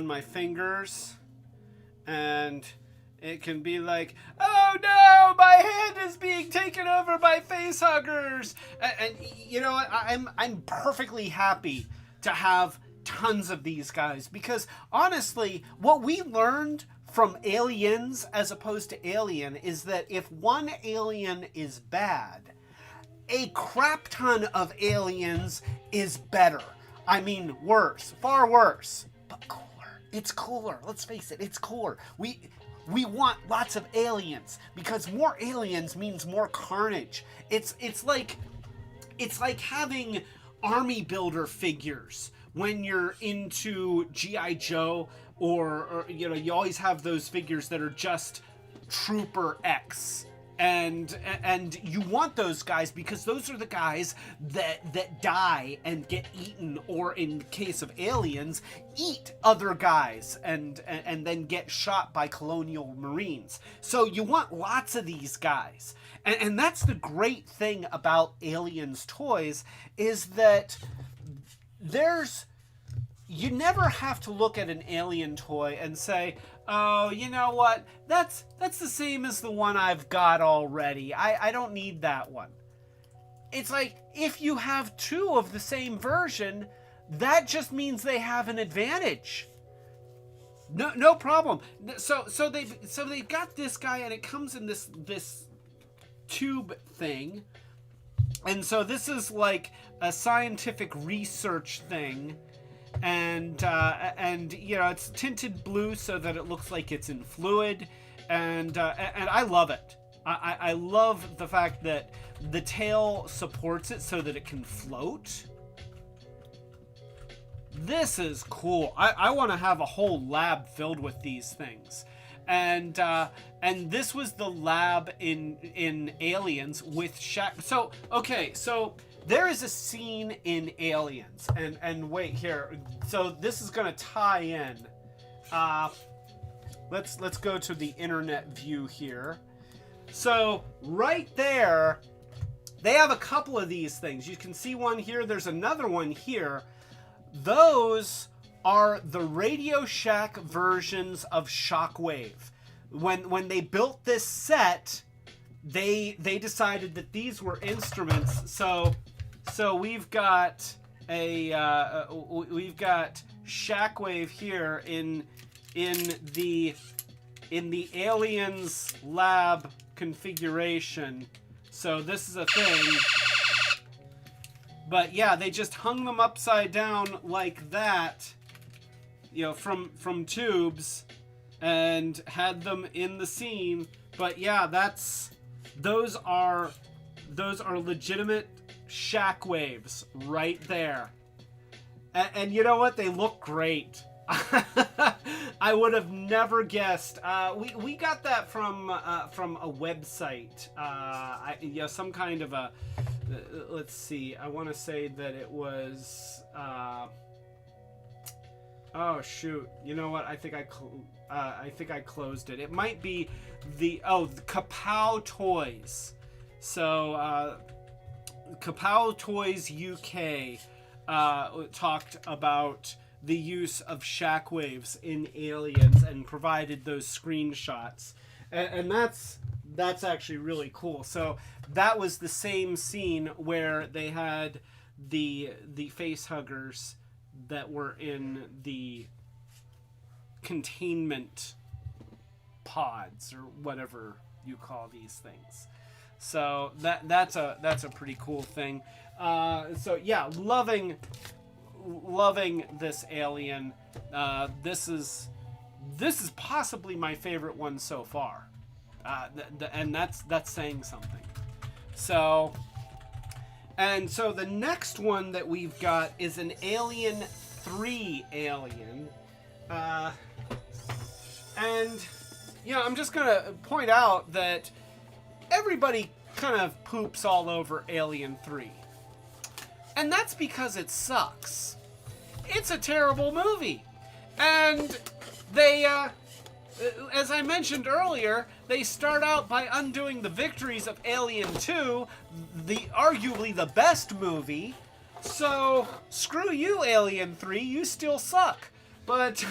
my fingers, and it can be like, oh no, my hand is being taken over by face huggers, and you know what? I'm perfectly happy to have tons of these guys, because honestly, what we learned from Aliens as opposed to Alien is that if one alien is bad, a crap ton of aliens is better. I mean, worse, far worse, but cooler. It's cooler. Let's face it, it's cooler. We want lots of aliens, because more aliens means more carnage. It's like having army builder figures when you're into G.I. Joe, or you know, you always have those figures that are just Trooper X. And you want those guys, because those are the guys that die and get eaten, or in case of aliens, eat other guys and then get shot by colonial marines. So you want lots of these guys. And that's the great thing about Aliens toys, is that there's you never have to look at an Alien toy and say, oh, you know what? That's the same as the one I've got already. I don't need that one. It's like, if you have two of the same version, that just means they have an advantage. No problem. So they've got this guy, and it comes in this tube thing. And so this is like a scientific research thing. And you know, it's tinted blue so that it looks like it's in fluid, and I love it. I love the fact that the tail supports it so that it can float. This is cool. I want to have a whole lab filled with these things, and this was the lab in Aliens with Shaq. So okay, so. There is a scene in Aliens, and wait here. So this is gonna tie in. Let's go to the internet view here. So right there, they have a couple of these things. You can see one here. There's another one here. Those are the Radio Shack versions of Shockwave. When they built this set, they decided that these were instruments. So we've got we've got Shockwave here in the Aliens lab configuration. So this is a thing. But yeah, they just hung them upside down like that, you know, from tubes, and had them in the scene. But yeah, those are legitimate Shockwaves right there, and you know what? They look great. I would have never guessed. We got that from a website. You know, some kind of a. Let's see. I want to say that it was. Oh shoot! You know what? I think I closed it. It might be the Kapow Toys. So. Kapow Toys UK talked about the use of shockwaves in Aliens and provided those screenshots, and that's actually really cool. So that was the same scene where they had the face huggers that were in the containment pods, or whatever you call these things. So that's a pretty cool thing. So yeah, loving this Alien. This is possibly my favorite one so far, and that's saying something. So the next one that we've got is an Alien 3 Alien, and you know, I'm just gonna point out that everybody kind of poops all over Alien 3. And that's because it sucks. It's a terrible movie. And they, as I mentioned earlier, they start out by undoing the victories of Alien 2, arguably the best movie. So, screw you, Alien 3, you still suck. But,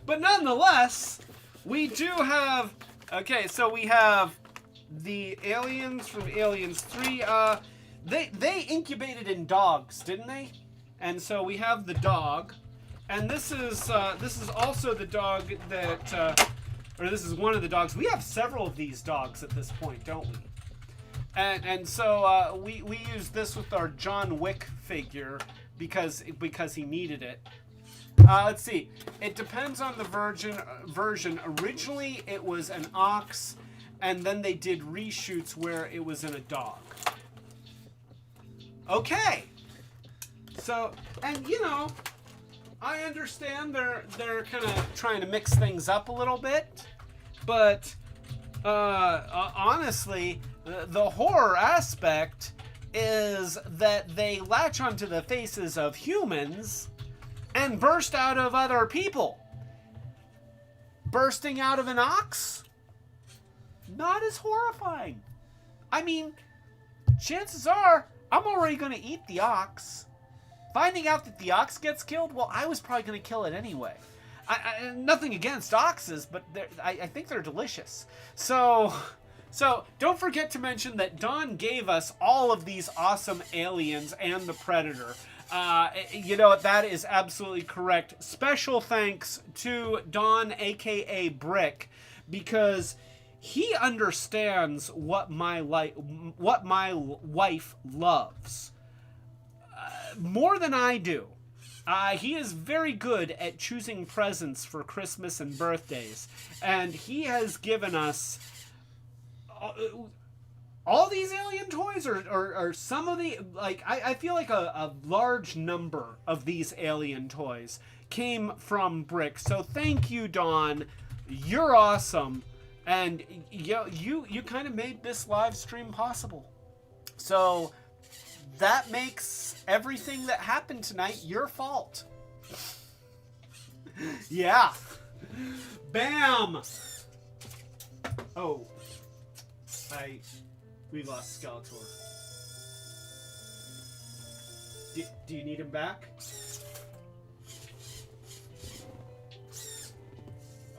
but nonetheless, we do have... Okay, so we have the aliens from Aliens 3. They incubated in dogs, didn't they? And so we have the dog, and this is also the dog that, or this is one of the dogs. We have several of these dogs at this point, don't we? And so we use this with our John Wick figure because he needed it. Let's see. It depends on the version. Originally, it was an ox, and then they did reshoots where it was in a dog. Okay. So, and you know, I understand they're kind of trying to mix things up a little bit, but honestly, the horror aspect is that they latch onto the faces of humans and burst out of other people. Bursting out of an ox? Not as horrifying. I mean, chances are I'm already going to eat the ox. Finding out that the ox gets killed, well, I was probably going to kill it anyway. Nothing against oxes, but I think they're delicious. So don't forget to mention that Dawn gave us all of these awesome aliens and the Predator. That is absolutely correct. Special thanks to Dawn, aka Brick, because he understands what my wife loves more than I do. He is very good at choosing presents for Christmas and birthdays, and he has given us all these alien toys, or some of the, I feel like a large number of these alien toys came from Brick. So thank you, Dawn. You're awesome, and you kind of made this live stream possible. So that makes everything that happened tonight your fault. Yeah. Bam. Oh. We lost Skeletor. Do you need him back?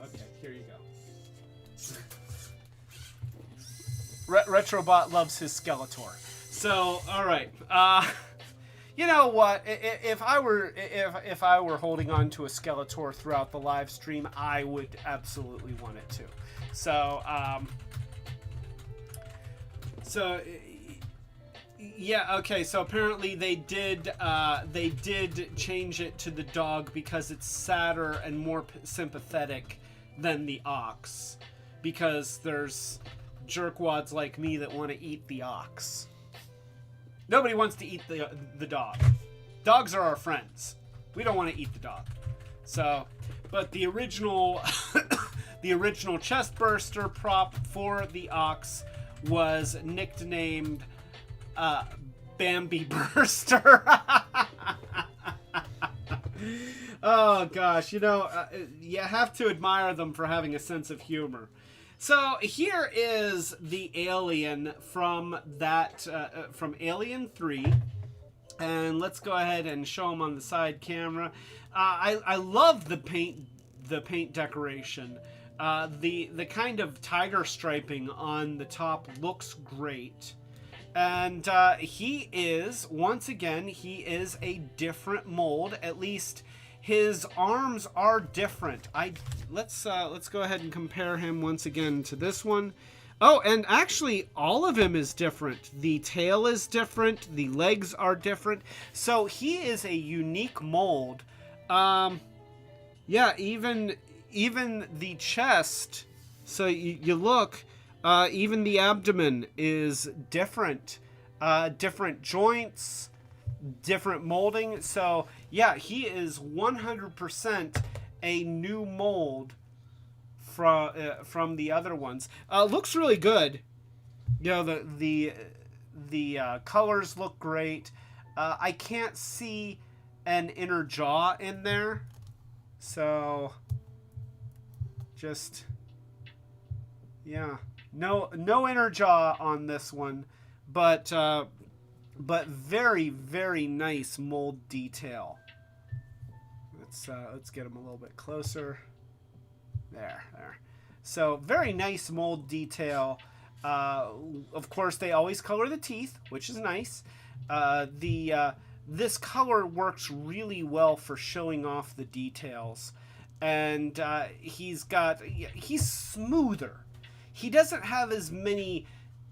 Okay, here you go. Retrobot loves his Skeletor. So, all right. You know what? If I were holding on to a Skeletor throughout the live stream, I would absolutely want it to. So, yeah, okay. So apparently they did change it to the dog because it's sadder and more sympathetic than the ox, because there's jerkwads like me that want to eat the ox. Nobody wants to eat the dog. Dogs are our friends. We don't want to eat the dog. So, but the original the original chest burster prop for the ox was nicknamed Bambi Burster. Oh gosh, you have to admire them for having a sense of humor. So here is the alien from from Alien 3, and let's go ahead and show him on the side camera. I love the paint decoration. The kind of tiger striping on the top looks great. And he is, once again, he is a different mold. At least his arms are different. Let's go ahead and compare him once again to this one. Oh, and actually all of him is different. The tail is different, the legs are different. So he is a unique mold. Yeah, even the chest. So you look, even the abdomen is different. Different joints, different molding. So yeah, he is 100% a new mold from the other ones. Looks really good. The colors look great. I can't see an inner jaw in there, so just no inner jaw on this one, but very, very nice mold detail. Let's get him a little bit closer. There. So very nice mold detail. Of course, they always color the teeth, which is nice. This color works really well for showing off the details, and he's smoother. He doesn't have as many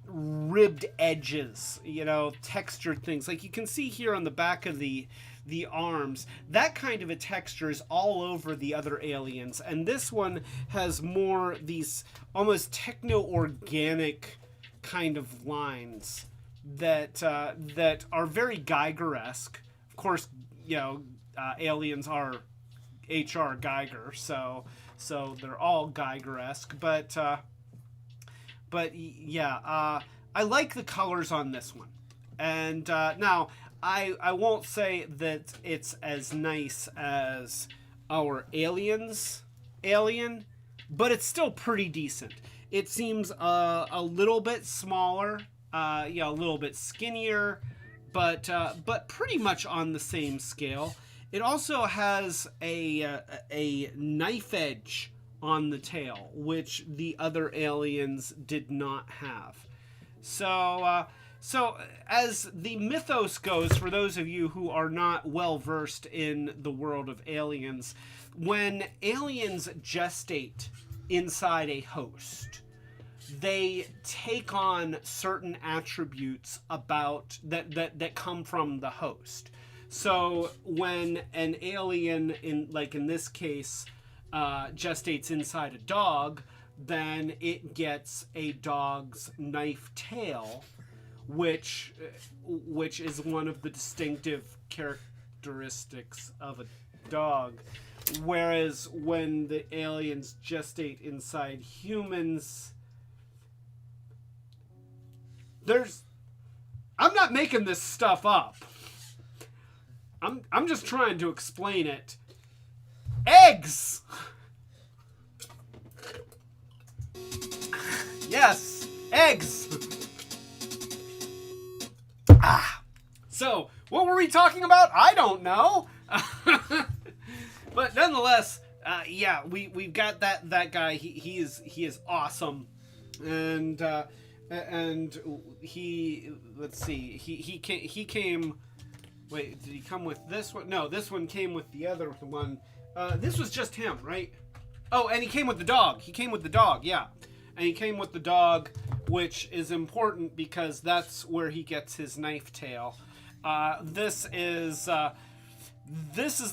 ribbed edges, textured things like you can see here on the back of the arms. That kind of a texture is all over the other aliens, and this one has more these almost techno-organic kind of lines that are very Geiger-esque. Of course, aliens are H.R. Geiger, so they're all Geiger-esque, but yeah, I like the colors on this one. And now I won't say that it's as nice as our alien, but it's still pretty decent. It seems a little bit smaller, a little bit skinnier, but pretty much on the same scale. It also has a knife edge on the tail, which the other aliens did not have. So as the mythos goes, for those of you who are not well versed in the world of aliens, when aliens gestate inside a host, they take on certain attributes about that come from the host. So when an alien, in this case, gestates inside a dog, then it gets a dog's knife tail, which is one of the distinctive characteristics of a dog. Whereas when the aliens gestate inside humans, I'm not making this stuff up. I'm just trying to explain it. Eggs! Yes, eggs! So, what were we talking about? I don't know. But nonetheless, we've got that guy. He is awesome, and he, let's see, he came. Wait, did he come with this one? No, this one came with the other one. This was just him, right? Oh, and he came with the dog. Yeah. And he came with the dog, which is important because that's where he gets his knife tail. This is the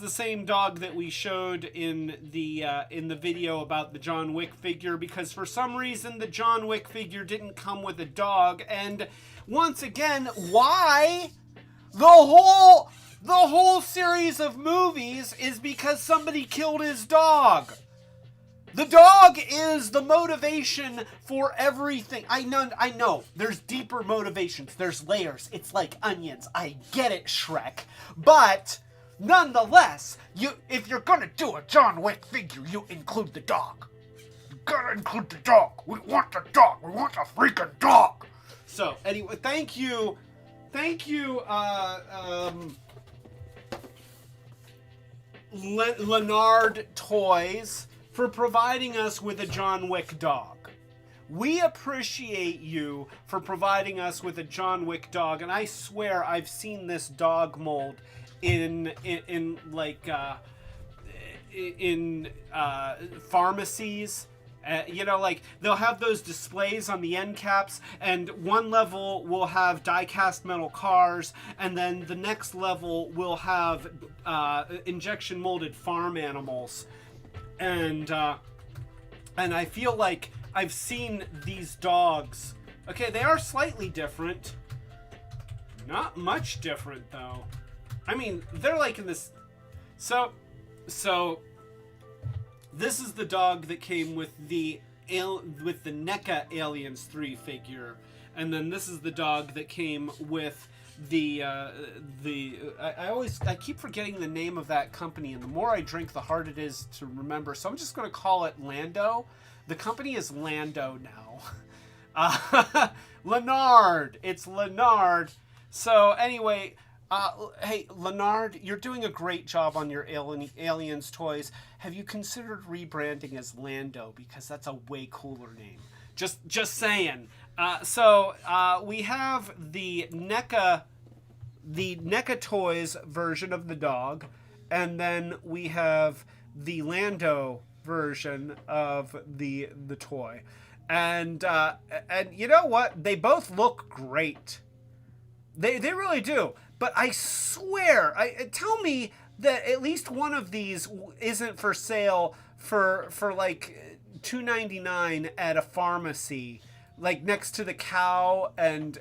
same dog that we showed in the video about the John Wick figure, because for some reason the John Wick figure didn't come with a dog, and once again, why? The whole series of movies is because somebody killed his dog. The dog is the motivation for everything. I know. There's deeper motivations. There's layers. It's like onions. I get it, Shrek. But nonetheless, if you're gonna do a John Wick figure, you include the dog. You gotta include the dog. We want the dog. We want the freaking dog. So anyway, thank you, Lanard Toys, for providing us with a John Wick dog. We appreciate you for providing us with a John Wick dog, and I swear I've seen this dog mold in pharmacies. They'll have those displays on the end caps, and one level will have die-cast metal cars, and then the next level will have injection molded farm animals. And I feel like I've seen these dogs. Okay, they are slightly different. Not much different, though. I mean, they're like in this... So this is the dog that came with the NECA Aliens 3 figure, and then this is the dog that came with I keep forgetting the name of that company, and the more I drink, the harder it is to remember. So I'm just going to call it Lando. The company is Lando now. Lanard. It's Lanard. So anyway, hey, Lanard, you're doing a great job on your Aliens toys. Have you considered rebranding as Lando? Because that's a way cooler name. Just saying. So we have the NECA Toys version of the dog, and then we have the Lando version of the toy. And you know what? They both look great. They really do. But I swear, tell me that at least one of these isn't for sale for like $2.99 at a pharmacy, like next to the cow and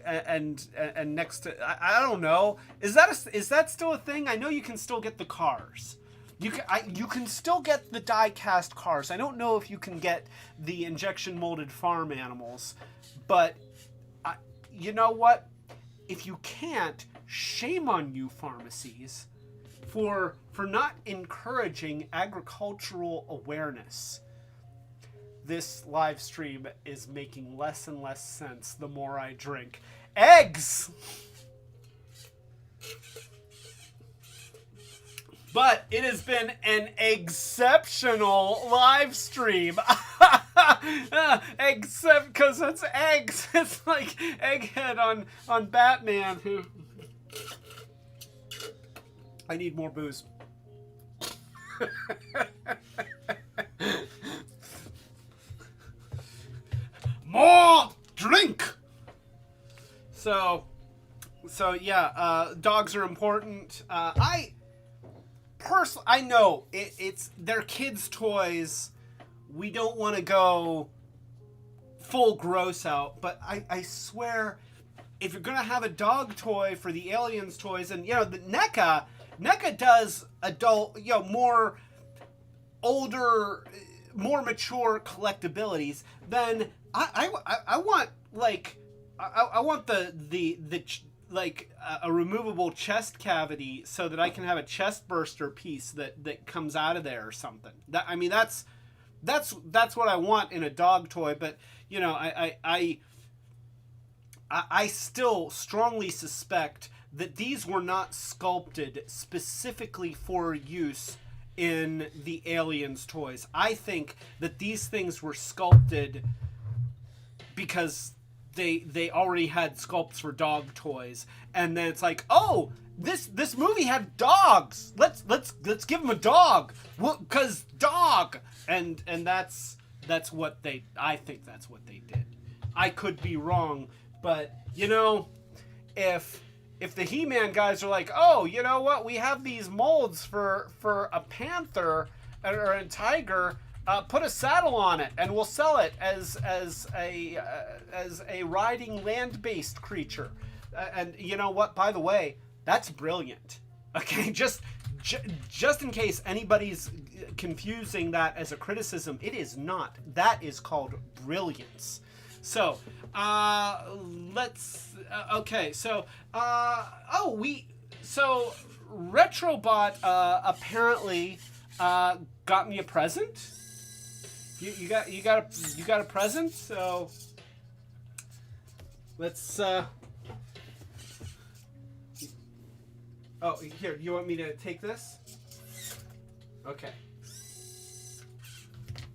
next to, I don't know. Is that still a thing? I know you can still get the cars. You can still get the die-cast cars. I don't know if you can get the injection molded farm animals, but you know what? If you can't, shame on you, pharmacies, for not encouraging agricultural awareness. This live stream is making less and less sense the more I drink. Eggs! But it has been an exceptional live stream. Except because it's eggs. It's like Egghead on Batman. Who? I need more booze. More drink. So yeah, dogs are important. I know it's they're kids' toys. We don't want to go full gross out, but I swear, if you're gonna have a dog toy for the Aliens toys, and the NECA does adult, more older, more mature collectabilities, then I want I want a removable chest cavity so that I can have a chest burster piece that comes out of there or something. That's what I want in a dog toy. But I still strongly suspect that these were not sculpted specifically for use in the Aliens toys. I think that these things were sculpted because they already had sculpts for dog toys, and then it's like, oh, this movie had dogs. Let's give them a dog. Well, 'cause dog, and that's what I think that's what they did. I could be wrong, but if the He-Man guys are like, oh, you know what, we have these molds for a panther or a tiger. Put a saddle on it, and we'll sell it as a riding land-based creature. And you know what? By the way, that's brilliant. Okay, just in case anybody's confusing that as a criticism, it is not. That is called brilliance. So, let's. Okay, so Retrobot apparently got me a present. You got a present, so let's oh, here, you want me to take this?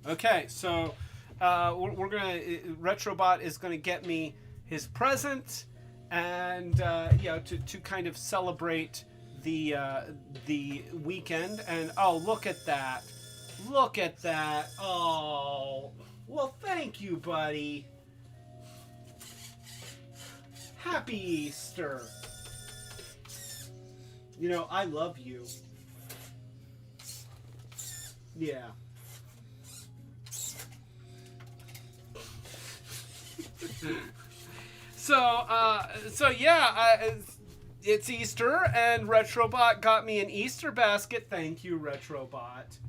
Okay, so we're gonna Retrobot is gonna get me his present, and to kind of celebrate the weekend. And oh, look at that. Look at that. Oh, well, thank you, buddy. Happy Easter. I love you. Yeah. So yeah, it's Easter, and Retrobot got me an Easter basket. Thank you, Retrobot.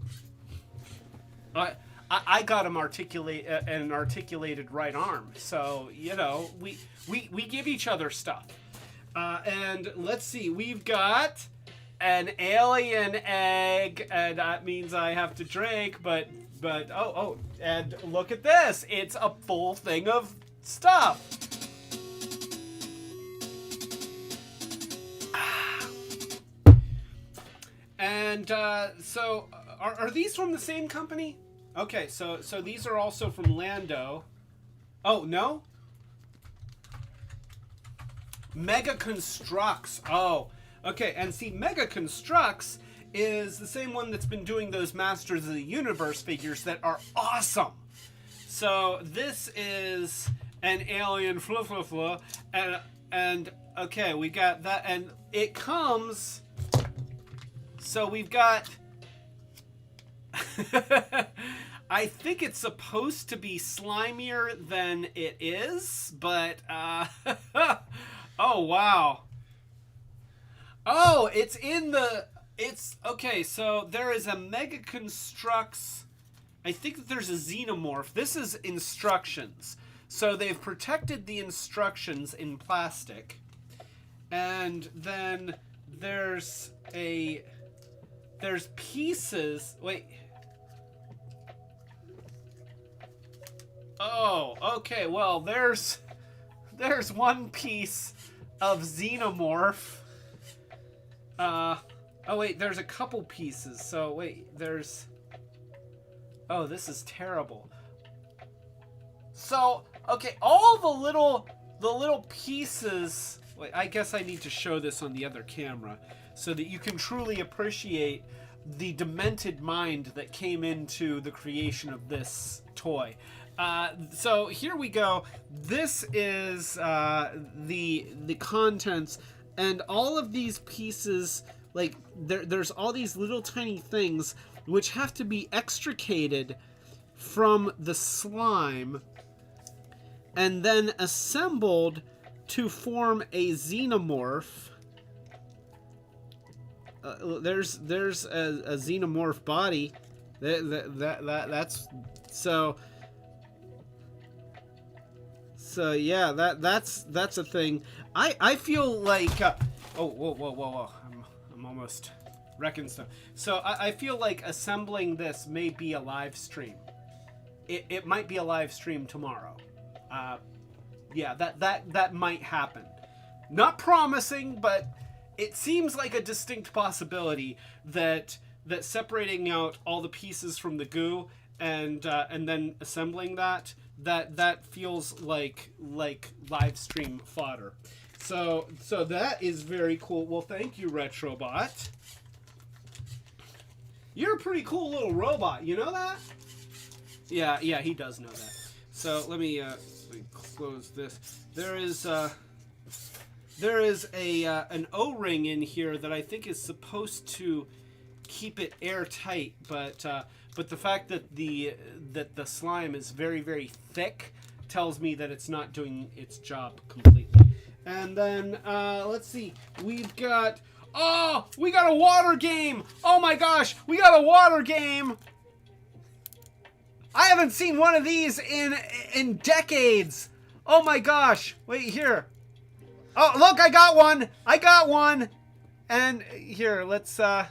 I got him an articulated right arm, so we give each other stuff. And let's see, we've got an alien egg, and that means I have to drink. But and look at this, it's a full thing of stuff. And so are these from the same company? Okay, so these are also from Lando. Oh, no? Mega Constructs. Oh, okay. And see, Mega Constructs is the same one that's been doing those Masters of the Universe figures that are awesome. So this is an alien and okay, we got that, and it comes. So we've got. I think it's supposed to be slimier than it is, but oh wow. Oh, it's okay, so there is a Mega Constructs. I think that there's a Xenomorph. This is instructions. So they've protected the instructions in plastic. And then there's pieces. Wait. Oh, okay. Well, there's one piece of Xenomorph. Oh wait, there's a couple pieces. So wait, there's... Oh, this is terrible. So, okay, all the little pieces... Wait, I guess I need to show this on the other camera so that you can truly appreciate the demented mind that came into the creation of this toy. So here we go. This is the contents, and all of these pieces, like there's all these little tiny things which have to be extricated from the slime and then assembled to form a xenomorph. There's a xenomorph body. That's so yeah, that's a thing. I feel like whoa. I'm almost wrecking stuff. So I feel like assembling this may be a live stream. It might be a live stream tomorrow. Yeah, that might happen. Not promising, but it seems like a distinct possibility that separating out all the pieces from the goo and then assembling that feels like live stream fodder. So that is very cool. Well, thank you, Retrobot. You're a pretty cool little robot. You know that? Yeah, he does know that. So let me close this. There is an O-ring in here that I think is supposed to keep it airtight, but the fact that the slime is very, very thick tells me that it's not doing its job completely. And then let's see, we got a water game. Oh my gosh, we got a water game. I haven't seen one of these in decades. Oh my gosh. Wait, here. Oh, look, I got one. And here, let's there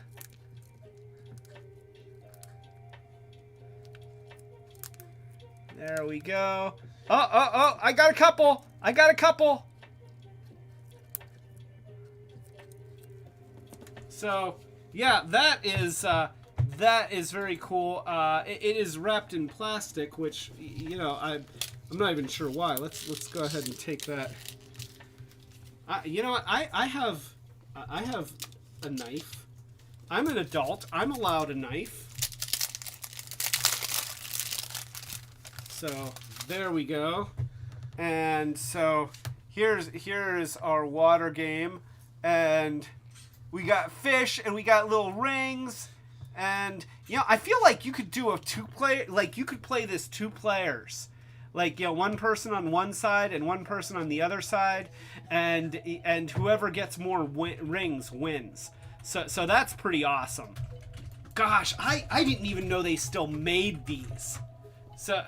we go. Oh, I got a couple. So, yeah, that is very cool. It is wrapped in plastic, which, you know, I'm not even sure why. Let's go ahead and take that. You know what? I have a knife. I'm an adult. I'm allowed a knife. So there we go. And so here's our water game, and we got fish and we got little rings. And, you know, I feel like you could do a two-player, like you could play this 2 players. Like, you know, one person on one side and one person on the other side, and whoever gets more rings wins. So that's pretty awesome. Gosh, I didn't even know they still made these. So,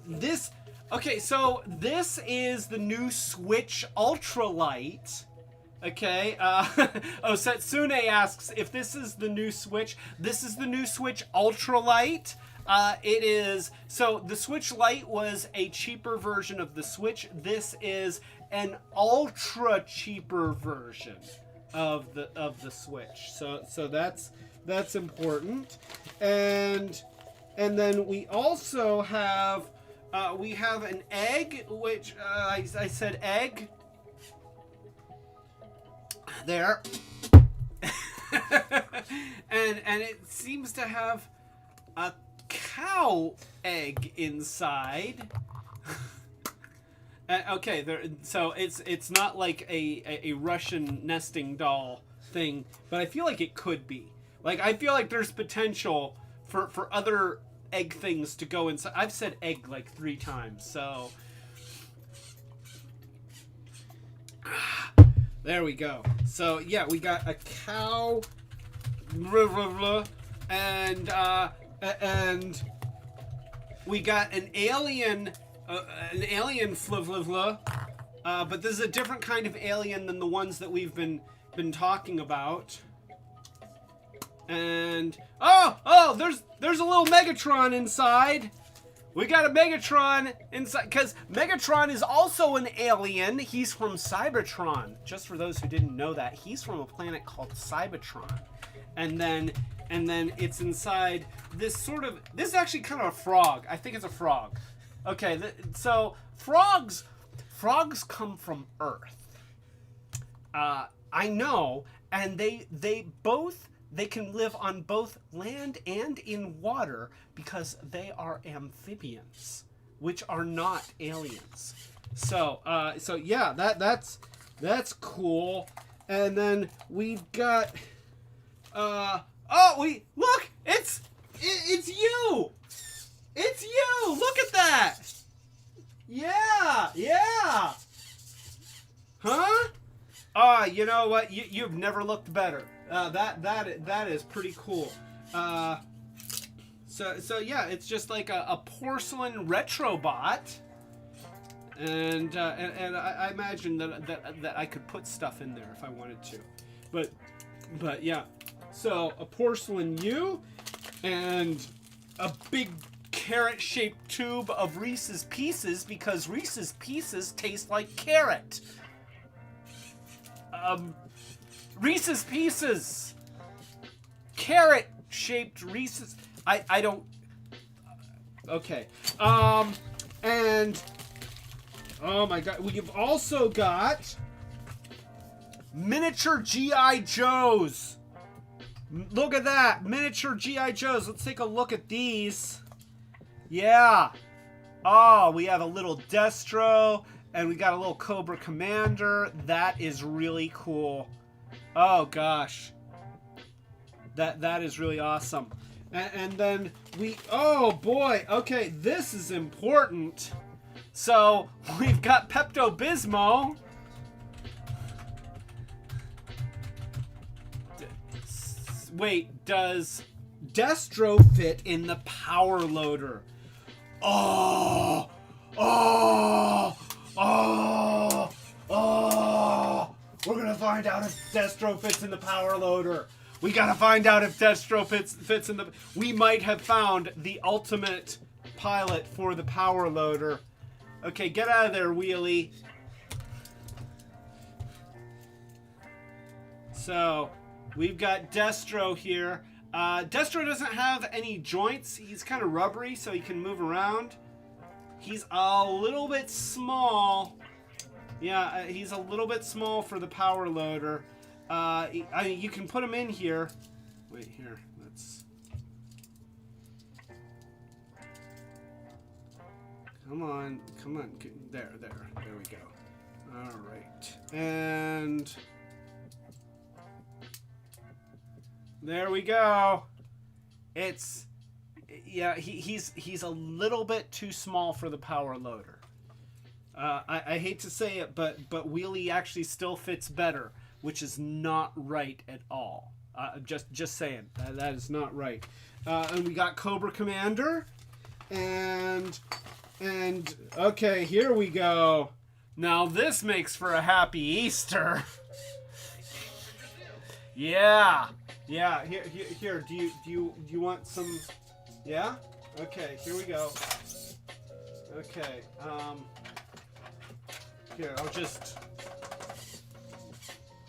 this, okay, so this is the new Switch Ultralight. Okay, Setsune asks if this is the new Switch. This is the new Switch Ultralight. It is, so the Switch Lite was a cheaper version of the Switch. This is an ultra cheaper version of the Switch. So that's important. And then we also have an egg, which I said egg. There. and it seems to have a cow egg inside. Okay, so it's not like a Russian nesting doll thing, but I feel like it could be. Like, I feel like there's potential for other egg things to go inside. I've said egg like 3 times, so there we go. So yeah, we got a cow, and we got an alien, but this is a different kind of alien than the ones that we've been talking about. And oh, there's a little Megatron inside. We got a Megatron inside, because Megatron is also an alien. He's from Cybertron. Just for those who didn't know that, he's from a planet called Cybertron. And then it's inside this sort of, this is actually kind of a frog. I think it's a frog. Okay, so frogs come from Earth. I know, and they can live on both land and in water because they are amphibians, which are not aliens. So yeah, that's cool. And then we've got look, it's you. It's you. Look at that. Yeah. Huh? You know what? You've never looked better. That is pretty cool. So yeah, it's just like a porcelain Retrobot, and I imagine that I could put stuff in there if I wanted to, but yeah. So a porcelain U, and a big carrot-shaped tube of Reese's Pieces because Reese's Pieces taste like carrot. Reese's Pieces, carrot-shaped Reese's. I don't. Okay. And oh my God, we've also got miniature GI Joes. Look at that, miniature GI Joes. Let's take a look at these. Yeah. Oh, we have a little Destro, and we got a little Cobra Commander. That is really cool. Oh gosh, that is really awesome. And then oh boy, okay, this is important. So we've got Pepto-Bismol. Wait, does Destro fit in the power loader? Oh, we're gonna find out if Destro fits in the power loader. We gotta find out if Destro fits in the... We might have found the ultimate pilot for the power loader. Okay, get out of there, Wheelie. So, we've got Destro here. Destro doesn't have any joints. He's kind of rubbery, so he can move around. He's a little bit small. Yeah, he's a little bit small for the power loader. I mean, you can put him in here. Wait, here. Let's... Come on. There we go. All right. And... there we go. It's... yeah, he's a little bit too small for the power loader. I hate to say it, but Wheelie actually still fits better, which is not right at all. Just saying, that is not right. And we got Cobra Commander, and okay, here we go. Now this makes for a happy Easter. Yeah. Here. Do you want some? Yeah. Okay. Here we go. Okay. Here, I'll just...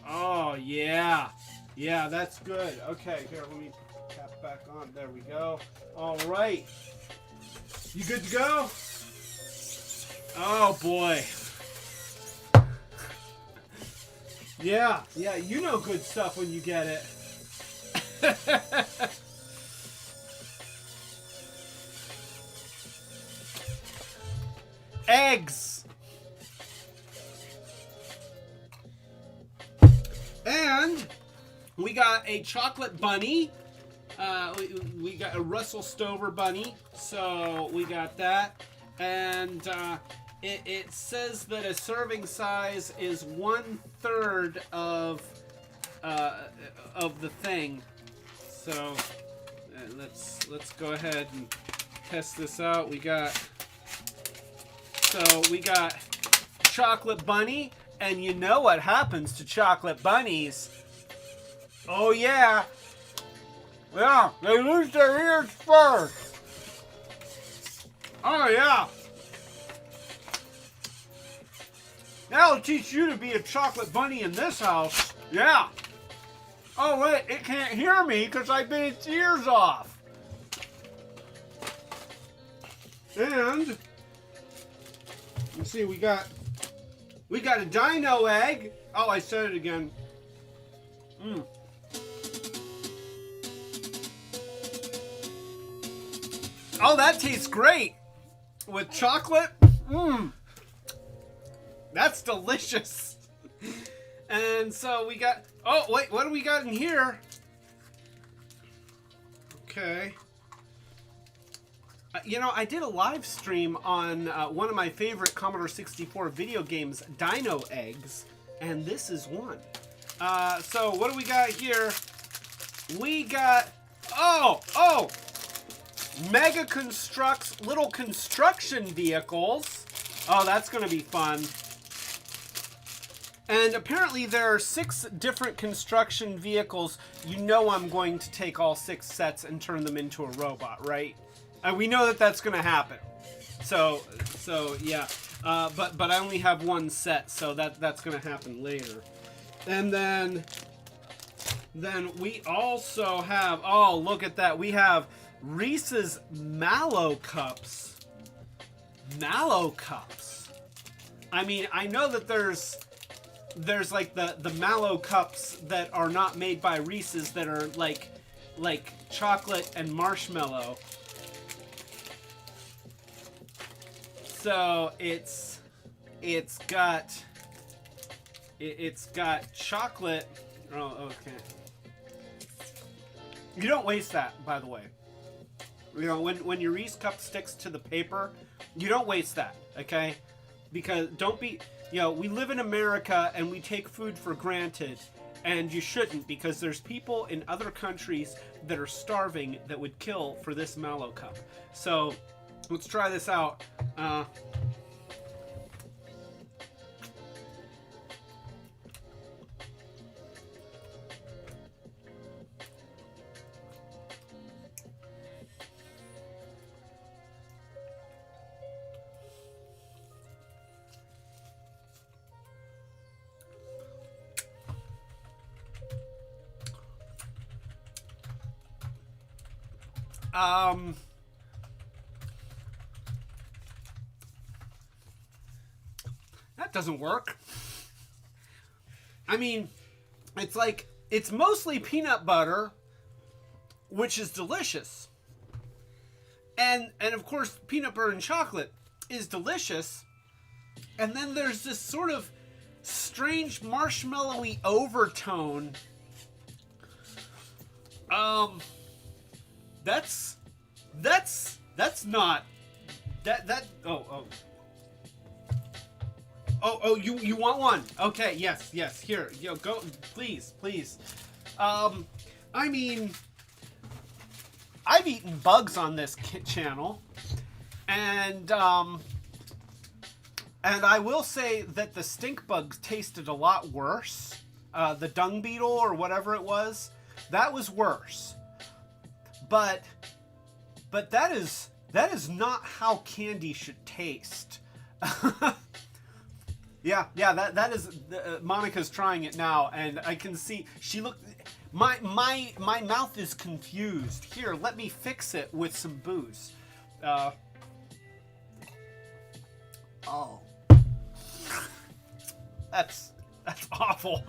oh, yeah. Yeah, that's good. Okay, here, let me cap back on. There we go. All right. You good to go? Oh, boy. Yeah, you know good stuff when you get it. Eggs. And we got a chocolate bunny. We got a Russell Stover bunny. So we got that. And it says that a serving size is 1/3 of the thing. So let's go ahead and test this out. We got chocolate bunny. And you know what happens to chocolate bunnies. Oh, yeah. Yeah, they lose their ears first. Oh, yeah. That'll teach you to be a chocolate bunny in this house. Yeah. Oh, wait, it can't hear me because I bit its ears off. And, let's see, we got a dino egg. Oh, I said it again. Oh, that tastes great. With chocolate. That's delicious. And so we got... Oh, wait, what do we got in here? Okay. You know, I did a live stream on one of my favorite Commodore 64 video games, Dino Eggs, and this is one. So what do we got here? We got... Oh! Mega Constructs little construction vehicles. Oh, that's going to be fun. And apparently there are 6 different construction vehicles. You know I'm going to take all 6 sets and turn them into a robot, right? And we know that that's going to happen. So yeah. But I only have 1 set, so that's going to happen later. And then we also have... Oh, look at that. We have Reese's Mallow Cups. Mallow Cups. I mean, I know that there's like the Mallow Cups that are not made by Reese's that are like chocolate and marshmallow. So it's got chocolate. Oh, okay. You don't waste that, by the way. You know, when your Reese cup sticks to the paper, you don't waste that, okay? Because don't be, you know, we live in America and we take food for granted, and you shouldn't, because there's people in other countries that are starving that would kill for this Mallow cup. So let's try this out. That doesn't work. I mean, it's like, it's mostly peanut butter, which is delicious. And of course, peanut butter and chocolate is delicious. And then there's this sort of strange marshmallowy overtone. That's not that oh you want one? Okay, yes, here, go, please. I mean, I've eaten bugs on this channel, and I will say that the stink bugs tasted a lot worse. The dung beetle or whatever it was, that was worse. But that is not how candy should taste. Yeah, that is. Monica's trying it now, and I can see she looked. My mouth is confused. Here, let me fix it with some booze. Oh, that's awful.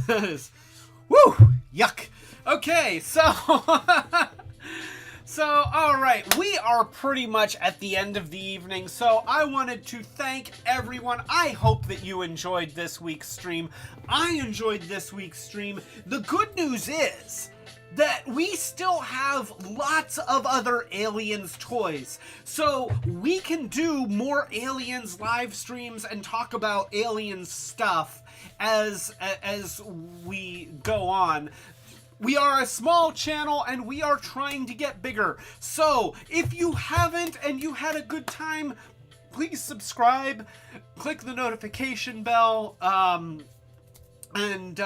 That is, woo, yuck. Okay, so all right, we are pretty much at the end of the evening, so I wanted to thank everyone. I hope that you enjoyed this week's stream. I enjoyed this week's stream. The good news is that we still have lots of other Aliens toys, so we can do more Aliens live streams and talk about Aliens stuff as we go on. We are a small channel and we are trying to get bigger. So if you haven't and you had a good time, please subscribe, click the notification bell, and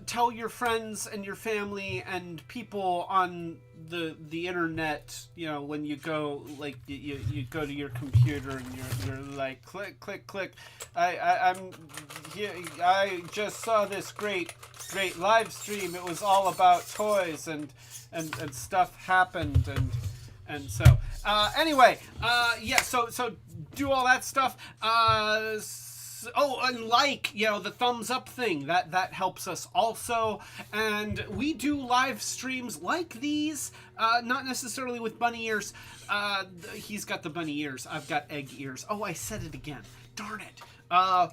tell your friends and your family and people on the internet, you know, when you go like you go to your computer and you're like click click. I'm here. I just saw this great live stream. It was all about toys and stuff happened and so anyway, yeah, so do all that stuff. Oh, and like, you know, the thumbs up thing, that helps us also. And we do live streams like these, not necessarily with bunny ears. He's got the bunny ears. I've got egg ears. Oh, I said it again. Darn it. Ugh.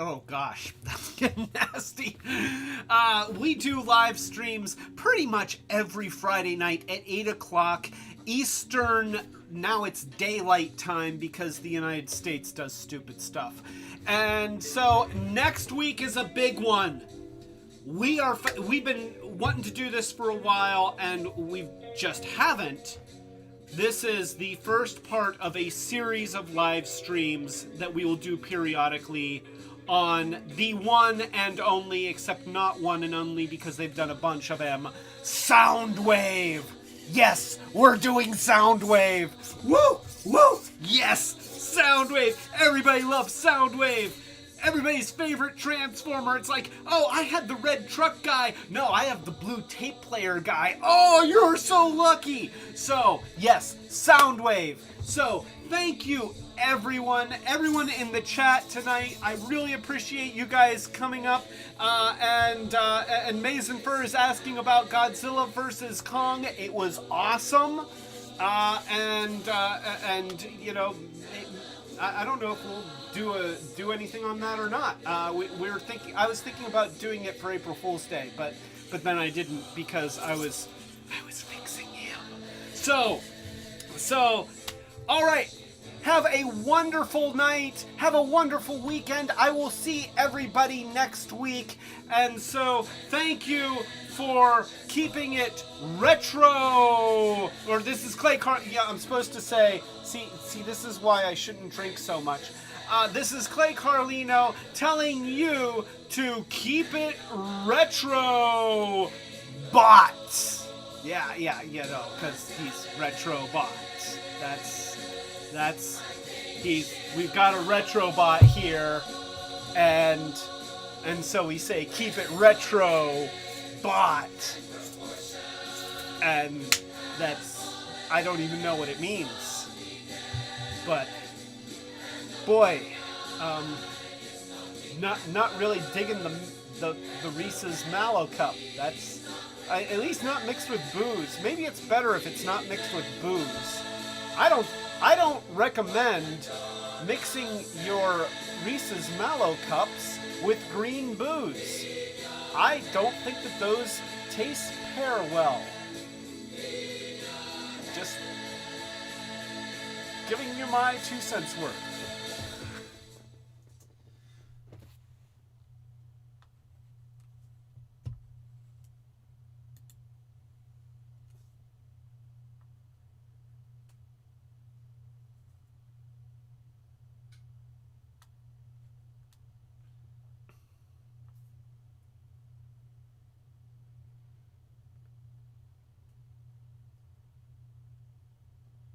Oh gosh, that's getting nasty. We do live streams pretty much every Friday night at 8 o'clock Eastern. Now it's daylight time because the United States does stupid stuff. And so next week is a big one. We've been wanting to do this for a while and we just haven't. This is the first part of a series of live streams that we will do periodically on the one and only, except not one and only because they've done a bunch of them, Soundwave. Yes, we're doing Soundwave. Woo! Woo! Yes! Soundwave! Everybody loves Soundwave! Everybody's favorite Transformer. It's like, oh, I had the red truck guy. No, I have the blue tape player guy. Oh, you're so lucky! So, yes, Soundwave. So, thank you, everyone in the chat tonight. I really appreciate you guys coming up. And Mason Fur is asking about Godzilla vs. Kong. It was awesome. And you know, I don't know if we'll do anything on that or not. I was thinking about doing it for April Fool's Day, but then I didn't because I was fixing him. So, all right. Have a wonderful night. Have a wonderful weekend. I will see everybody next week. And so, thank you for keeping it retro. Or this is Clay Yeah, I'm supposed to say, see, this is why I shouldn't drink so much. This is Clay Carlino telling you to keep it retro. Bots. Yeah, you know, because he's Retrobot. We've got a Retrobot here, and so we say keep it retro bot, and I don't even know what it means, but boy, not really digging the Reese's Mallow Cup. That's at least not mixed with booze. Maybe it's better if it's not mixed with booze. I don't recommend mixing your Reese's Mallow Cups with green booze. I don't think that those pair well. Just giving you my 2 cents worth.